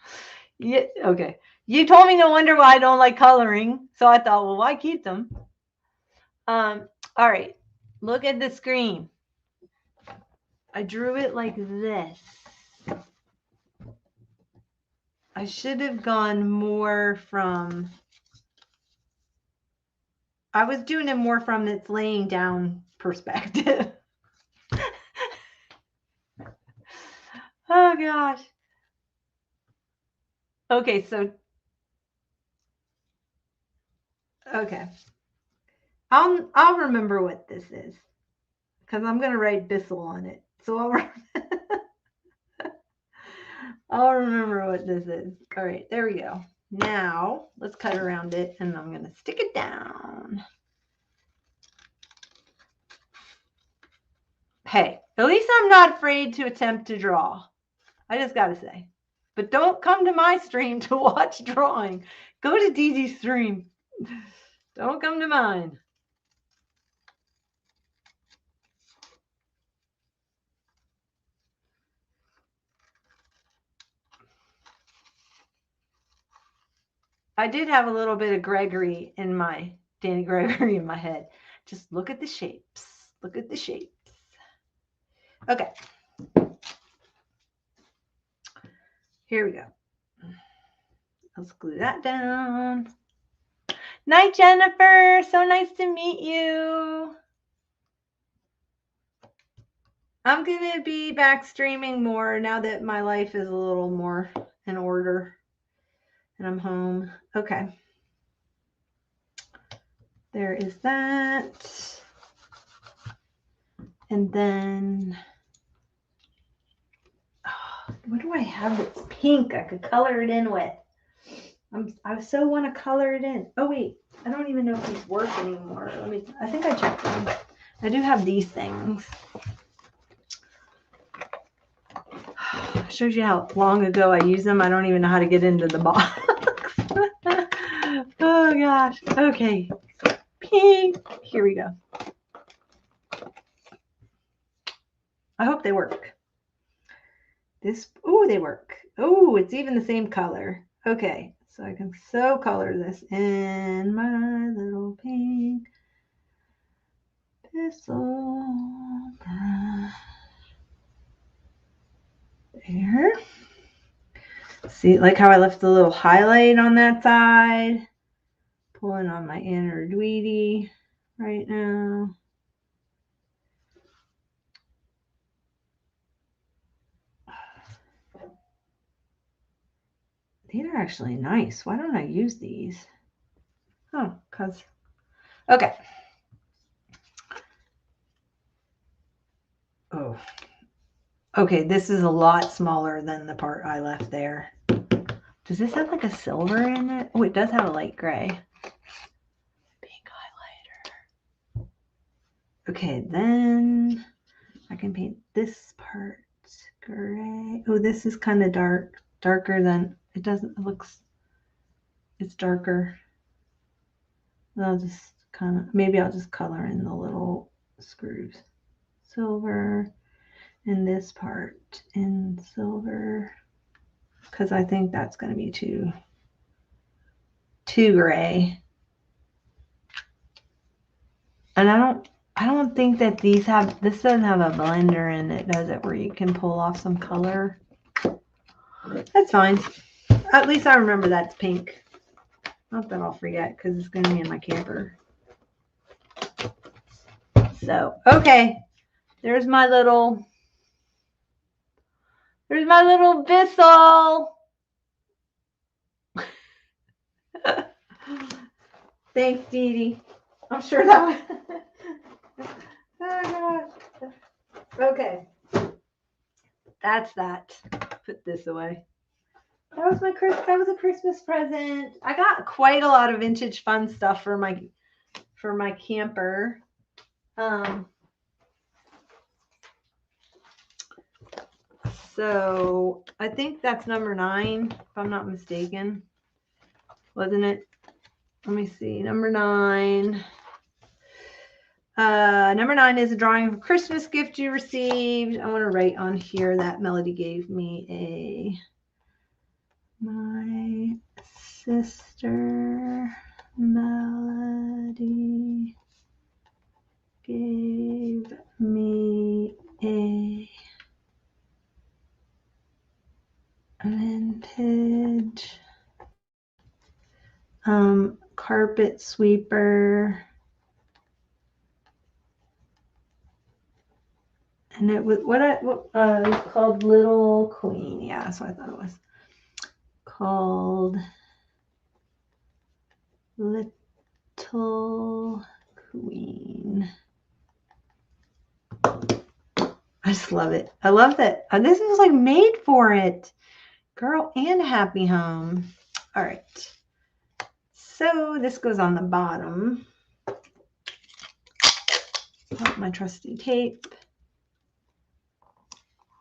Yeah, okay. You told me no wonder why I don't like coloring. So I thought, well, why keep them? All right. Look at the screen. I drew it like this. I should have gone more from, I was doing it more from its laying down perspective. Oh gosh. Okay, so okay. I'll remember what this is because I'm gonna write Bissell on it. So I'll remember what this is. All right, there we go. Now let's cut around it and I'm gonna stick it down. Hey, at least I'm not afraid to attempt to draw. I just gotta say. But don't come to my stream to watch drawing. Go to Dee Dee's stream. Don't come to mine. I did have a little bit of Gregory in my, Danny Gregory in my head. Just look at the shapes. Look at the shapes. Okay. Here we go. Let's glue that down. Night, Jennifer. So nice to meet you. I'm going to be back streaming more now that my life is a little more in order and I'm home. Okay. There is that. And then, what do I have that's pink I could color it in with? I so want to color it in. Oh, wait. I don't even know if these work anymore. I think I checked them. I do have these things. Shows you how long ago I used them. I don't even know how to get into the box. Oh gosh. Okay. Pink. Here we go. I hope they work. They work. Oh, it's even the same color. Okay. So I can color this in my little pink pencil brush. There. See, like how I left the little highlight on that side. Pulling on my inner Dweety right now. These are actually nice. Why don't I use these? Oh, because. Okay. Oh. Okay, this is a lot smaller than the part I left there. Does this have like a silver in it? Oh, it does have a light gray. Pink highlighter. Okay, then I can paint this part gray. Oh, this is kind of dark. Darker than it doesn't. It looks. It's darker. I'll just maybe I'll just color in the little screws. Silver. And this part in silver. Because I think that's going to be too gray. And I don't think that this doesn't have a blender in it, does it, where you can pull off some color? That's fine. At least I remember that's pink. Not that I'll forget because it's going to be in my camper. So, okay. There's my little Bissell. Thanks, Dee Dee. I'm sure that was. Oh, gosh. Okay. That's that. Put this away. That was a Christmas present. I got quite a lot of vintage fun stuff for my camper. So I think that's number 9, if I'm not mistaken. Wasn't it? Let me see. Number 9. Number 9 is a drawing of a Christmas gift you received. I want to write on here that Melody gave me my sister Melody gave me a vintage carpet sweeper, and it was it's called Little Queen. Yeah, that's what I thought it was called. Little Queen. I just love it. I love that. This is like made for it. Girl and Happy Home. All right. So this goes on the bottom. Put my trusty tape.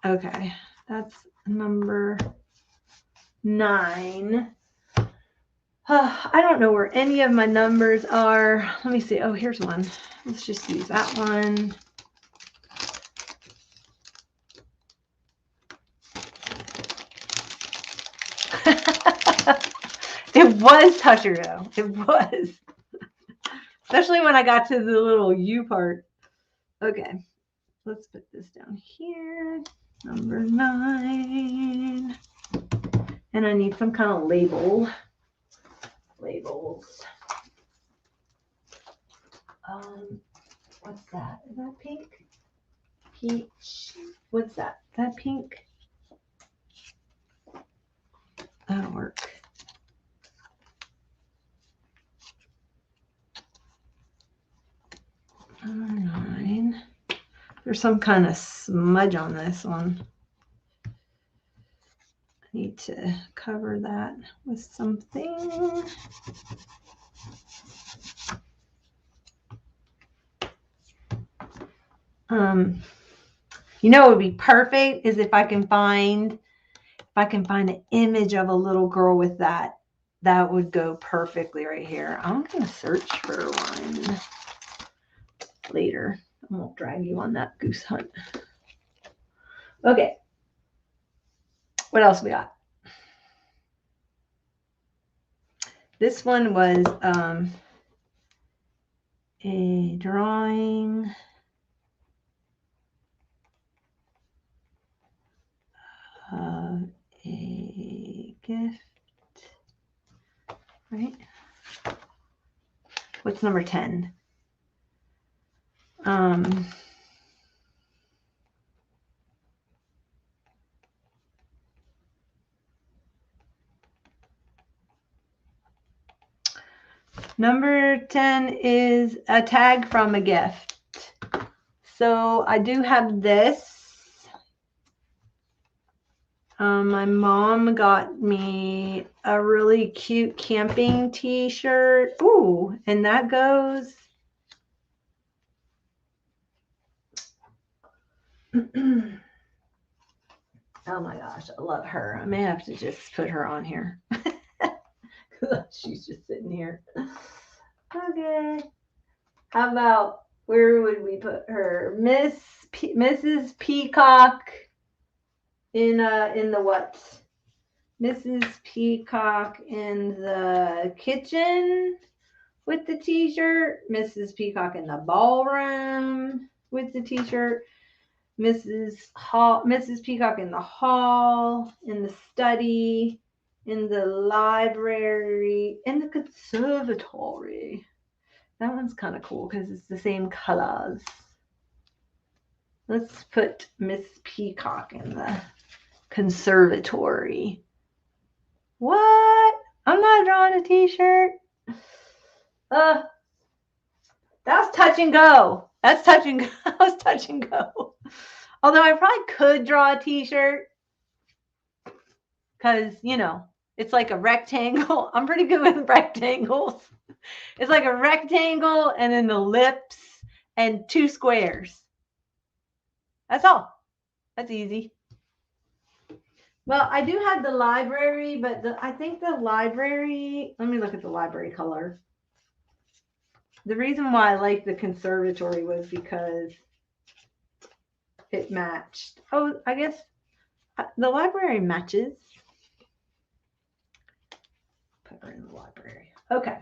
Okay. That's number 9. I don't know where any of my numbers are. Let me see. Oh, here's one. Let's just use that one. It was Toucher though. It was. Especially when I got to the little U part. Okay. Let's put this down here. Number 9. And I need some kind of labels. What's that? Is that pink? Peach. What's that? Is that pink? That'll work. Nine. There's some kind of smudge on this one. I need to cover that with something. You know, it would be perfect is if I can find an image of a little girl with that. That would go perfectly right here. I'm gonna search for one later. I won't drag you on that goose hunt. Okay. What else we got? This one was a drawing of a gift, right? What's number 10? Number 10 is a tag from a gift. So I do have this. My mom got me a really cute camping t-shirt. Ooh, and that goes. Oh my gosh, I love her. I may have to just put her on here. She's just sitting here. Okay. How about, where would we put her? Mrs. Peacock in the what? Mrs. Peacock in the kitchen with the t-shirt. Mrs. Peacock in the ballroom with the t-shirt. Mrs. Peacock in the hall, in the study, in the library, in the conservatory. That one's kind of cool because it's the same colors. Let's put Miss Peacock in the conservatory. What? I'm not drawing a t-shirt. That's touch and go. That's touch and go. That's touch and go. Although I probably could draw a t-shirt because, you know, it's like a rectangle. I'm pretty good with rectangles. It's like a rectangle and an ellipse and 2 squares. That's all. That's easy. Well, I do have the library, but I think the library, let me look at the library color. The reason why I like the conservatory was because it matched. Oh, I guess the library matches. Put her in the library. Okay.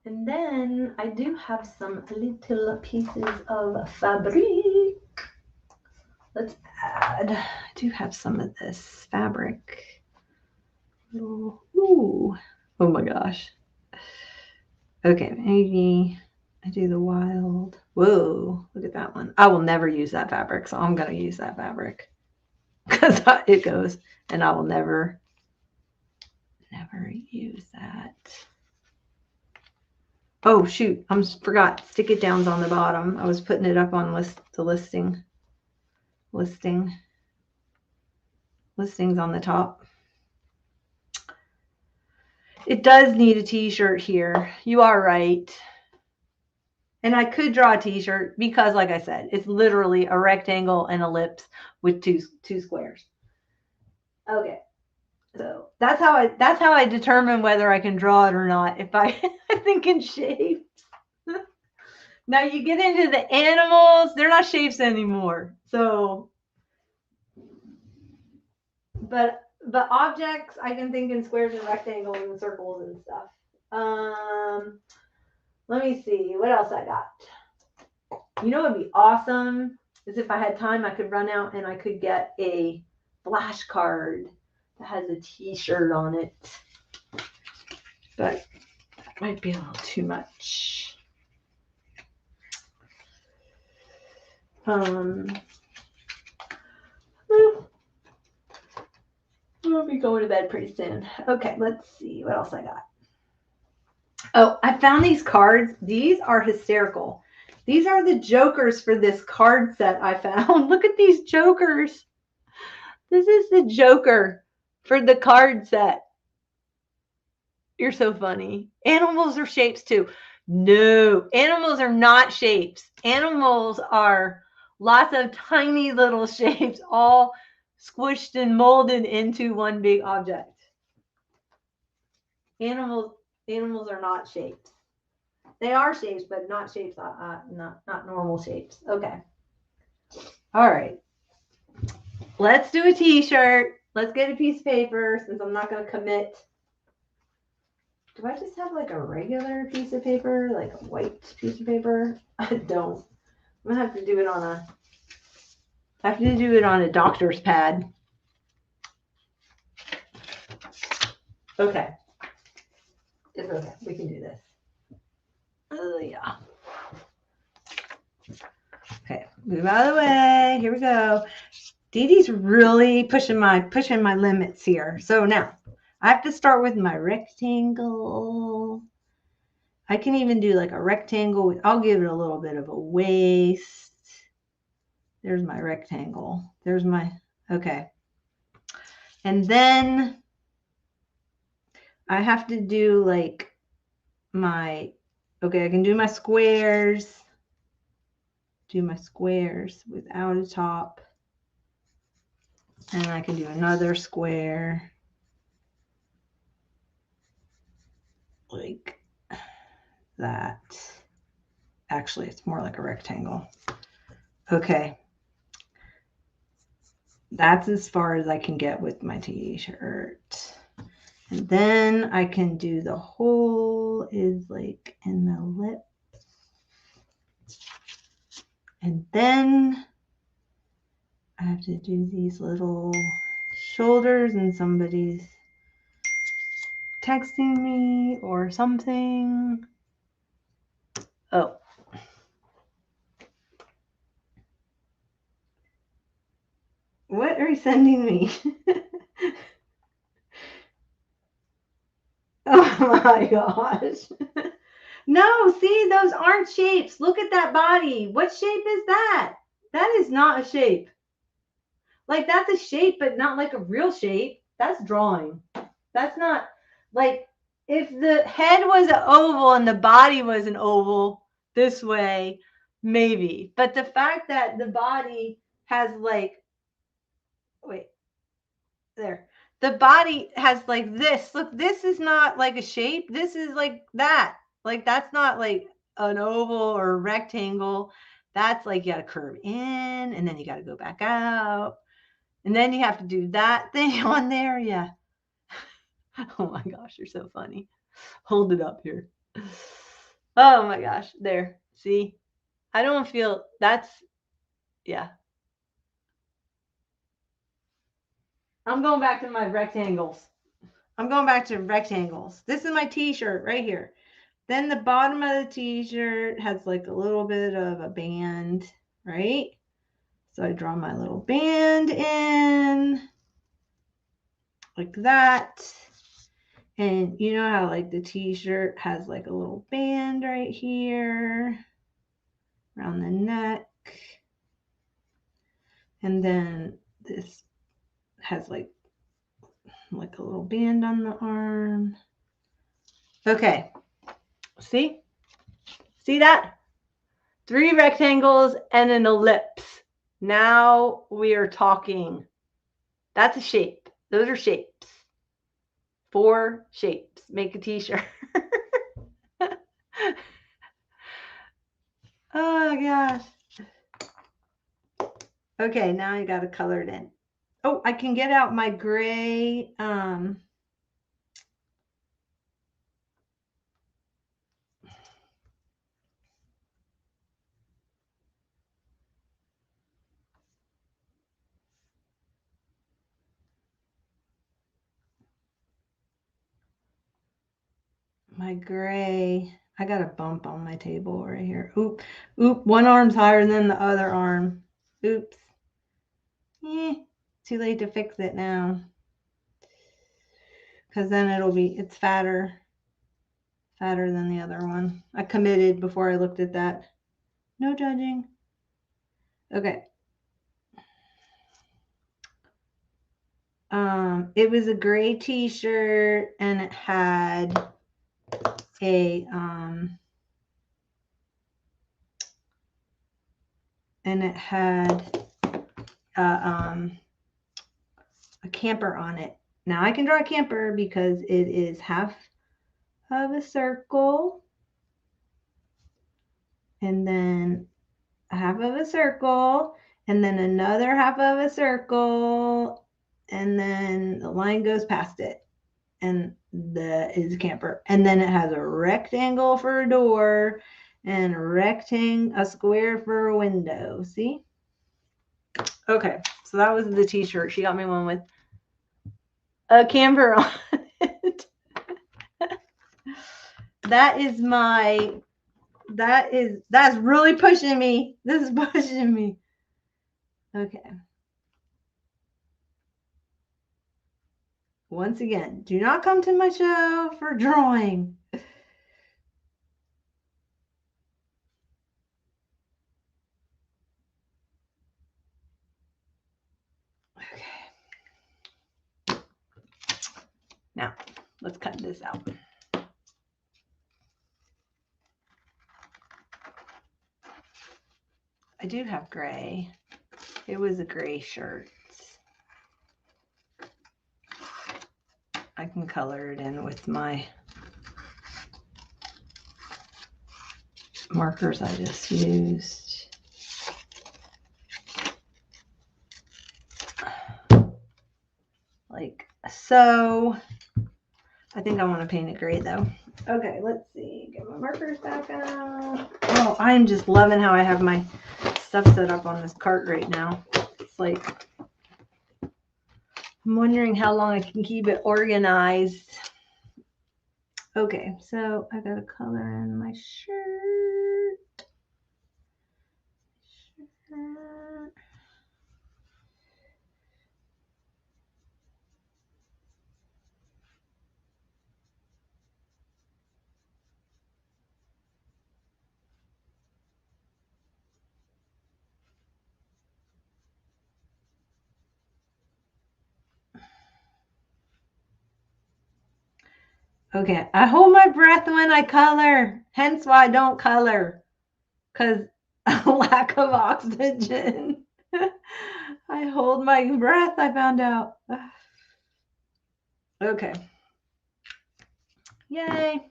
And then I do have some little pieces of fabric. Let's add. I do have some of this fabric. Ooh. Oh my gosh. Okay, maybe I do the wild. Whoa, look at that one. I will never use that fabric, so I'm going to use that fabric because it goes, and I will never use that. Oh, shoot. I forgot. Stick it down's on the bottom. I was putting it up on the listing. Listings on the top. It does need a t-shirt here. You are right. And I could draw a t-shirt because, like I said, it's literally a rectangle and ellipse with two squares. Okay. So that's how I determine whether I can draw it or not. If I think in shapes. Now you get into the animals, they're not shapes anymore. So, but objects, I can think in squares and rectangles and circles and stuff. Let me see what else I got. You know, it'd be awesome is if I had time, I could run out and I could get a flashcard that has a t-shirt on it. But that might be a little too much. We'll be going to bed pretty soon. Okay, let's see what else I got. Oh, I found these cards. These are hysterical. These are the jokers for this card set I found. Look at these jokers. This is the joker for the card set. You're so funny. Animals are shapes too. No, animals are not shapes. Animals are lots of tiny little shapes all squished and molded into one big object. Animals are not shapes. They are shapes, but not shapes, not normal shapes. Okay. All right. Let's do a t-shirt. Let's get a piece of paper since I'm not going to commit. Do I just have like a regular piece of paper, like a white piece of paper? I don't. I'm gonna have to do it on a doctor's pad. Okay. It's okay. We can do this. Oh yeah. Okay, move out of the way. Here we go. Dee Dee's really pushing my limits here. So now I have to start with my rectangle. I can even do like a rectangle. I'll give it a little bit of a waist. There's my rectangle. There's my, okay. And then I have to do like my, okay, I can do my squares. Do my squares without a top. And I can do another square. Like that. Actually, it's more like a rectangle. Okay. That's as far as I can get with my t-shirt. And then I can do the hole is like in the lip. And then I have to do these little shoulders, and somebody's texting me or something. Oh. What are you sending me? Oh my gosh. No, see, those aren't shapes. Look at that body. What shape is that? That is not a shape. Like, that's a shape, but not like a real shape. That's drawing. That's not, like, if the head was an oval and the body was an oval this way, maybe. But the fact that the body has like, wait, there. The body has like this. Look, this is not like a shape. This is like that. Like, that's not like an oval or a rectangle. That's like you got to curve in, and then you got to go back out. And then you have to do that thing on there. Yeah. Oh my gosh, you're so funny. Hold it up here. Oh my gosh. There. See? I don't feel that's, yeah. I'm going back to my rectangles. This is my t-shirt right here. Then the bottom of the t-shirt has like a little bit of a band, right? So I draw my little band in like that. And you know how like the t-shirt has like a little band right here around the neck. And then this has like a little band on the arm. Okay. See? See that? 3 rectangles and an ellipse. Now we are talking. That's a shape. Those are shapes. 4 shapes. Make a t-shirt. Oh gosh. Okay, now I got to color it in. Oh, I can get out my gray my gray. I got a bump on my table right here. Oop, one arm's higher than the other arm. Oops. Too late to fix it now. Because then it's fatter than the other one. I committed before I looked at that. No judging. Okay. It was a gray t-shirt and it had a a camper on it. Now I can draw a camper because it is half of a circle and then a half of a circle and then another half of a circle and then the line goes past it and that is a camper. And then it has a rectangle for a door and a square for a window. See? Okay, so that was the t-shirt. She got me one with a camper on it. That's really pushing me. This is pushing me. Okay. Once again, do not come to my show for drawing. Okay. Now, let's cut this out. I do have gray. It was a gray shirt. I can color it in with my markers I just used. Like so. I think I want to paint it gray though. Okay, let's see. Get my markers back out. Oh, I'm just loving how I have my stuff set up on this cart right now. It's like, I'm wondering how long I can keep it organized. Okay, so I got to color in my shirt. Okay, I hold my breath when I color, hence why I don't color, because lack of oxygen. I hold my breath, I found out. Okay. Yay.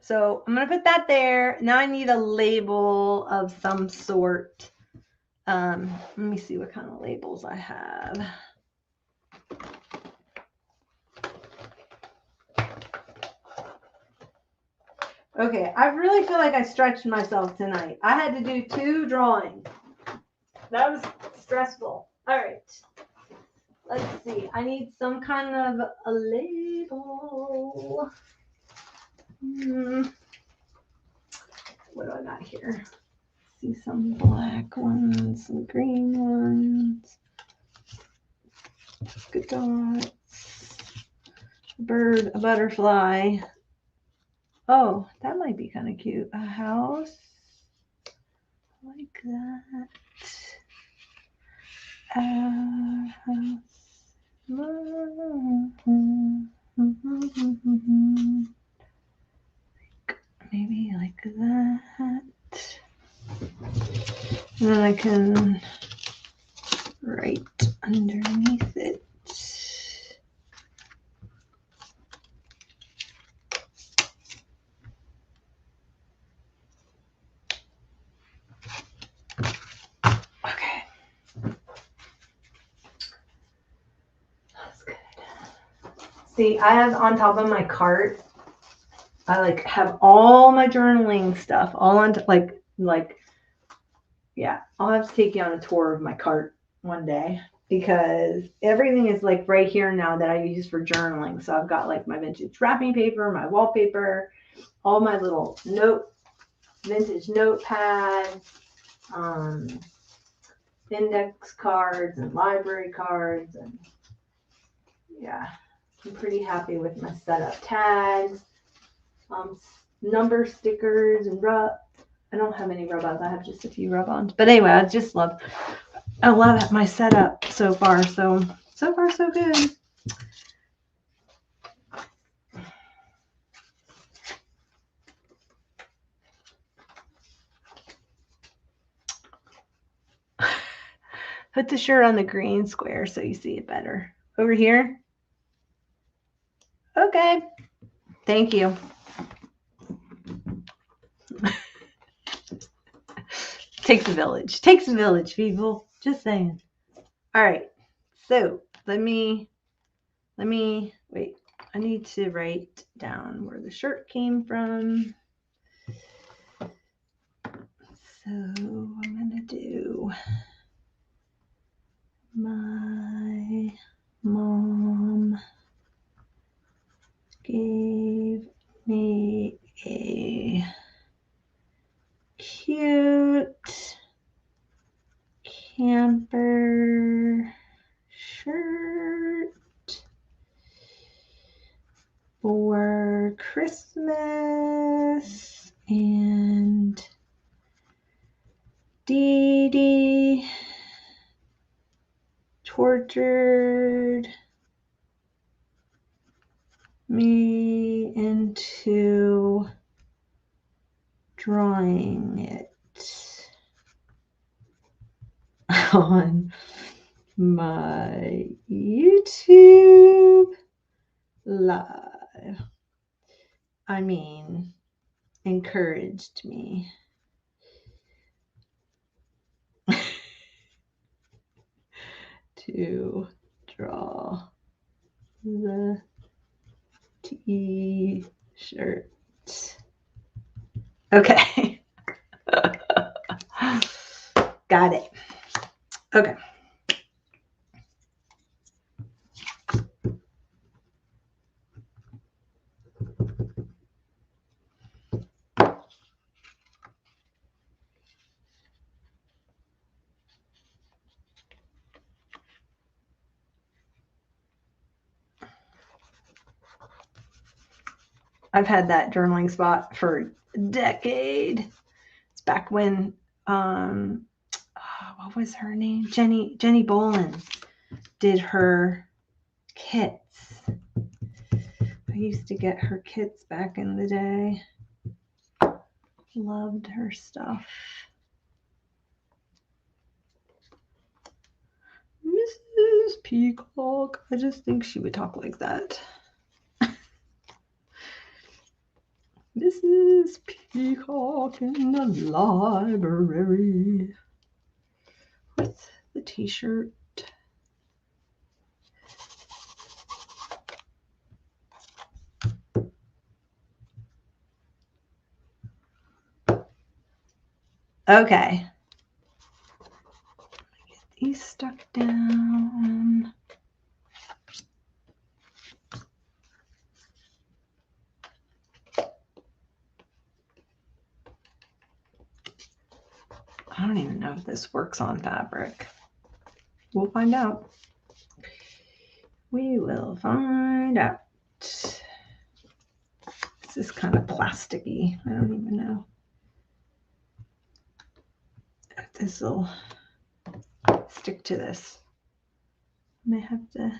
So I'm going to put that there. Now I need a label of some sort. Let me see what kind of labels I have. Okay, I really feel like I stretched myself tonight. I had to do 2 drawings. That was stressful. All right. Let's see. I need some kind of a label. What do I got here? See some black ones, some green ones. Good dots. A bird, a butterfly. Oh, that might be kind of cute. A house. Like that. A house. Maybe like that. And then I can write underneath it. Okay. That's good. See, I have on top of my cart, I like have all my journaling stuff all on yeah, I'll have to take you on a tour of my cart one day. because everything is like right here now that I use for journaling. So I've got like my vintage wrapping paper, my wallpaper, all my little vintage notepads, index cards and library cards. And yeah, I'm pretty happy with my setup tags, number stickers and I don't have any rub-ons. I have just a few rub-ons. But anyway, I love my setup so far. So far, so good. Put the shirt on the green square so you see it better. Over here. Okay. Thank you. Takes a village. Takes a village, people. Just saying. All right. So let me wait. I need to write down where the shirt came from. So I'm gonna do my mom gave me a cute camper shirt for Christmas, and Dee Dee tortured me into drawing it on my YouTube live. I mean, encouraged me to draw the t-shirt. Okay. Got it. Okay. I've had that journaling spot for a decade. It's back when what was her name? Jenny Bolin did her kits. I used to get her kits back in the day. Loved her stuff. Mrs. Peacock. I just think she would talk like that. Mrs. Peacock in the library with the t-shirt. Okay. Get these stuck down. I don't even know if this works on fabric. We'll find out. We will find out. This is kind of plasticky. I don't even know if this will stick to this. I may have to.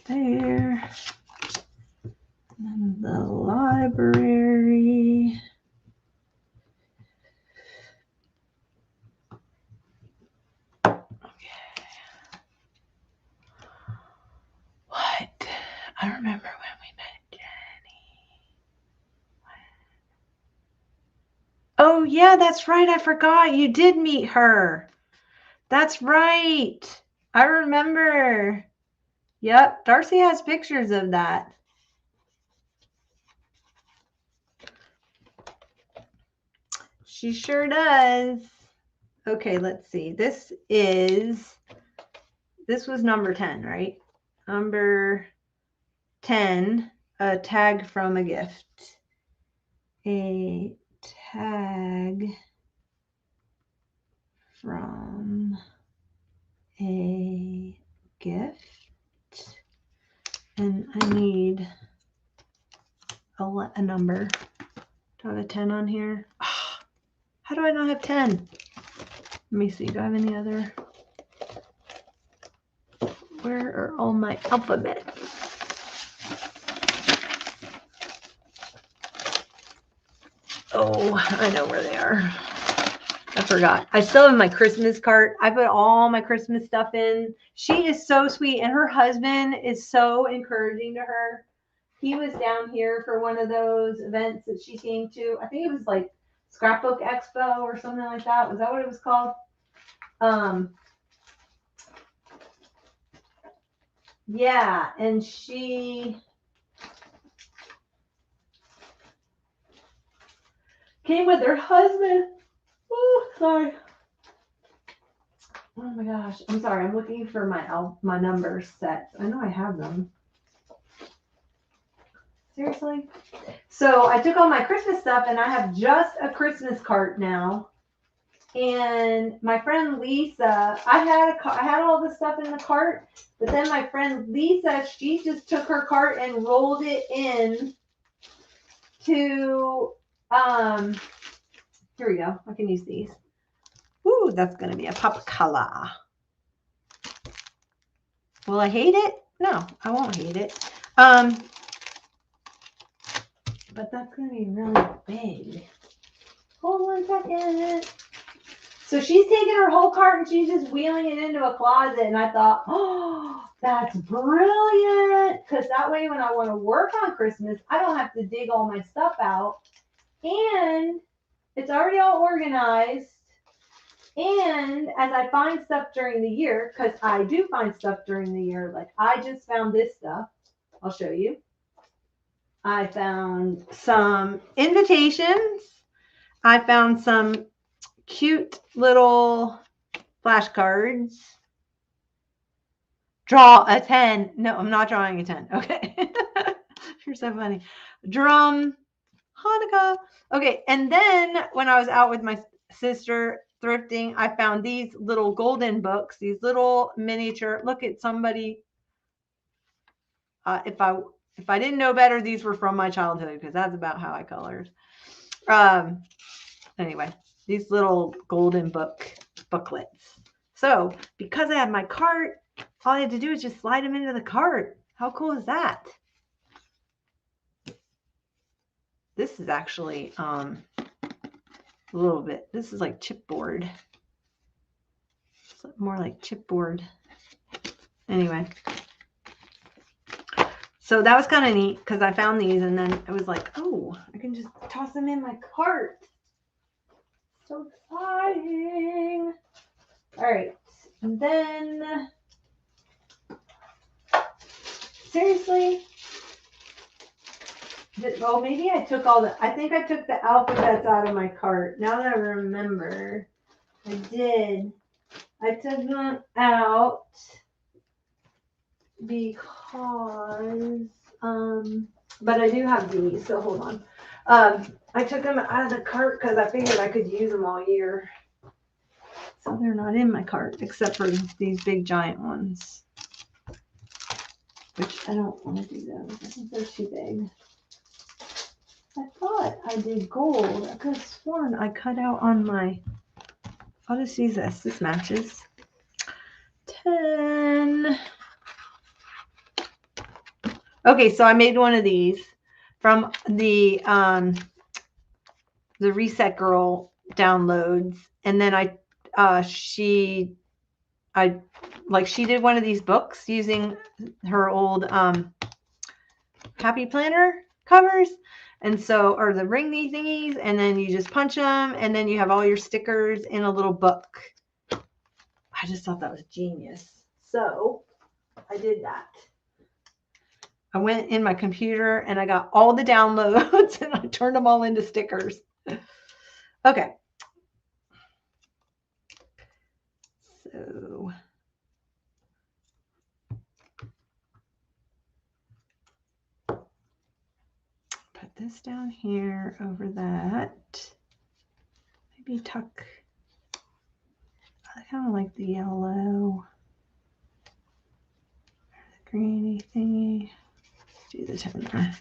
There. And then the library. What? I remember when we met Jenny. Oh, yeah, that's right. I forgot. You did meet her. That's right. I remember. Yep. Darcy has pictures of that. She sure does. Okay, let's see. This was number 10, right? Number 10, a tag from a gift. A tag from a gift. And I need a number. Do I have a 10 on here? Oh, how do I not have 10? Let me see. Do I have any other? Where are all my alphabets? Oh, I know where they are. I forgot. I still have my Christmas cart. I put all my Christmas stuff in. She is so sweet, and her husband is so encouraging to her. He was down here for one of those events that she came to. I think it was like Scrapbook Expo or something like that. Was that what it was called? Yeah, and she came with her husband. Oh, sorry. Oh my gosh. I'm sorry. I'm looking for my number sets. I know I have them. Seriously? So I took all my Christmas stuff and I have just a Christmas cart now. And my friend Lisa, I had all the stuff in the cart, but then my friend Lisa, she just took her cart and rolled it in to here we go. I can use these. Ooh, that's gonna be a pop color. Will I hate it? No, I won't hate it. But that's gonna be really big. Hold on a second. So she's taking her whole cart and she's just wheeling it into a closet. And I thought, oh, that's brilliant. Because that way when I want to work on Christmas, I don't have to dig all my stuff out. And it's already all organized. And as I find stuff during the year, because I do find stuff during the year, like I just found this stuff. I'll show you. I found some invitations. I found some cute little flashcards. Draw a 10. No, I'm not drawing a 10. Okay. You're so funny. Drum, Hanukkah. Okay. And then when I was out with my sister thrifting, I found these little golden books, these little miniature. Look at somebody. If I didn't know better, these were from my childhood because that's about how I colored. Anyway, these little golden booklets. So because I had my cart, all I had to do is just slide them into the cart. How cool is that? This is actually a little bit, this is like chipboard. It's more like chipboard. Anyway. So that was kind of neat because I found these and then I was like, oh, I can just toss them in my cart. So exciting. All right. And then, seriously? Oh, maybe I took I think I took the alphabets out of my cart. Now that I remember, I did. I took them out because, but I do have these, so hold on. I took them out of the cart because I figured I could use them all year. So they're not in my cart, except for these big giant ones, which I don't want to do those. I think they're too big. I thought I did gold. I could have sworn I cut out on my, I'll just use this. This matches. 10. Okay, so I made one of these from the Reset Girl downloads, and then she did one of these books using her old Happy Planner covers, and so, or the ring me thingies, and then you just punch them, and then you have all your stickers in a little book. I just thought that was genius. So I did that. I went in my computer and I got all the downloads and I turned them all into stickers. Okay. yellow. Put this down here over that. Maybe tuck. I kind of like the yellow. The greeny thingy. Do the toner.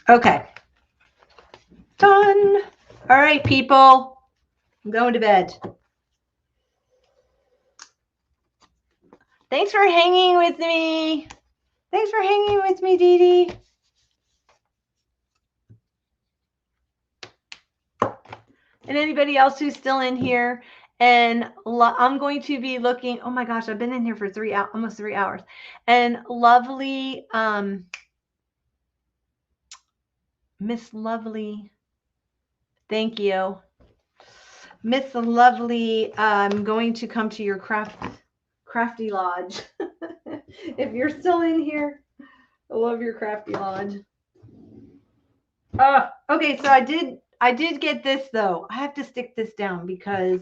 Okay. Done. All right, people. I'm going to bed. Thanks for hanging with me. Thanks for hanging with me, Dee Dee. And anybody else who's still in here. And I'm going to be looking. Oh my gosh, I've been in here for almost 3 hours. And lovely Miss Lovely. Thank you. Miss Lovely, I'm going to come to your crafty lodge. If you're still in here, I love your crafty lodge. Okay, so I did get this though. I have to stick this down because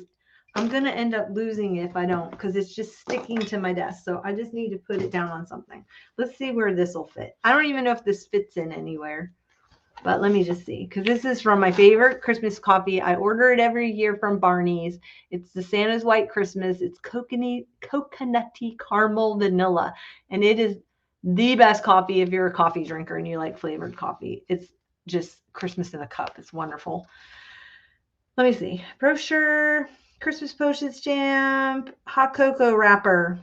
I'm gonna end up losing it if I don't, because it's just sticking to my desk. So I just need to put it down on something. Let's see where this will fit. I don't even know if this fits in anywhere. But let me just see, because this is from my favorite Christmas coffee. I order it every year from Barney's. It's the Santa's White Christmas. It's coconutty caramel vanilla. And it is the best coffee if you're a coffee drinker and you like flavored coffee. It's just Christmas in a cup. It's wonderful. Let me see. Brochure, Christmas postage stamp, hot cocoa wrapper.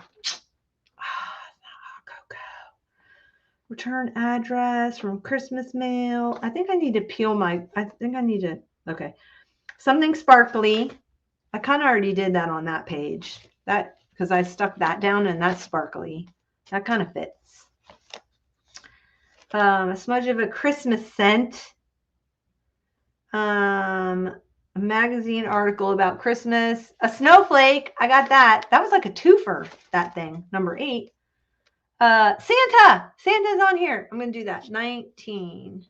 Return address from Christmas mail. I think I need to okay. Something sparkly. I kind of already did that on that page. That, because I stuck that down and that's sparkly. That kind of fits. A smudge of a Christmas scent. A magazine article about Christmas. A snowflake. I got that. That was like a twofer, that thing. Number 8. Santa's on here. I'm going to do that. 19.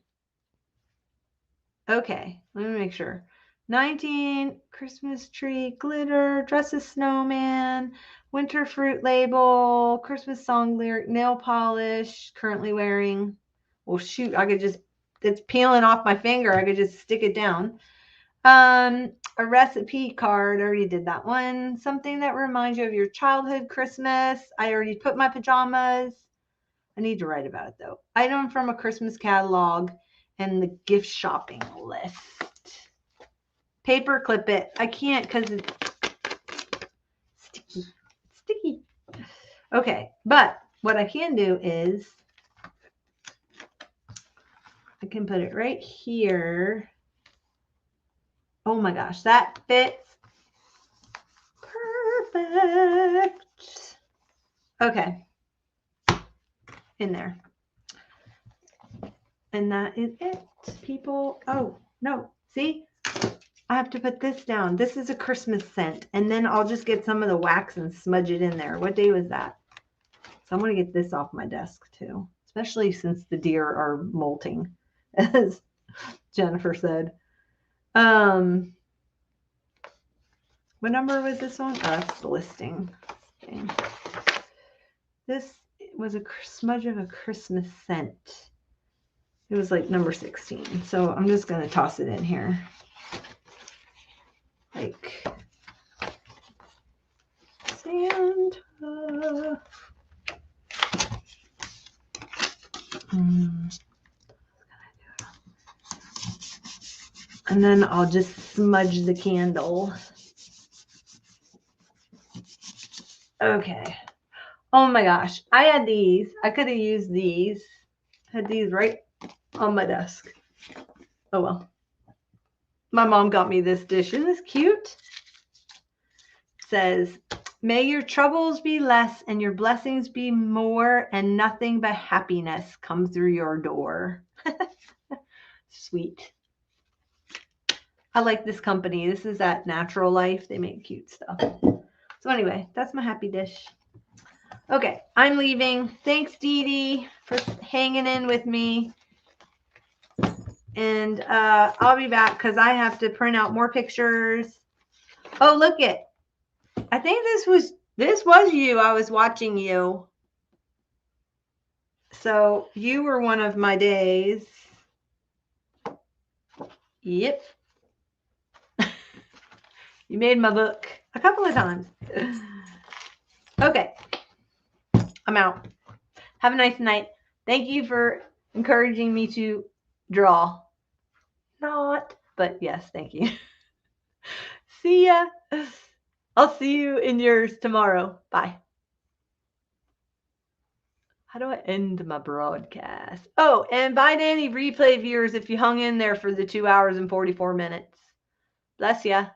Okay. Let me make sure. 19, Christmas tree, glitter, dresses snowman, winter fruit label, Christmas song lyric, nail polish, currently wearing. Well, shoot, it's peeling off my finger. I could just stick it down. A recipe card. I already did that one. Something that reminds you of your childhood Christmas. I already put my pajamas. I need to write about it though. Item from a Christmas catalog and the gift shopping list. Paper clip it. I can't because it's sticky. Okay, but what I can do is I can put it right here. Oh my gosh, that fits perfect. Okay. In there. And that is it, people. Oh, no. See? I have to put this down. This is a Christmas scent. And then I'll just get some of the wax and smudge it in there. What day was that? So I'm going to get this off my desk too, especially since the deer are molting, as Jennifer said. What number was this on? That's the listing. Okay. This was a smudge of a Christmas scent. It was like number 16. So I'm just going to toss it in here. Like Santa. And then I'll just smudge the candle. Okay. Oh my gosh. I had these. I could have used these. Had these right on my desk. Oh well. My mom got me this dish. Isn't this cute? It says, may your troubles be less and your blessings be more, and nothing but happiness come through your door. Sweet. I like this company. This is at Natural Life. They make cute stuff. So anyway, that's my happy dish. Okay, I'm leaving. Thanks, Dee Dee, for hanging in with me. And I'll be back because I have to print out more pictures. Oh, look it. I think this was you. I was watching you. So you were one of my days. Yep. You made my book a couple of times. Okay. I'm out. Have a nice night. Thank you for encouraging me to draw. Not, but yes, thank you. See ya. I'll see you in yours tomorrow. Bye. How do I end my broadcast? Oh, and bye to any replay viewers if you hung in there for the 2 hours and 44 minutes. Bless ya.